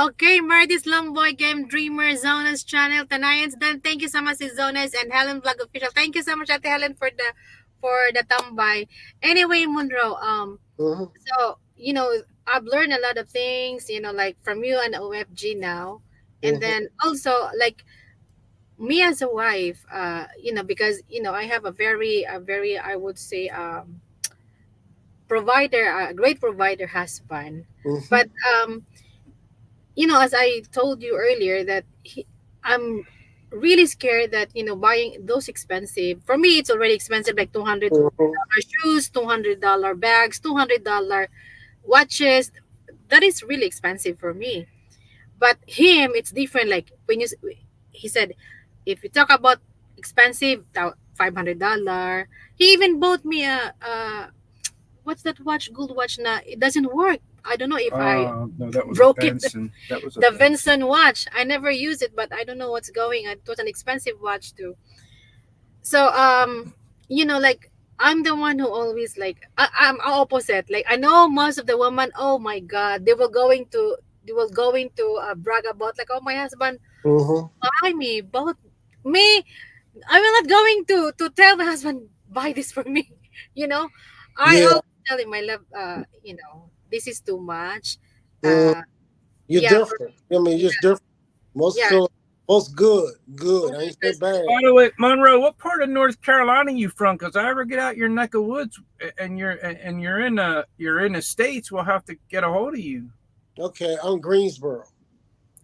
Okay, Martis Lomboy Game Dreamer Zonas channel. Tanayans done. Thank you so much, Zonas and Helen Vlog Official. Thank you so much, Ate Helen, for the tambay. Anyway, Monroe. Mhm. So I've learned a lot of things. Like from you and OFG now, and Mhm. then also like me as a wife. Because I have a very I would say provider, a great provider husband, Mhm. but as I told you earlier, that I'm really scared that buying those expensive. For me, it's already expensive, like Mhm. $200 shoes, $200 bags, $200 watches. That is really expensive for me. But him, it's different. Like he said, if you talk about expensive, $500. He even bought me a what's that watch? Gold watch. Na it doesn't work. I don't know if I No, that was a broke it. Benson. That was a The Benson. Vincent watch. I never use it, but I don't know what's going. It was an expensive watch too. So like I'm the one who always like I'm opposite. Like I know most of the women. Oh my God, they will going to brag about like, oh, my husband Mhm. buy me, but me, I will not going to tell my husband buy this for me. you know, I Yeah. always tell him I love. This is too much. Mm. Uh, You're yeah, for different. I mean, yeah, you're just different. Most yeah. feel most good. Good. I Only ain't say because bad. By the way, Monroe, what part of North Carolina you from? Because I ever get out your neck of woods and you're in the states, we'll have to get a hold of you. Okay, I'm Greensboro.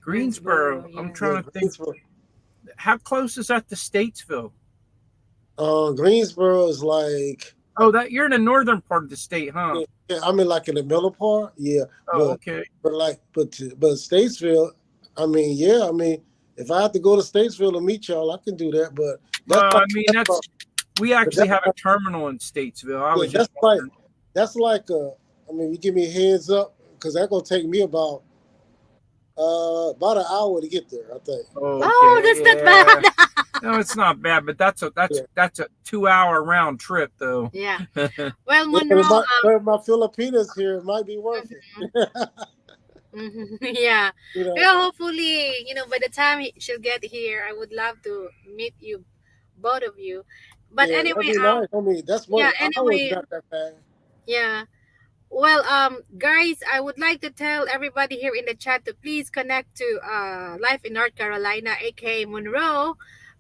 Greensboro, Greensboro. I'm yeah. Yeah, trying to think. Greensboro. How close is that to Statesville? Greensboro is like, Oh, that you're in the northern part of the state, huh? yeah, yeah, I'm in like in the middle part. Yeah, Oh, but okay. but Statesville. I mean, yeah. I mean, if I have to go to Statesville to meet y'all, I can do that. But that's Well, like I mean, that's like, we but actually that's have a like, terminal in Statesville. I yeah, was just wondering. that's like I mean, you give me a heads up because that's gonna take me about an hour to get there. I think. Oh, Oh, okay, that's not yeah. bad. No, it's not bad, but Yeah, that's a 2 hour round trip though. Yeah. Well, yeah. But, Monroe. but my Filipinas here, it might be worth Mhm, it. yeah. you know. Well, hopefully, by the time she'll get here, I would love to meet you, both of you. But Yeah, that'd anyway, be nice. I mean, that's yeah. one hour is Anyway, not that bad. yeah. Well, guys, I would like to tell everybody here in the chat to please connect to Life in North Carolina, aka Monroe.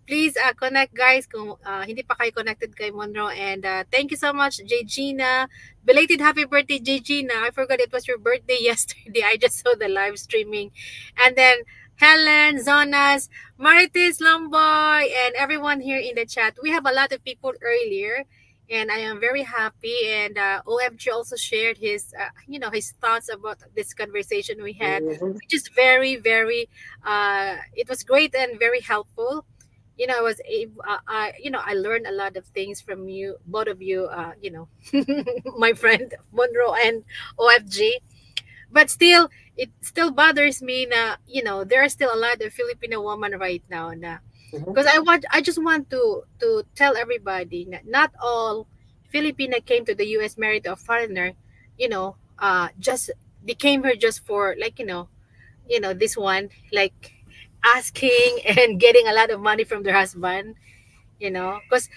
Please connect, guys, kung hindi pa kayo connected kay Monroe. And thank you so much, J. Gina. Belated happy birthday, J. Gina. I forgot it was your birthday yesterday. I just saw the live streaming. And then Helen, Zonas, Marites, Lomboy, and everyone here in the chat. We have a lot of people earlier, and I am very happy. And OMG also shared his thoughts about this conversation we had, Hmm. which is very, very. It was great and very helpful. I was able, I learned a lot of things from you, both of you. My friend Monroe and OFG. But still, it still bothers me that there are still a lot of Filipino women right now na, Hmm. because I just want to tell everybody that not all Filipina came to the US married to a foreigner, just they came here just for like this one, like asking and getting a lot of money from their husband, because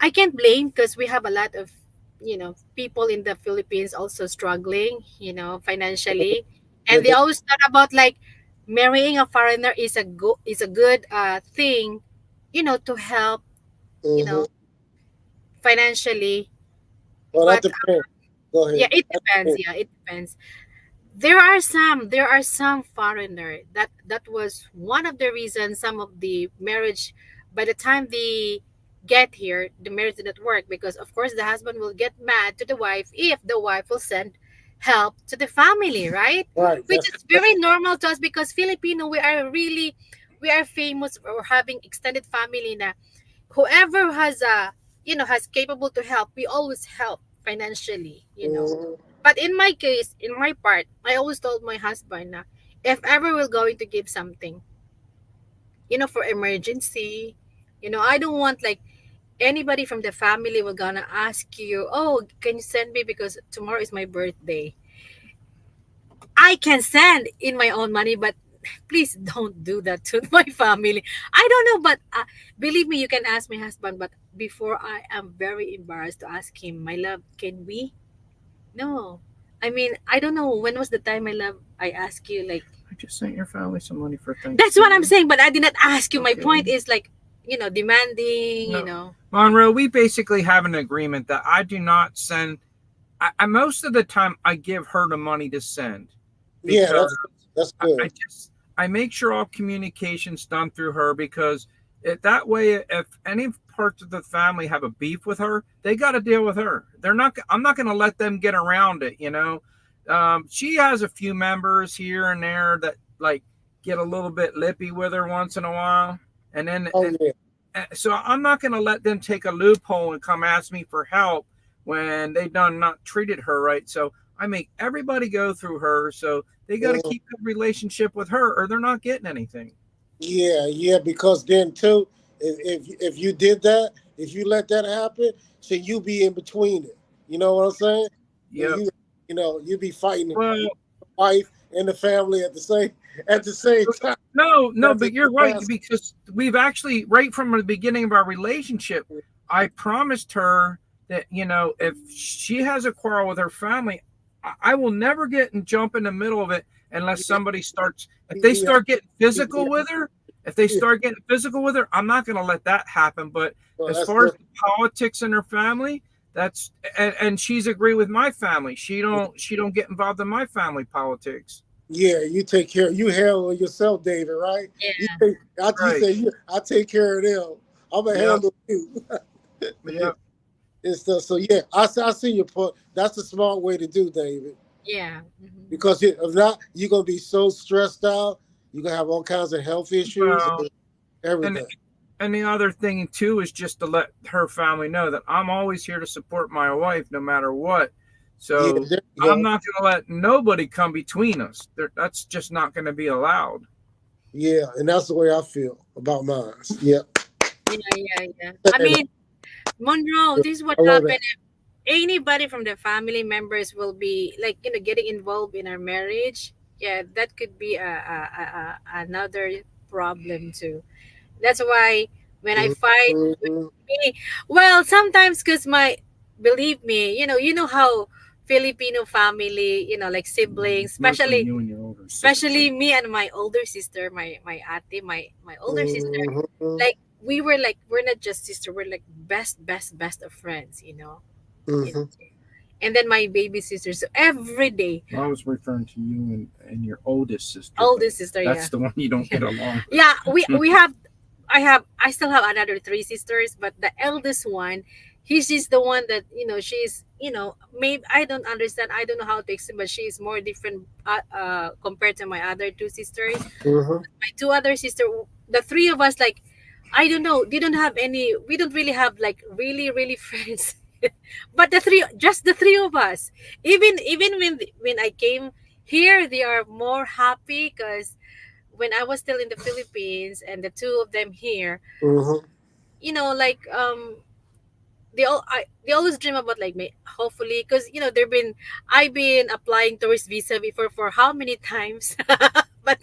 I can't blame, because we have a lot of people in the Philippines also struggling, financially, Yeah, and they always talk about like marrying a foreigner is a good thing, to help, you hmm. know, financially. Well, that But depends. Go yeah, ahead. it That depends. depends. Yeah, it depends. There are some foreigner that was one of the reasons some of the marriage, by the time they get here, the marriage didn't work, because of course the husband will get mad to the wife if the wife will send help to the family, right? Right. Which is very normal to us, because Filipino, we are famous for having extended family na whoever has capable to help, we always help financially. Hmm. But in my case, in my part, I always told my husband na if ever we're going to give something, for emergency, I don't want like anybody from the family will gonna ask you, oh, can you send me because tomorrow is my birthday. I can send in my own money, but please don't do that to my family. I don't know, but believe me, you can ask my husband. But before, I am very embarrassed to ask him, my love, can we? No. I mean, I don't know when was the time, my love, I asked you, like, I just sent your family some money for that's what I'm Thanksgiving. saying, but I did not ask you. My point Okay. is like, demanding, No, Monroe, we basically have an agreement that I do not send. Most of the time I give her the money to send Yeah, because that's That's I good. just I make sure all communication's done through her because that way, if any parts of the family have a beef with her, they got to deal with her. They're not. I'm not going to let them get around it. She has a few members here and there that like get a little bit lippy with her once in a while, and then Oh yeah, so I'm not going to let them take a loophole and come ask me for help when they done not treated her right. So I make everybody go through her. So they got to mm, keep a relationship with her, or they're not getting anything. yeah, yeah. Because then too, if you did that, if you let that happen, so you be in between it. You know what I'm saying? And Yep. you be fighting Well, the wife and the family at the same time. no, no, That's but a you're right task. because we've actually right from the beginning of our relationship, I promised her that if she has a quarrel with her family, I will never get and jump in the middle of it unless Yeah, somebody starts. If they we have, start getting we physical with her, have, I'm not going to let that happen. But well, as that's far as different. the politics in her family, that's and she's agree with my family. She don't get involved in my family politics. Yeah, you take care. You handle yourself, David. Right? You Yeah. take. You Right. say, I take care of them. I'm gonna Yep. handle you. Yep. And stuff. So yeah, I see your point. That's a smart way to do, David. Yeah. Hmm. Because if not, you're gonna be so stressed out. You're gonna have all kinds of health issues Well, and and everything. and the other thing too is just to let her family know that I'm always here to support my wife no matter what. Yeah, So there you I'm go. not going to let nobody come between us. That's just not going to be allowed. Yeah, and that's the way I feel about mine. Yeah, Yeah, yeah, yeah. I and mean, Monroe, this is what I love happened. that. Anybody from the family members will be like getting involved in our marriage. Yeah, that could be another problem too. That's why when I fight with Mhm. me, well, sometimes because believe me, you know how Filipino family, like siblings, Mostly especially you and your older sister. especially me and my older sister, my ate, my older sister, Mhm. like we're not just sister, we're like best of friends. You know. Mhm. And then my baby sister. So every day, I was referring to you and your oldest sister, but oldest sister, yeah. that's the one you don't Yeah. get along with. Yeah, I still have another three sisters, but the eldest one, she's the one that, she's, maybe I don't understand, I don't know how to explain, but she's more different compared to my other two sisters. Mhm. My two other sister, the three of us, like, I don't know, we don't really have like really really friends. But just the three of us, even when I came here, they are more happy because when I was still in the Philippines and the two of them here, Mhm. like they always dream about like me, hopefully, because I've been applying tourist visa before for how many times, but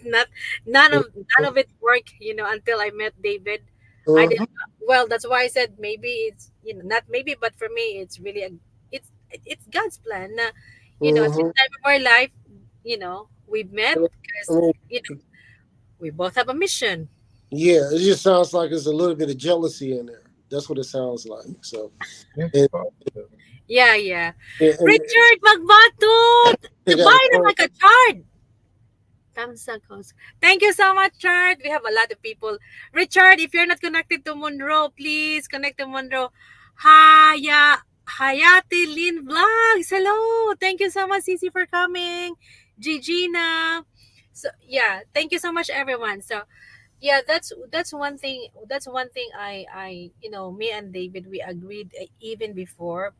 none of it worked, until I met David. I did Mhm. well. That's why I said maybe it's, not maybe, but for me it's really it's God's plan. Na, at this Mhm. time of our life, we met I because mean, we both have a mission. yeah, it just sounds like there's a little bit of jealousy in there. That's what it sounds like. So, Yeah, and Yeah, yeah. and Richard Magbatut! they got a Buy phone. naman ka, Chard! Thank you so much, Chard. We have a lot of people. Richard, if you're not connected to Monroe, please connect to Monroe. Hayati Lin Vlogs. Hello. Thank you so much, Cici, for coming. Gigina. So yeah, thank you so much, everyone. So yeah, that's one thing I me and David, we agreed, even before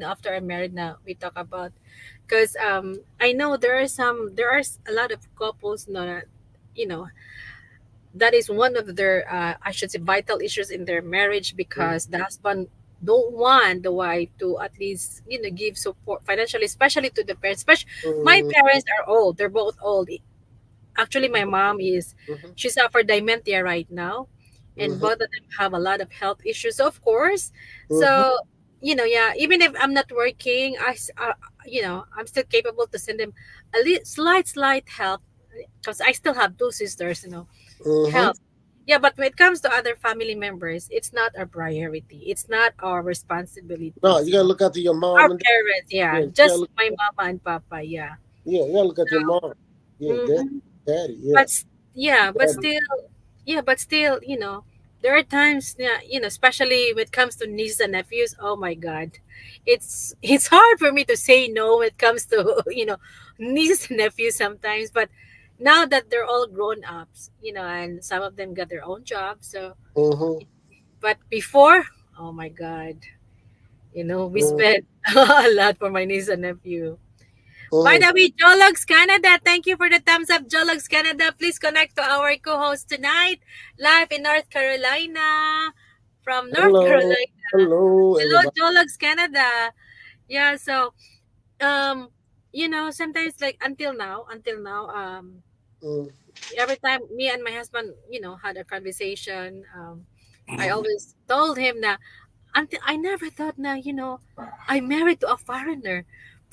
after I married, now we talk about, because I know there are a lot of couples that, you know that is one of their, I should say, vital issues in their marriage, because the husband don't want the wife to at least give support financially, especially to the parents. Especially my Mhm. parents are old, they're both old. Actually, my mom is, Mhm. she suffered dementia right now, and Mhm. both of them have a lot of health issues, of course. Mhm. So, yeah, even if I'm not working, I'm still capable to send them slight help, because I still have two sisters, Mhm. help. Yeah, but when it comes to other family members, it's not our priority. It's not our No, responsibilities. you gotta look after your Our mom and dad. parents, Yeah, yeah, you gotta just look. my mama and papa, yeah. Yeah, you gotta look at your mom. Yeah, Mhm. daddy. Yeah, But yeah, but daddy. still, yeah, but still, there are times, yeah, especially when it comes to nieces and nephews. Oh my God, it's hard for me to say no when it comes to nieces and nephews sometimes. But now that they're all grown ups, and some of them got their own jobs, so. Mm-hmm. But before, oh my God, we spent a lot for my niece and nephew. By Mm-hmm. the way, Jologs Canada, thank you for the thumbs up, Jologs Canada. Please connect to our co-host tonight, live in North Carolina, from North Hello, Carolina. hello, Hello, everybody. Jologs Canada. Yeah, so um, sometimes like until now, Mm, every time me and my husband, had a conversation, I always told him that until I never thought na, I married to a foreigner.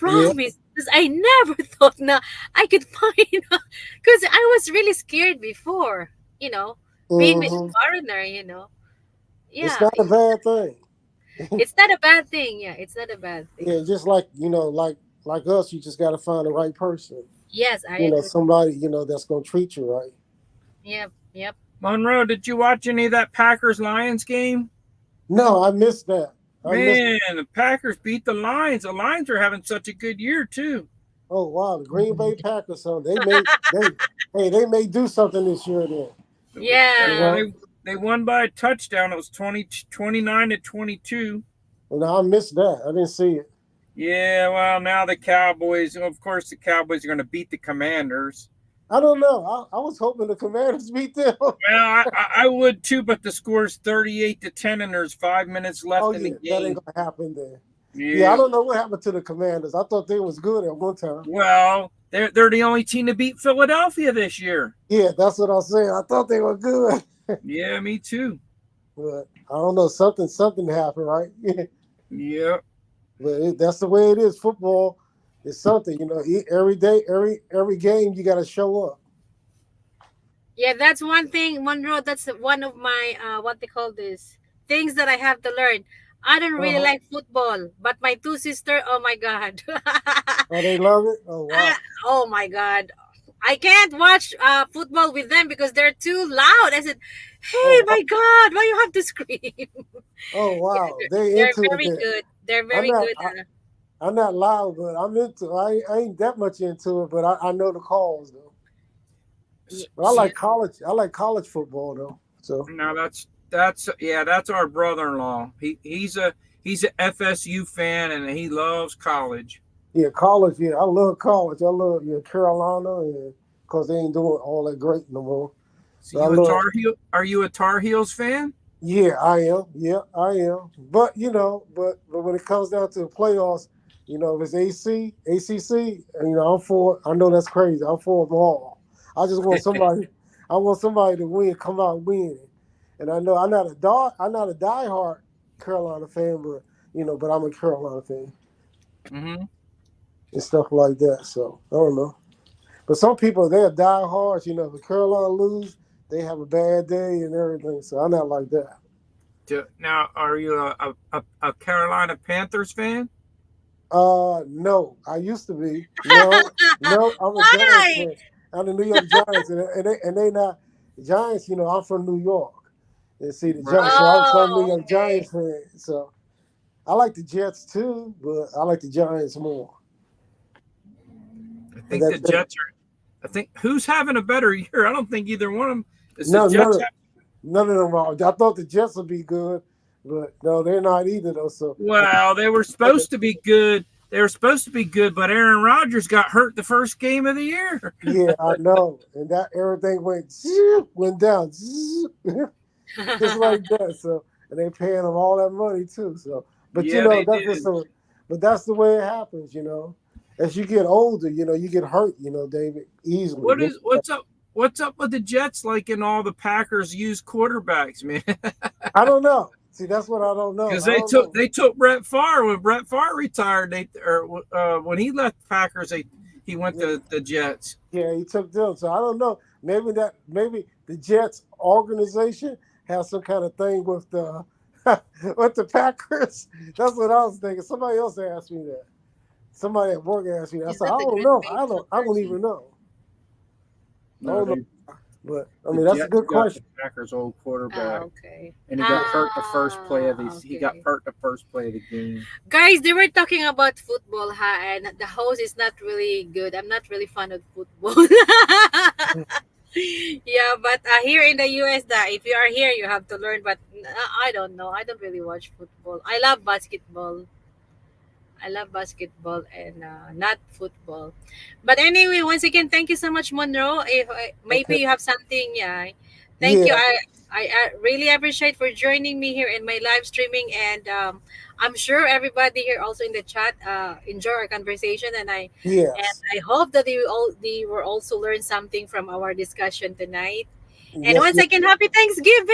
yeah. Promise. Because I never thought na I could find because I was really scared before, being with a Mm-hmm. foreigner, It's Yeah, not a bad thing. it's not a bad thing. Yeah, it's not a bad thing. Yeah, just like like us, you just got to find the right person. Yes, I agree. Somebody that's gonna treat you right. Yep, yep. Monroe, did you watch any of that Packers Lions game? No, I missed that. I missed. Man, the Packers beat the Lions. The Lions are having such a good year too. Oh wow, the Green Bay Packers. So they may do something this year then. You Yeah. know, They won by a touchdown. It was 29-22. and I missed that. I didn't see it. Yeah, well, now the Cowboys, of course, the Cowboys are going to beat the Commanders. I don't know. I was hoping the Commanders beat them. Well, I would too, but the score's 38-10, and there's 5 minutes Oh left in the yeah, that ain't game. gonna happen there. Yeah, I Yeah, don't know what happened to the Commanders. I thought they was good at one time. well, they're the only team to beat Philadelphia this year. Yeah, that's what I'm saying. I thought they were good, Yeah, me too. but I don't know. Something happened, right? Yeah. But that's the way it is. Football is something. Every day, every game, you got to show up. Yeah, that's one thing, Monroe. That's one of my what they call this things that I have to learn. I don't really Uh-huh. like football, but my two sister, oh my God, Oh, they love it. Oh wow. oh my God, I can't watch football with them because they're too loud. I said, "Hey, Oh my God, why you have to scream?" oh wow. They They're into it. very Then. good. They're I'm very not. good. I'm not loud, but I'm into. I ain't that much into it, but I know the calls though. But I Yeah. like college. I like college football though. So Now that's our brother-in-law. He's a FSU fan and he loves college. yeah, college. Yeah, I love college. I love Carolina, and because they ain't doing all that great no more. So But I you a love. Tar Heel? Are you a Tar Heels fan? Yeah, I am. Yeah, I am. But but when it comes down to the playoffs, if it's ACC, I'm for. I know that's crazy. I'm for them all. I just want somebody. I want somebody to win, come out winning. And I know I'm not a diehard Carolina fan, but I'm a Carolina fan Mm-hmm. and stuff like that. So I don't know. But some people they're diehards. If Carolina lose, they have a bad day and everything. So I'm not like that. Now, are you a Carolina Panthers fan? No, I used to be. No, no, I'm a Giants Why? fan. I'm the New York Giants, and they not Giants. I'm from New York, and see the Right. Giants. So I'm New Oh, York okay. Giants fan. So I like the Jets too, but I like the Giants more. I And think the that Jets are. I think who's having a better year? I don't think either one of them. Is the no, Jets? none of them are. I thought the Jets would be good, but no, they're not either though. So Well, they were supposed to be good. They were supposed to be good, but Aaron Rodgers got hurt the first game of the year. yeah, I know, and that everything went down. Just like that. So, and they paying them all that money too. So, but Yeah, they that's just did. but that's the way it happens. As you get older, you get hurt. David, easily. What's up with the Jets? Like in all the Packers use quarterbacks, man. I don't know. See, that's what I don't know. Because I don't know. they took Brett Favre when Brett Favre retired. When he left the Packers, he went Yeah, to the Jets. yeah, he took them. So I don't know. Maybe the Jets organization has some kind of thing with the with the Packers. That's what I was thinking. Somebody else asked me that. somebody at work asked me. I Is said, that I the don't Green know. Bay I don't. I don't Packers? even know. I No, don't know. they But I the mean, that's a Jets good got the question. Packers' old Ah, quarterback, okay. and he got hurt the first play of Ah, these. He got okay. hurt the first play of the game. Guys, they were talking about football, huh? And the host is not really good. I'm not really fond of football. Yeah, but here in the US, if you are here, you have to learn. But I don't know. I don't really watch football. I love basketball. I love basketball and not football. But anyway, once again, thank you so much, Monroe. If maybe Okay. you have something, yeah. Thank you. Yeah. I really appreciate for joining me here in my live streaming, and I'm sure everybody here also in the chat enjoy our conversation, and Yes. I hope that they will also learn something from our discussion tonight. And Yes. once Yes. again, happy Thanksgiving!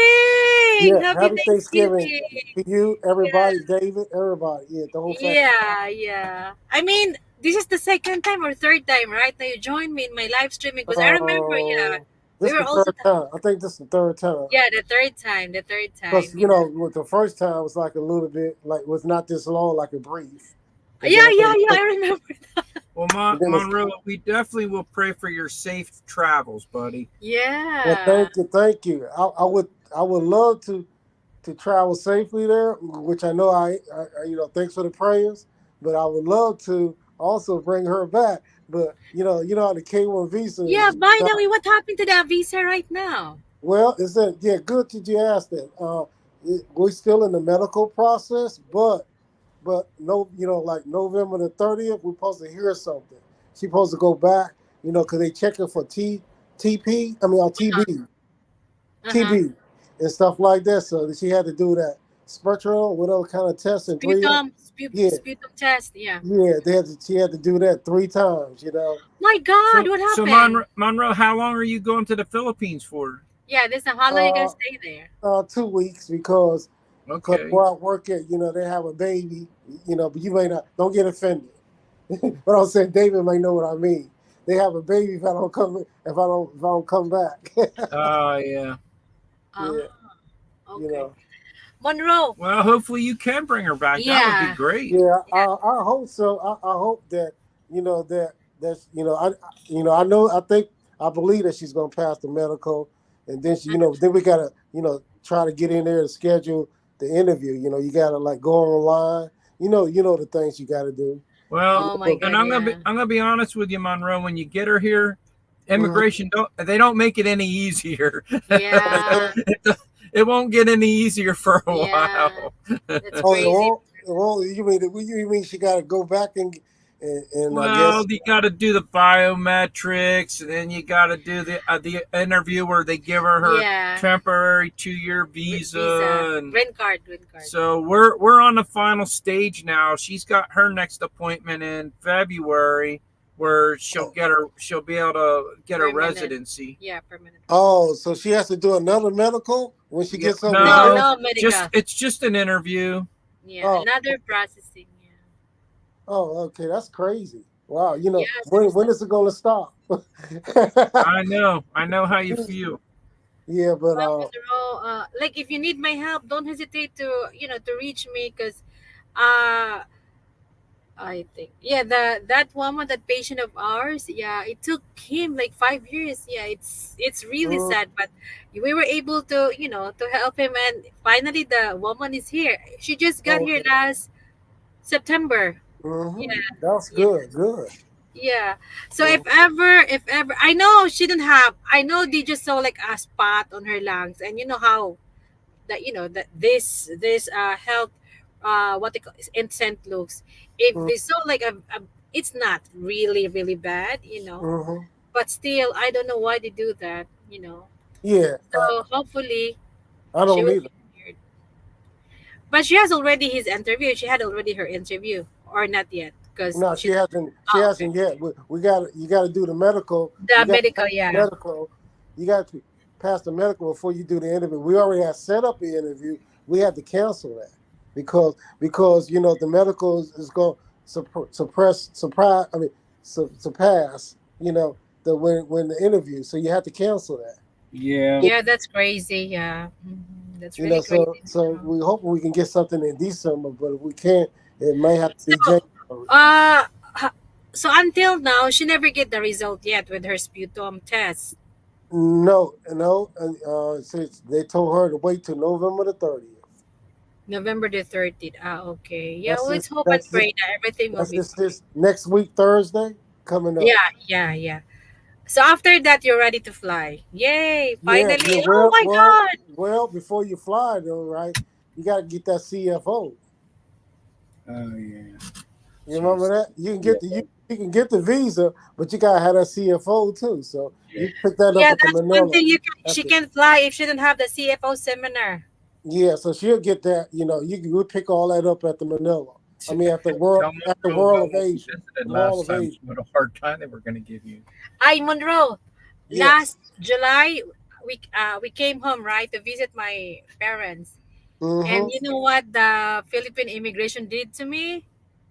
Yeah. Happy Happy Thanksgiving Thanksgiving! to you, Yeah. everybody, David, everybody. Yeah, the whole family. Yeah, yeah. I mean, this is the second time or third time, right? Now you joined me in my live streaming because I remember, yeah, we This were the also, third time. I think this is the third time. yeah, the third time, Because you know. with the first time was like a little bit like was not this long, like a brief, and then Yeah, I yeah, think yeah. I remember. Well, and then it's Monroe, we definitely will pray for your safe travels, buddy. well, Yeah. thank you. I would love to travel safely there, which I know thanks for the prayers, but I would love to also bring her back. But you know how the K1 visa Yeah. is. By the way, what happened to that visa right now? Well, is that yeah? Good that you asked that. We're still in the medical process, but no, like November the 30th, we're supposed to hear something. She's supposed to go back, because they checking for TP. I mean, TB, Uh huh. TB, and stuff like that. So she had to do that spectral, whatever kind of test in three. Yeah, Sputum test. Yeah. yeah. She had to do that 3 times. My God, So, what so happened? Monroe, how long are you going to the Philippines for? Yeah, this time. How long you gonna Uh, stay there? 2 weeks because Okay. where I work at, they have a baby, but you may not. Don't get offended. But I'm saying David may know what I mean. They have a baby if I don't come back. Yeah. Ah, Yeah, you okay. know. Monroe. Well, hopefully you can bring her back. That would be Yeah. great. Yeah, Yeah. I hope so. I hope that that's I know I believe that she's gonna pass the medical, and then then we gotta try to get in there to schedule the interview. You gotta like go online. The things you gotta do. Well, Oh my But, God. Yeah. I'm gonna be honest with you, Monroe. When you get her here, mhm. immigration don't make it any easier. Yeah. It won't get any easier for a Yeah. while. That's Oh, it crazy. won't. It won't. You mean she got to go back and I Well, guess. you got to do the biometrics, and then you got to do the interview where they give her Yeah. temporary 2-year Visa. visa, and Green card. Green card. so we're on the final stage now. She's got her next appointment in February, where Oh, she'll be able to get a Permanent. residency. Yeah, permanent resident. oh, so she has to do another medical when she Yeah, gets over No, here. no, no medical. it's just an interview. Yeah, Oh, another processing. Yeah. oh, okay, that's crazy. Wow, Yeah, when seriously. is it going to stop? I know how you feel. Yeah, but Well, Monroe, like if you need my help, don't hesitate to to reach me because uh I think yeah that woman, that patient of ours, yeah, it took him like 5 years. Yeah, it's really mm, sad, but we were able to to help him, and finally the woman is here. She just got here okay, last September. Yeah, that's yeah, good, good. yeah. So Mm, if ever, I know she didn't have. I know they just saw like a spot on her lungs, and you know how that that this health what they call in St. Luke's, if mm, they saw like a it's not really bad, mhm. but still I don't know why they do that. Yeah, So hopefully I she don't will either. be cleared. But she has already his interview. She had already her interview, or not yet, because No, she she's hasn't. She oh, okay. hasn't yet. We got you. Got to do the medical. The You got to medical, pass the yeah. medical. You got to pass the medical before you do the interview. We already had set up the interview. We had to cancel that because the medical is going to surprise. I mean, surpass. The when the interview. So you have to cancel that. Yeah. Yeah, that's crazy. Yeah. That's really So crazy. we hope we can get something in December, but if we can't, it may have to be So January. Uh, So until now, she never get the result yet with her sputum test. No, no. Since they told her to wait till November the 30th. November the 30th. Ah, okay. Yeah, That's let's this. hope and That's this. pray that everything will That's be this next week Thursday coming up. yeah, yeah, yeah. So after that, you're ready to fly. Yay! Yeah, yeah. Finally. Oh my God. Well. Before you fly, though, right? You got to get that CFO. Oh yeah. You remember that? You can Yeah. get the you can get the visa, but you gotta have that CFO too. So Yeah. you pick that up Yeah, at the that's one Manila. thing you can. That's She it. can fly if she didn't have the CFO seminar. Yeah, so she'll get that. We pick all that up at the Manila. I mean, Tell at the Monroe World about of what we Asia, visited the Mall last of time. Asia. What a hard time they were going to give you. I Monroe. Yes. Last July, we came home right to visit my parents, and Mm-hmm. you know what the Philippine immigration did to me?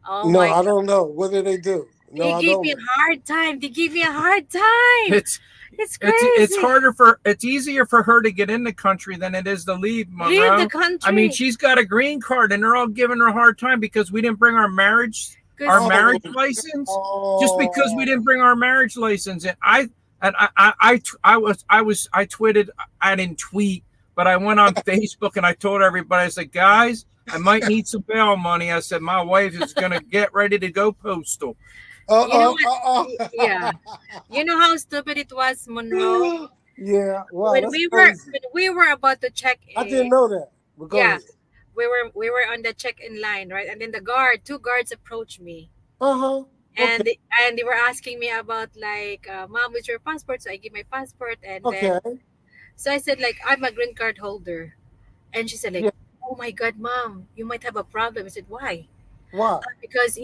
Oh No, my I God! don't know. What did they do? No, They I gave don't me a know. hard time. They gave me a hard time. It's It's it's crazy. harder for it's easier for her to get in the country than it is to leave, Leave the Monroe. I mean, country. she's got a green card and they're all giving her a hard time because we didn't bring our Because Oh, marriage license. Just because we oh, didn't bring our marriage license. I tweeted, I didn't tweet, but I went on Facebook and I told everybody, I said, guys, I might need some bail money. I said, my wife is gonna get ready to go postal. you know uh, what? Yeah. You know how stupid it was, Monroe? yeah. Wow, that's crazy. When we were about to check I in, didn't know that. But go yeah, ahead. we were on the check-in line, right? And then two guards approached me. Uh huh. Okay. And they were asking me about like, mom, what's your passport? So I give my passport, and then Okay. so I said like I'm a green card holder, and she said like, Yeah. oh my God, mom, you might have a problem. I said why? Why? Because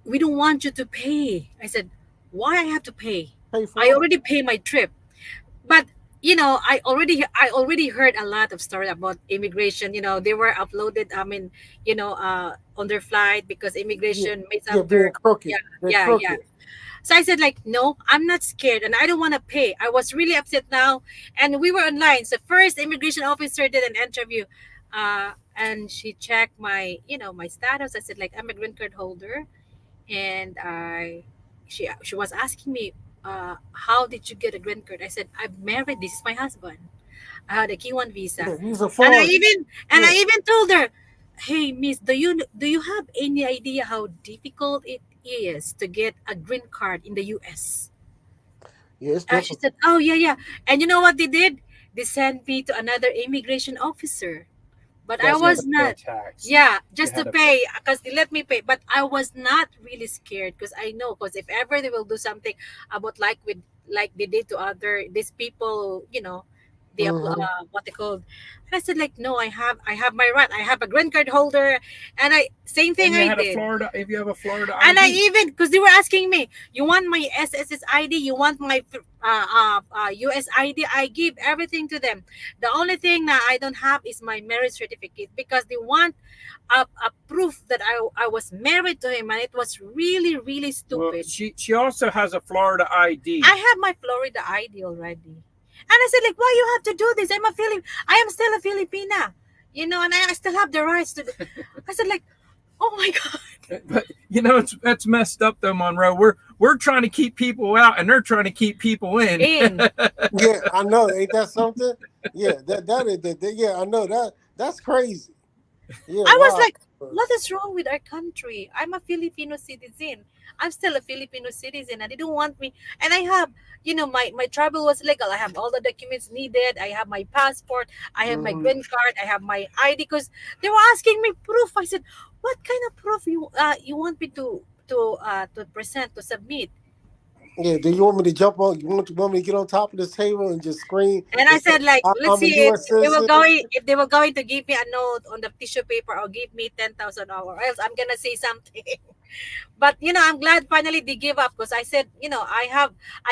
we don't want you to pay. I said why I have to pay? Pay for I what? already pay my trip. But I already heard a lot of story about immigration. They were uploaded, I mean, on their flight because Yeah. immigration makes Yeah. up Being their, crooked. yeah, They're yeah, yeah. crooked. So I said like, no, I'm not scared and I don't want to pay. I was really upset now. And we were online. So first immigration officer did an interview, and she checked my status. I said like I'm a green card holder, and she was asking me, how did you get a green card? I said I'm married. This is my husband. I had a K1 visa, Yeah. He's a and I foreigner. even and Yeah. I even told her, "Hey, Miss, do you have any idea how difficult it is to get a green card in the U.S.?" Yeah. It's She difficult. said, "Oh yeah, yeah." And you know what they did? They sent me to another immigration officer, but I Because you had was to pay a not. tax. Yeah, You just had to to pay. pay because they let me pay. But I was not really scared because I know because if ever they will do something about like they did to other these people, Mm-hmm. what they called. And I said like, no, I have my right. I have a green card holder, and I same thing And you I had a did. Florida, if you have a Florida And I ID. even, because they were asking me, you want my SSS ID? You want my US ID? I give everything to them. The only thing that I don't have is my marriage certificate because they want a proof that I was married to him, and it was really, really Well, stupid. she also has a Florida I ID. have my Florida ID already. And I said, like, why you have to do this? I am still a Filipina. And I still have the rights to. I said, like, oh my God. But it's messed up though, Monroe. We're trying to keep people out and they're trying to keep people in. In. Yeah. I know. Ain't that something? Yeah. Yeah. I know that. That's crazy. Yeah. I was Wow. like, what is wrong with our country? I'm a Filipino citizen. I'm still a Filipino citizen, and they don't want me. And I have, my travel was legal. I have all the documents needed. I have my passport. I have my Mm-hmm. green card. I have my ID. Because they were asking me proof. I said, what kind of proof you want me to present to submit? Yeah. Do you want me to jump on? You want me to get on top of this table and just scream And I and say said, like, let's I'm a see U.S. citizen? if they were going to give me a note on the tissue paper or give me 10,000 or else I'm gonna say something. But I'm glad finally they gave up because I said, I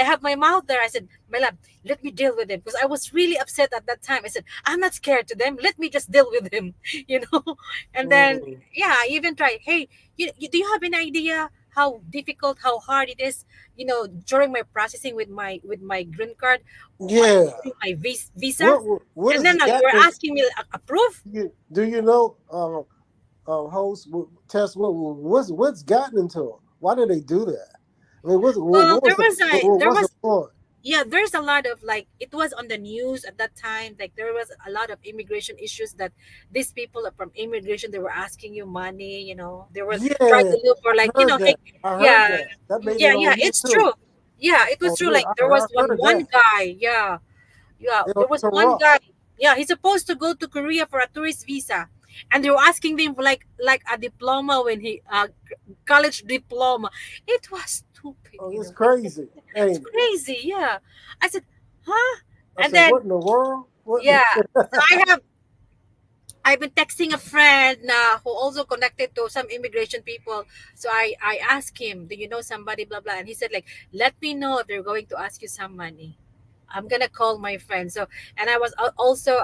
have my mouth there. I said, my love, let me deal with them because I was really upset at that time. I said, I'm not scared to them. Let me just deal with them, you know. And then Mm. yeah, I even tried. Hey, do you have an idea how difficult, how hard it is? During my processing with my green card, Yeah. during my visa, What and is then it now got? you're asking me a proof. Do you know, host, Tess, what's gotten into him? Why did they do that? I mean, Well, what was the what there was the was point? yeah, there's a lot of like it was on the news at that time. Like there was a lot of immigration issues that these people from immigration they were asking you money. They were trying Yeah, to look for I like heard that. I heard yeah, that. That made yeah, it yeah. on news It's too. true. Yeah, it was Oh true. yeah, Like there was I heard one that. guy. Yeah, yeah. It There was was one corrupt. guy. Yeah, he's supposed to go to Korea for a tourist visa, and they were asking him for like a diploma when he college diploma. It was stupid. Oh, it's crazy, It's ain't it? crazy. Yeah, I said, huh? I And said, then what in the world? What? yeah, so I've been texting a friend who also connected to some immigration people. So I asked him, do you know somebody, blah blah, and he said like, let me know if they're going to ask you some money. I'm gonna call my friend. So and I was also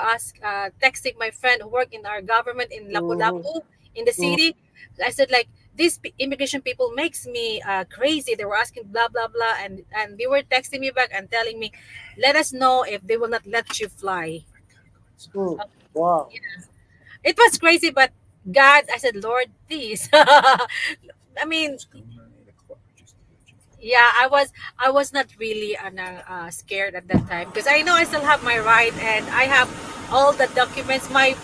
texting my friend who worked in our government in hmm Lapu-Lapu in the city. I said like these immigration people makes me crazy. They were asking blah blah blah, and they were texting me back and telling me, let us know if they will not let you fly. Wow. It was crazy, but God, I said, Lord, please. I mean, yeah, I was not really scared at that time because I know I still have my right and I have all the documents. My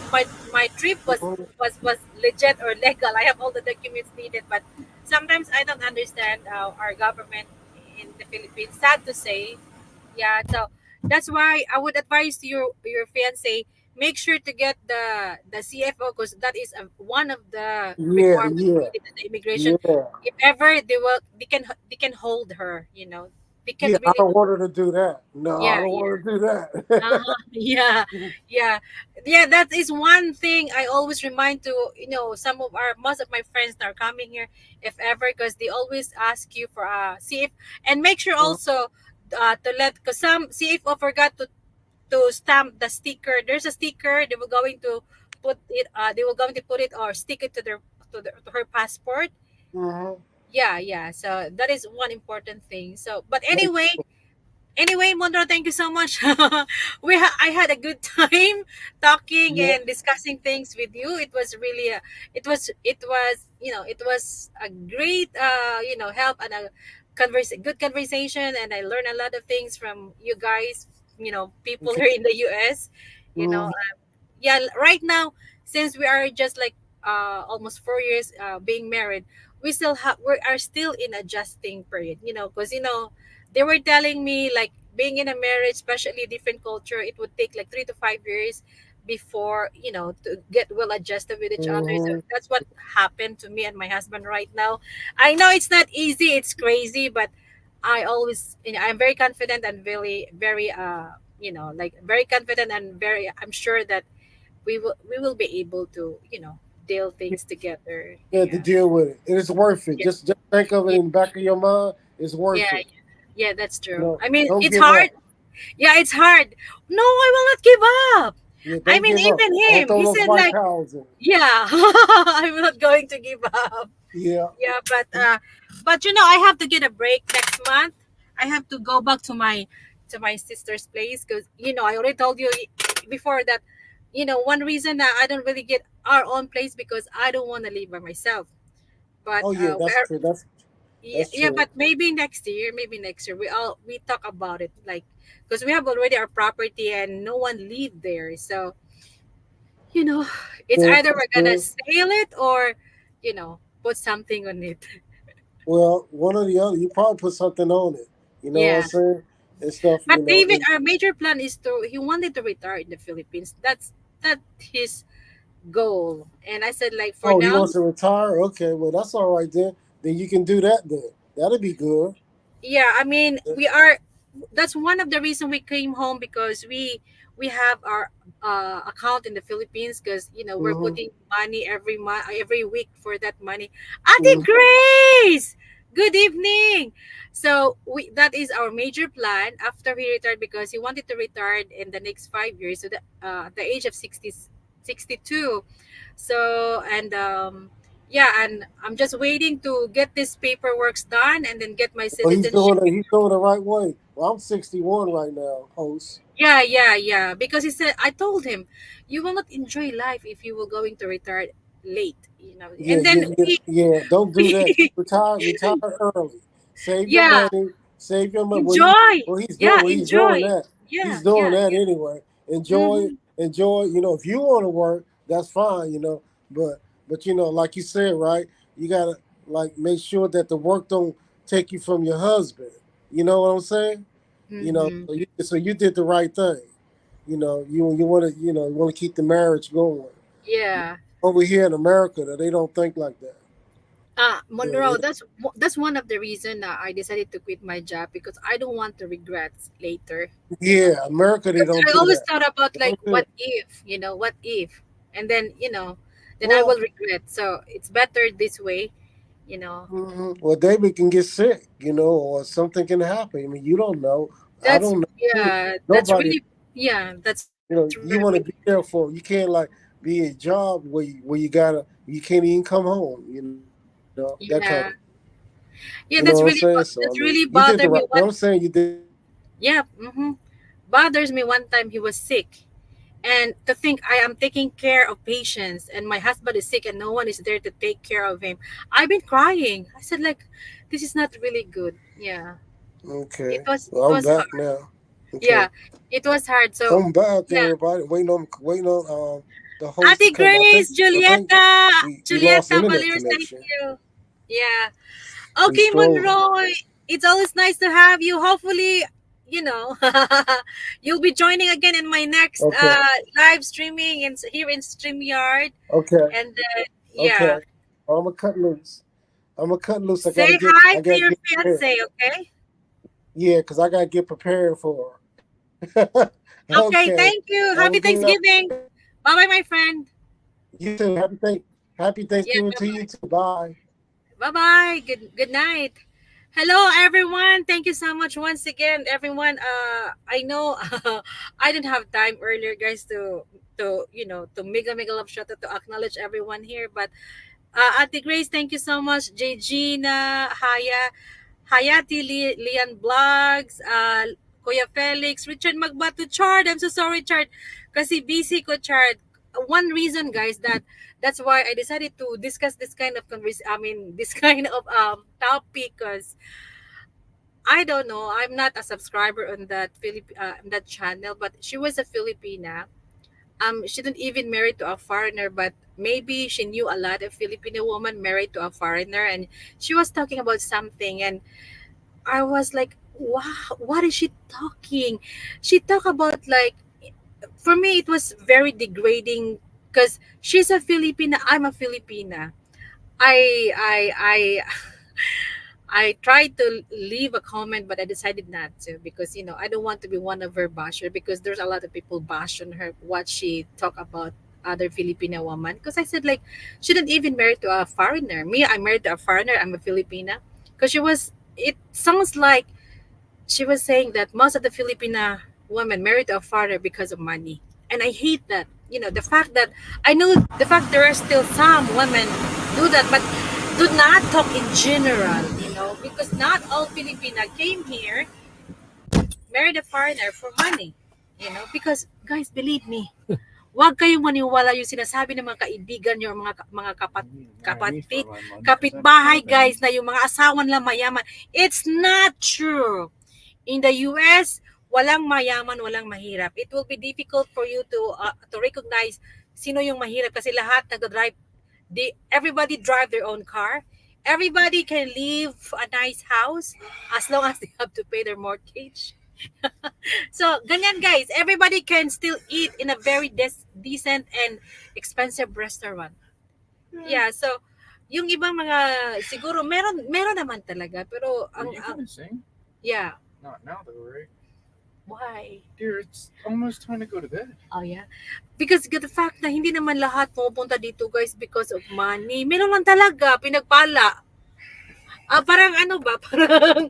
trip was Mhm. was was legit or legal. I have all the documents needed, but sometimes I don't understand our government in the Philippines. Sad to say, yeah, so that's why I would advise your fiance make sure to get the CFO because that is one of the Yeah, requirements yeah, needed in the immigration. yeah, If ever they can hold her, they can yeah. I really don't want her to do that. No, I yeah, don't want yeah. her to do that. Uh-huh. Yeah, yeah, yeah. That is one thing I always remind to some of our most of my friends that are coming here, if ever, because they always ask you for see if and make sure also to let because some CFO forgot to stamp the sticker. There's a sticker they were going to put it. They were going to put it or stick it to her passport. hmm Yeah, yeah. So that is one important thing. So, but anyway, Mondro, thank you so much. I had a good time talking Yeah, and discussing things with you. It was really it was a great help and a good conversation, and I learned a lot of things from you guys. People here in the U.S. You know, hmm yeah. Right now, since we are just like almost 4 years being married, we are still in adjusting period. Because they were telling me like being in a marriage, especially different culture, it would take like 3 to 5 years before to get well adjusted with each other. So hmm that's what happened to me and my husband right now. I know it's not easy, it's crazy, but I'm very confident and very very like very confident and very I'm sure that we will be able to deal things together. yeah, to Yeah, deal with it. It is worth it. yeah, Just think of it yeah, in the back of your mind. It's yeah, worth it. yeah, that's true. No, I mean, don't it's give hard. up. Yeah, it's hard. No, I will not give up. Yeah, I don't mean, give up. even Don't him, throw he those said white like, cows in. yeah, I'm not going to give up. Yeah. Yeah, but I have to get a break next month. I have to go back to my sister's place because I already told you before that one reason that I don't really get our own place because I don't want to live by myself. But Oh yeah, that's where true. yeah, That's yeah, true. but maybe next year we talk about it like because we have already our property and no one live there. So you know it's Good. either That's we're gonna good. sell it or put something on it. Well, one or the other. You probably put something on it. You know what I'm Yeah. saying? And stuff. But David, our major plan is he wanted to retire in the Philippines. That's his goal. And I said like for Oh, he now, wants to retire. Okay, well that's all right then. Then you can do that. Then that'll be good. yeah, I mean that's one of the reason we came home because we have our account in the Philippines because we're Mm-hmm. putting money every month every week for that money. Ate Mm-hmm. Grace, good evening. So that is our major plan after he retired because he wanted to retire in the next 5 years so at the age of 62. So and yeah, and I'm just waiting to get this paperwork done and then get my Oh, citizenship. he's doing the right way. Well, I'm 61 right now, host. Yeah, yeah, yeah. Because he said, I told him, you will not enjoy life if you were going to retire late. Yeah, And then yeah. Don't do that. we Retire early. Save your yeah, money. Save your money. enjoy. Yeah, Well, he's doing enjoy. that. Yeah, He's doing yeah, that yeah. anyway. Mm-hmm. Enjoy. If you want to work, that's fine. But like you said, right? You gotta like make sure that the work don't take you from your husband. You know what I'm saying? Mm-hmm. So you did the right thing. You want to you want to keep the marriage going. Yeah. Over here in America, that they don't think like that. Monroe, that's one of the reason I decided to quit my job because I don't want the regrets later. Yeah, America, they Because don't I do always that. thought about They like don't do what it. if, what if, and then then I Well, will regret. So it's better this way, you know. well, David can get sick, or something can happen. I mean, you don't know. I That's don't know. yeah, that's Nobody. really yeah, that's You really want to be careful. You can't like be a job where you can't even come home. That kind of. yeah. You know Yeah, what I'm saying? So I that's mean, really you did the right. bothered me I'm one saying you did the right thing. yeah, bothers me one time he was sick. And to think I am taking care of patients and my husband is sick and no one is there to take care of him. I've been crying. I said like this is not really good. Yeah. Okay. It Well, I'm was hard. back now. Okay. Yeah. It was hard. So I'm back, yeah. everybody. Waiting on the host to Ate come. Grace, I think Julieta, we lost internet Valiers, thank connection. you. Yeah. We Okay, strolling. Monroy. It's always nice to have you. Hopefully, you know, you'll be joining again in my next Okay. live streaming here in StreamYard. Okay. And yeah, Okay. I'm gonna cut loose. I'm gonna cut loose. say hi I to gotta your get prepared. fiance, okay? Yeah, because I gotta get prepared for her. Okay, Okay. thank you. Have a Happy good night. Thanksgiving. Bye bye, my friend. You too. Happy Yeah, Thanksgiving bye to you bye. too. Bye. Bye bye. Good night. Hello everyone. Thank you so much once again everyone. I know I didn't have time earlier guys to mega love shout out to acknowledge everyone here, but Ate Grace, thank you so much. J Gina, Hayati Lian Vlogs, Kuya Felix, Richard Magbato, Chard. I'm so sorry, Chard. Kasi busy ko, Chard. One reason, guys, that's why I decided to discuss this kind of this kind of topic, because I don't know. I'm not a subscriber on that channel, but she was a Filipina. She didn't even married to a foreigner, but maybe she knew a lot of Filipino woman married to a foreigner, and she was talking about something, and I was like, wow, what is she talking? She talked about like, for me, it was very degrading because she's a Filipina, I'm a Filipina. I I tried to leave a comment, but I decided not to because I don't want to be one of her basher because there's a lot of people bash on her what she talk about other Filipino woman. Because I said like she didn't even marry to a foreigner. Me, I married to a foreigner. I'm a Filipina. Because she was. It sounds like she was saying that most of the Filipina women married to a foreigner because of money, and I hate that. The fact that I know the fact there are still some women do that, but do not talk in general, because not all Filipina came here, married a foreigner for money, because guys, believe me, wag kayong maniwala yung sinasabi ng mga kaibigan nyo, mga kapitbahay guys, na yung mga asawan lang mayaman. It's not true. In the US, walang mayaman, walang mahirap. It will be difficult for you to recognize sino yung mahirap kasi lahat nag-drive. Everybody drive their own car. Everybody can live a nice house as long as they have to pay their mortgage. So, ganyan guys. Everybody can still eat in a very decent and expensive restaurant. Yeah, so yung ibang mga siguro meron naman talaga pero Are you gonna sing? yeah. Not now though, right? Why? Dear, it's almost time to go to bed. Oh yeah. Because the fact na hindi naman lahat pumupunta dito guys because of money. Meron lang talaga pinagpala. Parang ano ba? Parang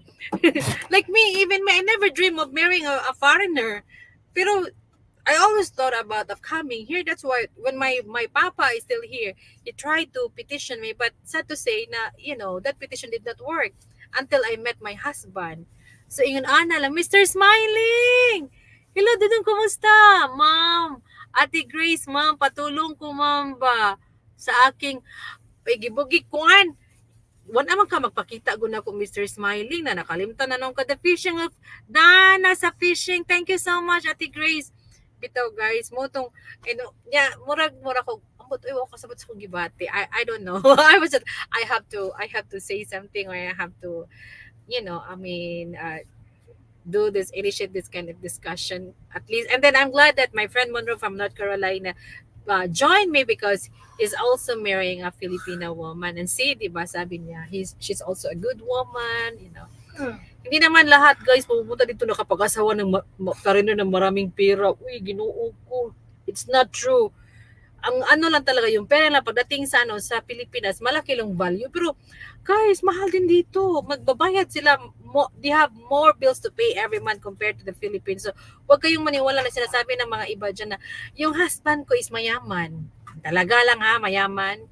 like me, even me, I never dream of marrying a foreigner. Pero I always thought about of coming here. That's why when my papa is still here, he tried to petition me, but sad to say na that petition did not work until I met my husband. So ingon ana lang, Mr. Smiling. Hello, Dudong, kumusta? Ma'am, Ate Grace, ma'am, patulong ko ma'am ba sa aking Ay gibugi kuan. Wan naman ka magpakita gud na ko Mr. Smiling na nakalimtan na nung kada fishing of Dana sa fishing. Thank you so much Ate Grace. Bitaw guys, mo tong murag ko ambot ay ko sabot sa kong gibati. I don't know. I have to say something, or I have to, I mean, do this, initiate this kind of discussion at least. And then I'm glad that my friend Monroe from North Carolina joined me, because he's also marrying a Filipina woman. And see, di ba, sabi niya, she's also a good woman. Hindi naman lahat, guys, pupunta dito nakapag-asawa ng karino ng maraming pera. Uy, ginoo ko. It's not true. Ang ano lang talaga yung pera lang pagdating sa sa Pilipinas, malaki lang value. Pero guys, mahal din dito. Magbabayad sila, they have more bills to pay every month compared to the Philippines. So, huwag kayong maniwala na sinasabi ng mga iba dyan na yung husband ko is mayaman. Talaga lang ha, mayaman.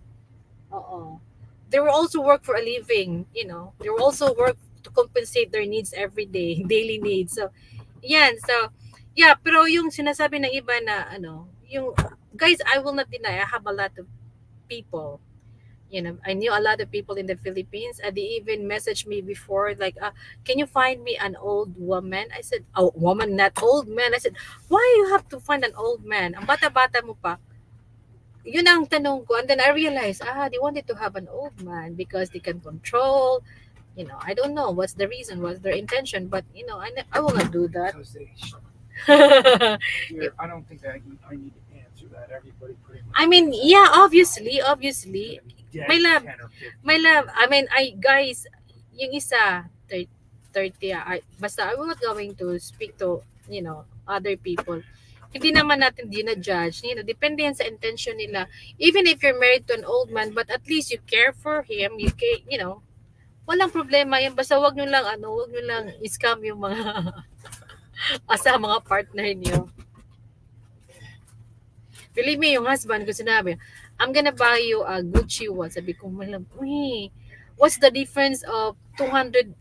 Oo. They will also work for a living, They will also work to compensate their needs every day, daily needs. So, yan. So, yeah, pero yung sinasabi ng iba na yung guys, I will not deny, I have a lot of people. I knew a lot of people in the Philippines, and they even messaged me before, like, can you find me an old woman? I said, oh, woman, not old man. I said, why you have to find an old man? Ang bata-bata mo pa. Yun ang tanong ko. And then I realized, they wanted to have an old man because they can control. I don't know what's the reason, what's their intention, but I will not do that. Because I don't think I need to answer that. Everybody pretty much. I mean, yeah, obviously. Yeah, My love, 10 or 15. my love, I mean, guys, yung isa, 30, basta I will not going to speak to, other people. Hindi naman natin dina-judge, depende yan sa intention nila. Even if you're married to an old man, but at least you care for him, walang problema yan. Basta wag nyo lang i-scam yung mga, asa mga partner niyo. Believe me, yung husband ko sinabi, I'm gonna buy you a Gucci watch. Sabi ko, what's the difference of $200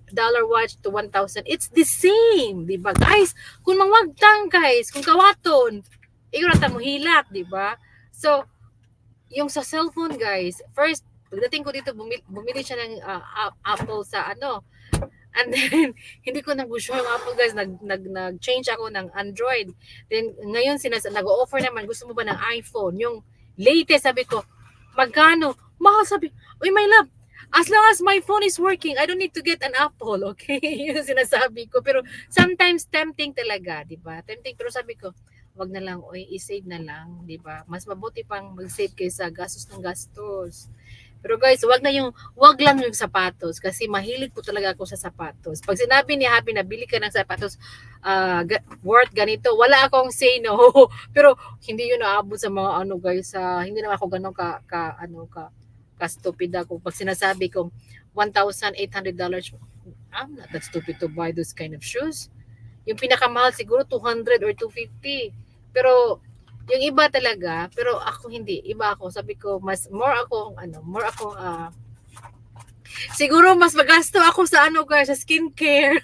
watch to 1,000? It's the same, di ba? Guys, kung mangwagtang, guys, kung kawaton, ikaw na mo hilak, di ba? So, yung sa cellphone, guys, first, pagdating ko dito, bumili siya ng Apple sa and then, hindi ko nag-gusto yung Apple, guys. Nag-change ako ng Android. Then, ngayon, nag-offer naman, gusto mo ba ng iPhone? Yung latest, sabi ko, magkano? Mahal, sabi, uy, my love, as long as my phone is working, I don't need to get an Apple, okay? Yun ang sinasabi ko. Pero, sometimes, tempting talaga, di ba? Tempting, pero sabi ko, wag na lang, uy, i-save na lang, di ba? Mas mabuti pang mag-save kaysa gastos ng gastos. Pero guys, wag lang yung sapatos, kasi mahilig po talaga ako sa sapatos. Pag sinabi ni Happy na bili ka ng sapatos worth ganito, wala akong say no. Pero hindi yun naabot sa mga guys, hindi naman ako ganun ka stupid ako. Pag sinasabi kong $1,800, I'm not that stupid to buy those kind of shoes. Yung pinakamahal siguro 200 or 250. Pero yung iba talaga, pero ako hindi, iba ako. Sabi ko, siguro mas magasto ako sa guys, sa skincare.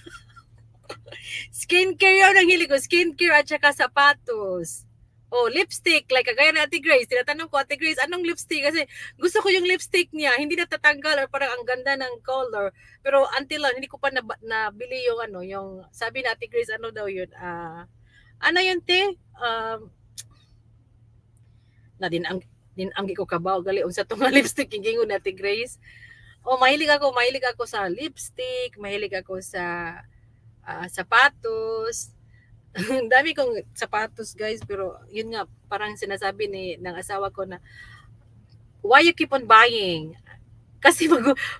Skincare yun ang hilig ko, skincare at saka sapatos. Oh, lipstick, like kagaya na Ate Grace. Tinatanong ko, Ate Grace, anong lipstick? Kasi gusto ko yung lipstick niya, hindi natatanggal, or parang ang ganda ng color. Pero until hindi ko pa nabili yung yung sabi na Ate Grace, ano daw yun? Ano yun, te? Na dinanggi ko kabaw gali unsa to nga lipstick gingon Ate Grace. Mahilig ako sa lipstick, mahilig ako sa sapatos. Ang dami kong sapatos, guys, pero yun nga parang sinasabi ng asawa ko na why you keep on buying? Kasi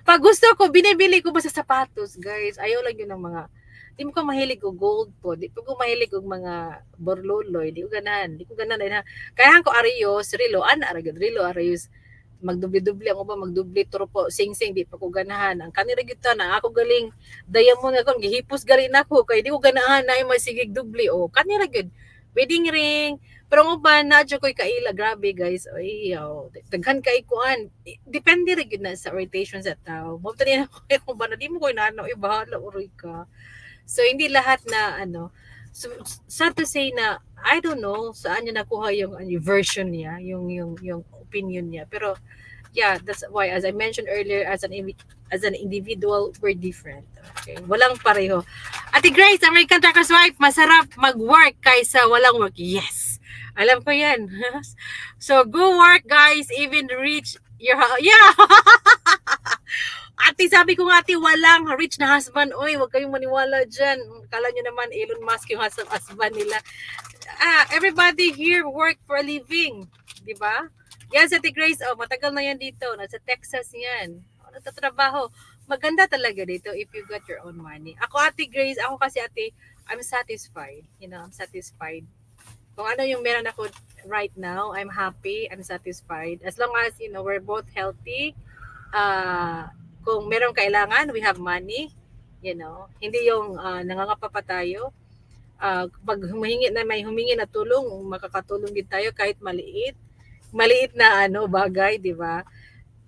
pag gusto ko binibili ko ba sa sapatos, guys. Ayaw lang yun ng mga di mo ko mahilig og gold po, di ko mahilig og mga borloloy, di ko ganan na kaya ko Arios, Rilo Arios magdubli-dubli ako ba magdubli tropo sing-sing di pa ko ganahan ang kanira gyud na ako galing diamond ako gihipos galing ako kay di ko ganahan na may sigig dubli kanira gyud wedding ring pero ang uban na jud koy kaila grabe guys daghan kay kuan depende ra gyud na sa rotation sa tao mo tani na ko ba na di mo koy nano bahala uroy ka. So, hindi lahat na, so, sad to say na, I don't know, saan niya nakuha yung version niya, yung opinion niya. Pero, Yeah, that's why, as I mentioned earlier, as an individual, we're different. Okay, walang pareho. Ate Grace, American Trucker's Wife, masarap mag-work kaysa walang work. Yes, alam ko yan. So go work, guys, even reach your yeah. Ate, sabi ko nga, ate, walang rich na husband. Oy, wag kayong maniwala dyan. Kala nyo naman Elon Musk yung husband nila. Everybody here work for a living, di ba? Yan sa Ate Grace, oh, matagal na yan dito, nasa Texas yan. Oh, nagtatrabaho. Maganda talaga dito if you got your own money. Ako Ate Grace, ako kasi ate, I'm satisfied. You know, I'm satisfied. Kung ano yung meron ako right now, I'm happy, I'm satisfied. As long as, you know, we're both healthy, kung merong kailangan, we have money, you know, hindi yung nangangapa pa tayo. Pag may humingi na tulong, makakatulong din tayo kahit maliit na bagay, di ba?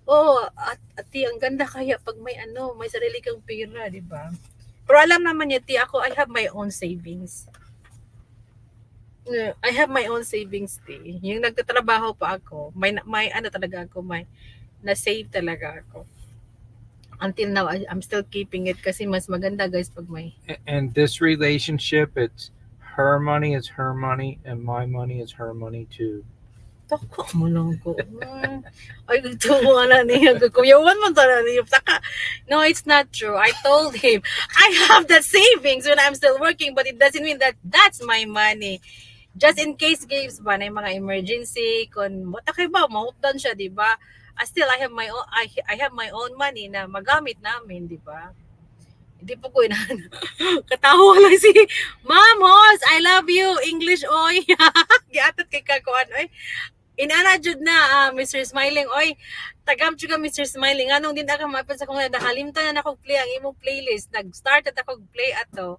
Oh, ati, ang ganda kaya pag may sarili kang pera, di ba? Pero alam naman niya, ti, ako, I have my own savings. I have my own savings, ti. Yung nagtatrabaho pa ako, may talaga ako, may na-save talaga ako. Until now, I'm still keeping it kasi mas maganda, guys, pag may... And this relationship, it's her money is her money, and my money is her money too. Tako mo lang ko. Ay, ito mo na niya. Kuyawan mo talaga niya. No, it's not true. I told him, I have the savings when I'm still working, but it doesn't mean that that's my money. Just in case, Games ba, na yung mga emergency, kung matakay ba, mahupdan siya, di ba? Still, I have my own money na magamit namin, di ba? Hindi po ko katawa lang si Mamos, I love you, English, oy. Giatat kay kakuan, oy. Inana jud na, Mr. Smiling, oy. Tagam juga Mr. Smiling. Anong din ako mapansa ko nga, nakalimtan na ako play ang imong playlist. Nag-start at ako play ato.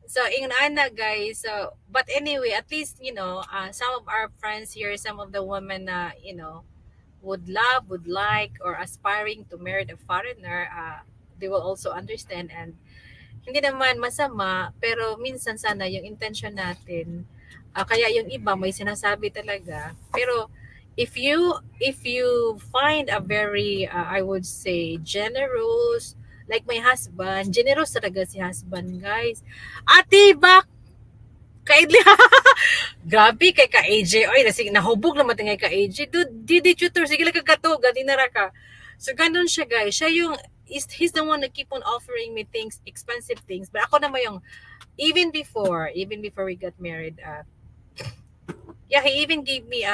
So, ingana guys. So, but anyway, at least, you know, some of our friends here, some of the women na, you know, would like, or aspiring to marry a foreigner, they will also understand, and hindi naman masama, pero minsan sana yung intention natin, kaya yung iba may sinasabi talaga, pero if you find a very, I would say, generous, like my husband, generous talaga si husband, guys. Ate, kaidli grabe kay ka AJ, oy nahubog naman tingay ka AJ, didi tutor, sige lang kagato gani na ra ka. So ganun siya, guys, siya yung he's the one that keep on offering me things, expensive things, but ako naman yung even before we got married, yeah, he even gave me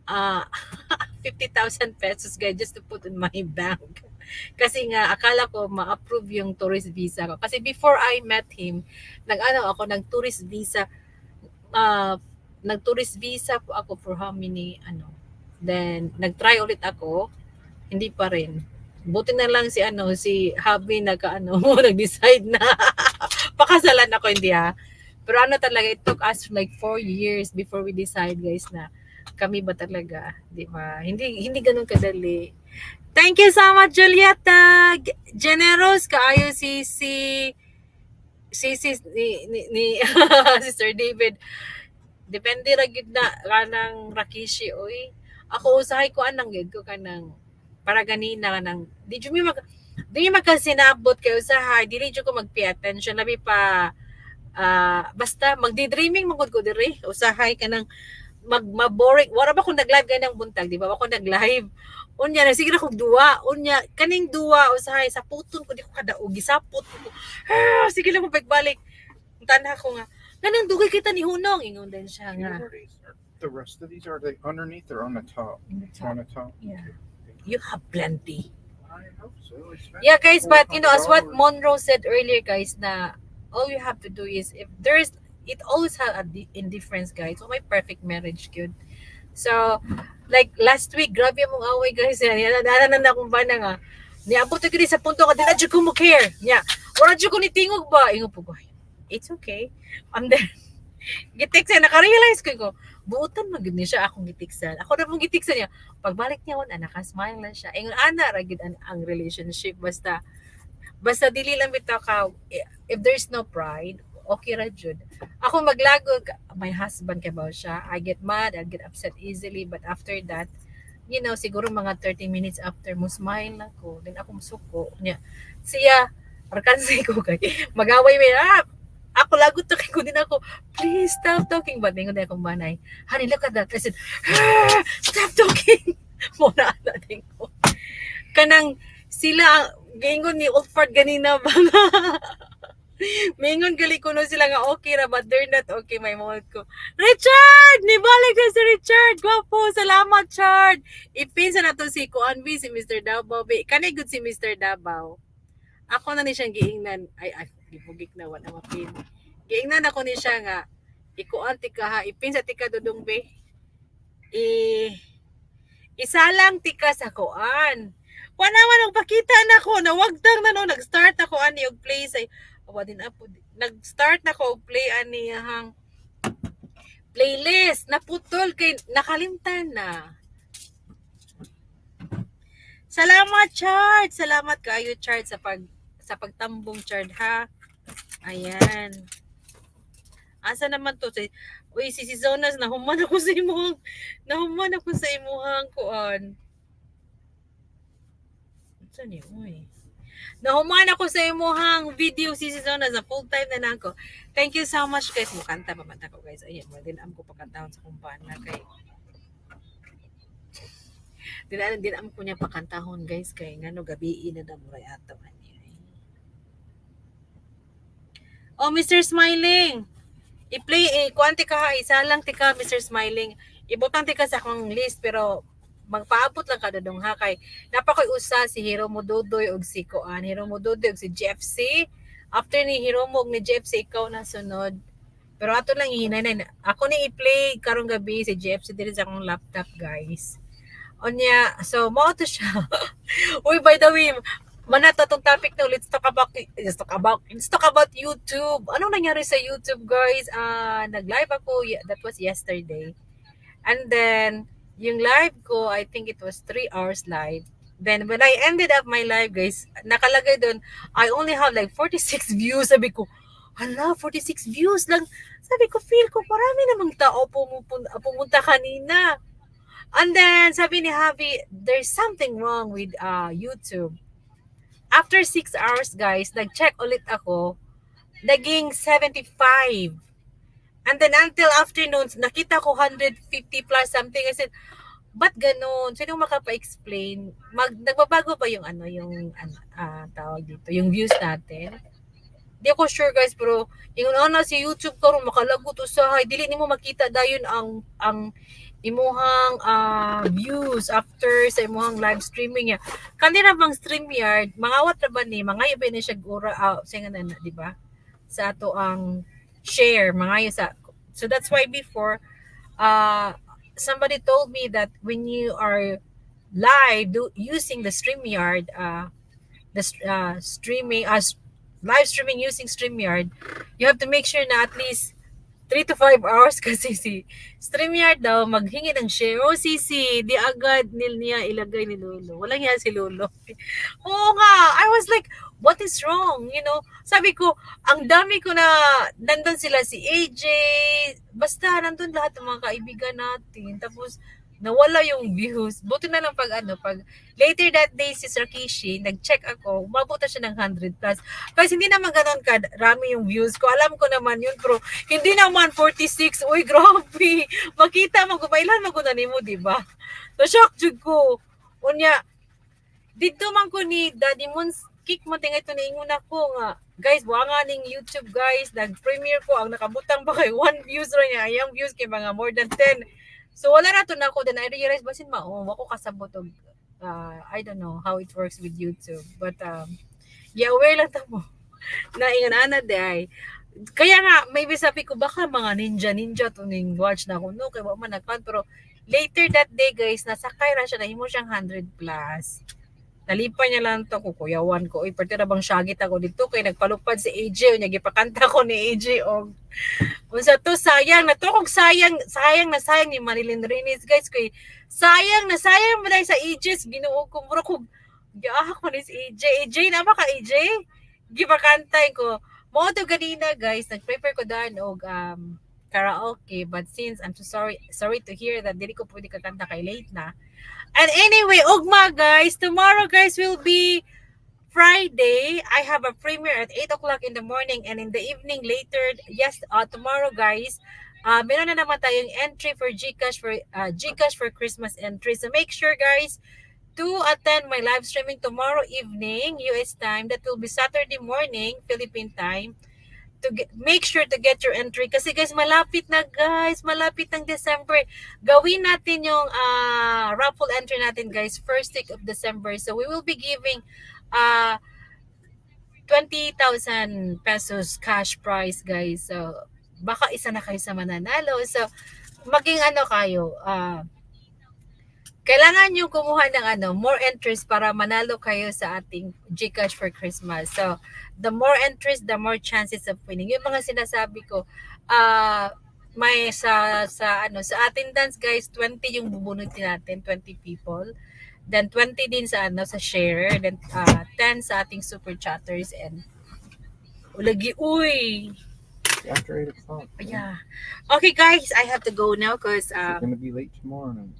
50,000 pesos, guys, just to put in my bank. Kasi nga akala ko ma-approve yung tourist visa ko. Kasi before I met him, nag-tourist visa. Nag-tourist visa po ako for how many Then nag-try ulit ako, hindi pa rin. Buti na lang si hubby nag-decide na pakasalan ako, hindi ha. Pero talaga, it took us like 4 years before we decide, guys, na kami ba talaga, di ba? Hindi ganun kadali. Thank you so much, Julieta. Generous kaayo si si Sir David. Depende ra gid na kanang Rakishi, oy. Ako usahay ko anang gid ko kanang para ganina kanang di magkasinabot kay usahay, dili jud ko mag-pay attention labi pa basta magdi-dreaming magud ko diri. Usahay kanang mag-boring. Wala ba kung nag-live ganang buntag, di ba? Ako nag-live. Unya na sige na kog duwa, unya kaning duwa usahay sa puton ko, di ko kadaog, gisapot ko. Sige lang mo pagbalik. Tanha ko nga, ganang dugay kita ni Hunong, ingon din siya nga. The rest of these, are they underneath or on the top? On the top. Yeah. You have plenty. I hope so. Yeah, guys, but you know, as what Monroe said earlier, guys, na all you have to do is, if there's, it always has a indifference, guys. So my perfect marriage, good. So, like last week, grabe mong away, guys. Yan, na kung ba na nga. Niabot ko sa punto ka, di na dyan ko mo care. Yeah. Wala dyan ko nitingog ba? Ingo po ko, it's okay. And then, gitiksan, nakarealize ko, buutan magid ni siya akong gitiksan. Ako na pong gitiksan niya. Pagbalik niya, nakasmile lang siya. Ingon, ragid ang relationship. Basta dili lang bitaw ka, if there's no pride, okay ra jud. Ako maglagog, my husband kay ba siya, I get mad, I get upset easily, but after that, you know, siguro mga 30 minutes after mo smile ako, then ako musuko niya. Siya arkansay ko kay magaway mi ako lagot to kay ko din ako, please stop talking, but ningon akong banay, honey look at that, I said, stop talking. Muna na din ko kanang sila gingon ni Ulford ganina ba nga mingon gali kuno sila nga okay ra, but they're not okay. My mouth ko, Richard! Nibalik na si Richard! Gwapo! Salamat, Chard! Ipinsa na to si Kuanbi, si Mr. Davao. Kanay good si Mr. Davao. Ako na ni siyang giingnan. Ay, gibugik na, wala mapin. Giingnan ako ni siya nga, ikuan tika ha, ipinsa tika dudong be. Isalang tika sa kuan. Wanaman ang pakita na ko, nawagtang na no, nag-start ako ani og play say awa din apo, nag-start na ko og play ani hang playlist, naputol kay nakalimtan na. Salamat Chard, salamat kaayo Chard sa pagtambong Chard ha. Ayan. Asa naman to? Uy, si Zonas, nahuman ako sa imuhang kuan. Saan yun? Uy. Nahuman ako sa imuhang video, si Zonas, na full time na nako. Thank you so much guys. Mukanta pa man ako guys. Ayan, mo din am ko pakantahon sa kumpana kay. Din am ko niya pakantahon guys kay ngano gabi na damuray ato ani. Oh, Mr. Smiling. I-play kuanti ka ha, isa lang tika Mr. Smiling. Ibutang tika sa akong list pero magpaabot lang kada dong ha kay napakoy usa si Hero Mododoy og si Kuan, Hero Mododoy og si JFC. After ni Hero mo og ni JFC ikaw na sunod. Pero ato lang ihinay. Ako ni i-play karong gabi si JFC diri sa akong laptop guys. Onya, so mo to siya. Uy, by the way, manato tong topic na let's talk about YouTube. Anong nangyari sa YouTube guys? Nag-live ako, that was yesterday. And then yung live ko, I think it was 3 hours live. Then when I ended up my live guys, nakalagay doon, I only have like 46 views. Sabi ko, hala, 46 views lang. Sabi ko, feel ko, marami namang tao pumunta kanina. And then, sabi ni Javi, there's something wrong with YouTube. After 6 hours guys, nag-check ulit ako, naging 75. And then until afternoon, nakita ko 150 plus something. I said, ba't ganun? Sino makapa-explain? Nagbabago ba yung tawag dito, yung views natin? Di ako sure guys, pero yung si YouTube karon makalagot usahay, dili nimo makita dayon ang imuhang views after sa imuhang live streaming ya. Kanina bang StreamYard, mangawat ra ba ni mangayo ba ni siya ura sa nga na, di ba? Sa ato ang share mangayo sa. So that's why before somebody told me that when you are live using the StreamYard, live streaming using StreamYard, you have to make sure na at least 3 to 5 hours kasi si StreamYard daw maghingi ng share. Oh, sisi, di agad niya ilagay ni Lolo. Walang yan si Lolo. Oo nga, I was like, what is wrong? You know, sabi ko, ang dami ko na, nandun sila si AJ, basta nandun lahat ng mga kaibigan natin. Tapos, nawala yung views. Buti na lang pag later that day si Sir Kishi, nag-check ako, umabot na siya ng 100 plus. Kasi hindi naman ganun rami yung views ko. Alam ko naman yun, pero hindi naman 46. Uy, grabe. Makita mo, kumailan mo ko na nimo, diba? Na-shock jud ko. Unya, dito man ko ni Daddy Moons, kick mo tingay ito na ingon ako nga. Guys, buwangan ning YouTube guys, nag-premiere ko, ang nakabutang ba kay 1 views ro niya. Ayang views kay mga more than 10. So wala na to na ako, then I realized basin ako kasabot og I don't know how it works with YouTube, but yeah, aware lang ta mo na ingon ana day. Kaya nga maybe sabi ko baka mga ninja to ning watch na ako no kay wa man nagkan, pero later that day guys nasakay ra siya, nahimo siyang 100 plus. Nalipan niya lang to ko, kuyawan ko. Uy, pwede na bang syagit ako dito? Kaya nagpalupad si AJ. Unya, gipakanta ko ni AJ. O, unsa to, sayang na to. Kung sayang ni Marilyn Reyes, guys. Kaya sayang mo dahil sa AJ. Ginuog ko, mura ko. Giahak mo ni si AJ. AJ, nama ka AJ? Gipakantay ko. Mo to ganina, guys. Nag-prepare ko dahil og karaoke. But since I'm so sorry to hear that dili ko pwede kakanta kay late na. And anyway, ugma guys, tomorrow guys will be Friday. I have a premiere at 8 o'clock in the morning and in the evening later. Yes, tomorrow guys, meron na naman tayong entry for Gcash for Christmas entry. So make sure guys to attend my live streaming tomorrow evening US time. That will be Saturday morning Philippine time. Make sure to get your entry kasi guys malapit na guys, malapit ng December. Gawin natin yung raffle entry natin guys first week of December. So we will be giving 20,000 pesos cash prize guys. So baka isa na kayo sa mananalo. So maging ano kayo, kailangan nyo kumuha ng more entries para manalo kayo sa ating Gcash for Christmas. So, the more entries, the more chances of winning. Yung mga sinasabi ko, may sa attendance guys, 20 yung bubunutin natin, 20 people. Then 20 din sa share, then 10 sa ating super chatters and ulagi After 8 o'clock. yeah. Okay guys, I have to go now because You're gonna be late tomorrow night.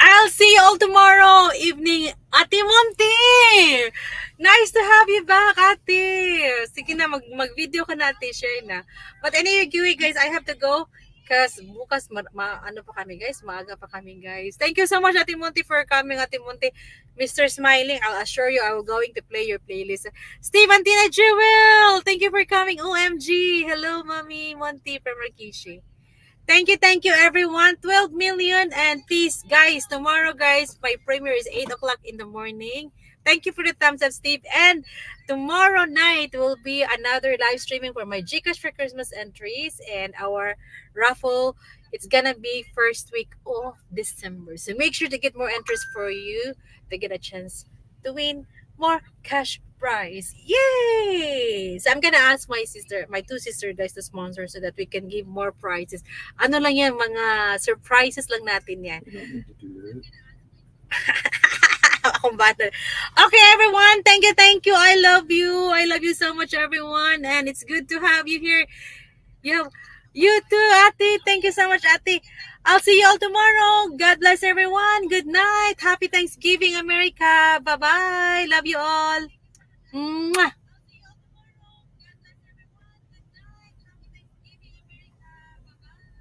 I'll see you all tomorrow evening. Ate Monty! Nice to have you back, Ate. Sige na, mag-video ka na, Ate. Share na. But anyway, guys, I have to go. Kasi bukas, ano pa kami, guys? Maaga pa kami, guys. Thank you so much, Ate Monty, for coming, Ate Monty. Mr. Smiling, I'll assure you I will going to play your playlist. Steve, Tina, Jewel! Thank you for coming. OMG! Hello, Mommy Monty from Rikishi. Thank you, everyone. 12 million. And please, guys, tomorrow, guys, my premiere is 8 o'clock in the morning. Thank you for the thumbs up, Steve. And tomorrow night will be another live streaming for my Gcash for Christmas entries and our raffle. It's gonna be first week of December. So make sure to get more entries for you to get a chance to win more cash prize. Yay! So I'm gonna ask my two sister guys to sponsor so that we can give more prizes. Ano lang yan, mga surprises lang natin yan. You don't need to do that. Akong bata. Okay, everyone. Thank you. I love you. I love you so much, everyone. And it's good to have you here. You too, Ate. Thank you so much, Ate. I'll see you all tomorrow. God bless everyone. Good night. Happy Thanksgiving, America. Bye-bye. Love you all. Mwah.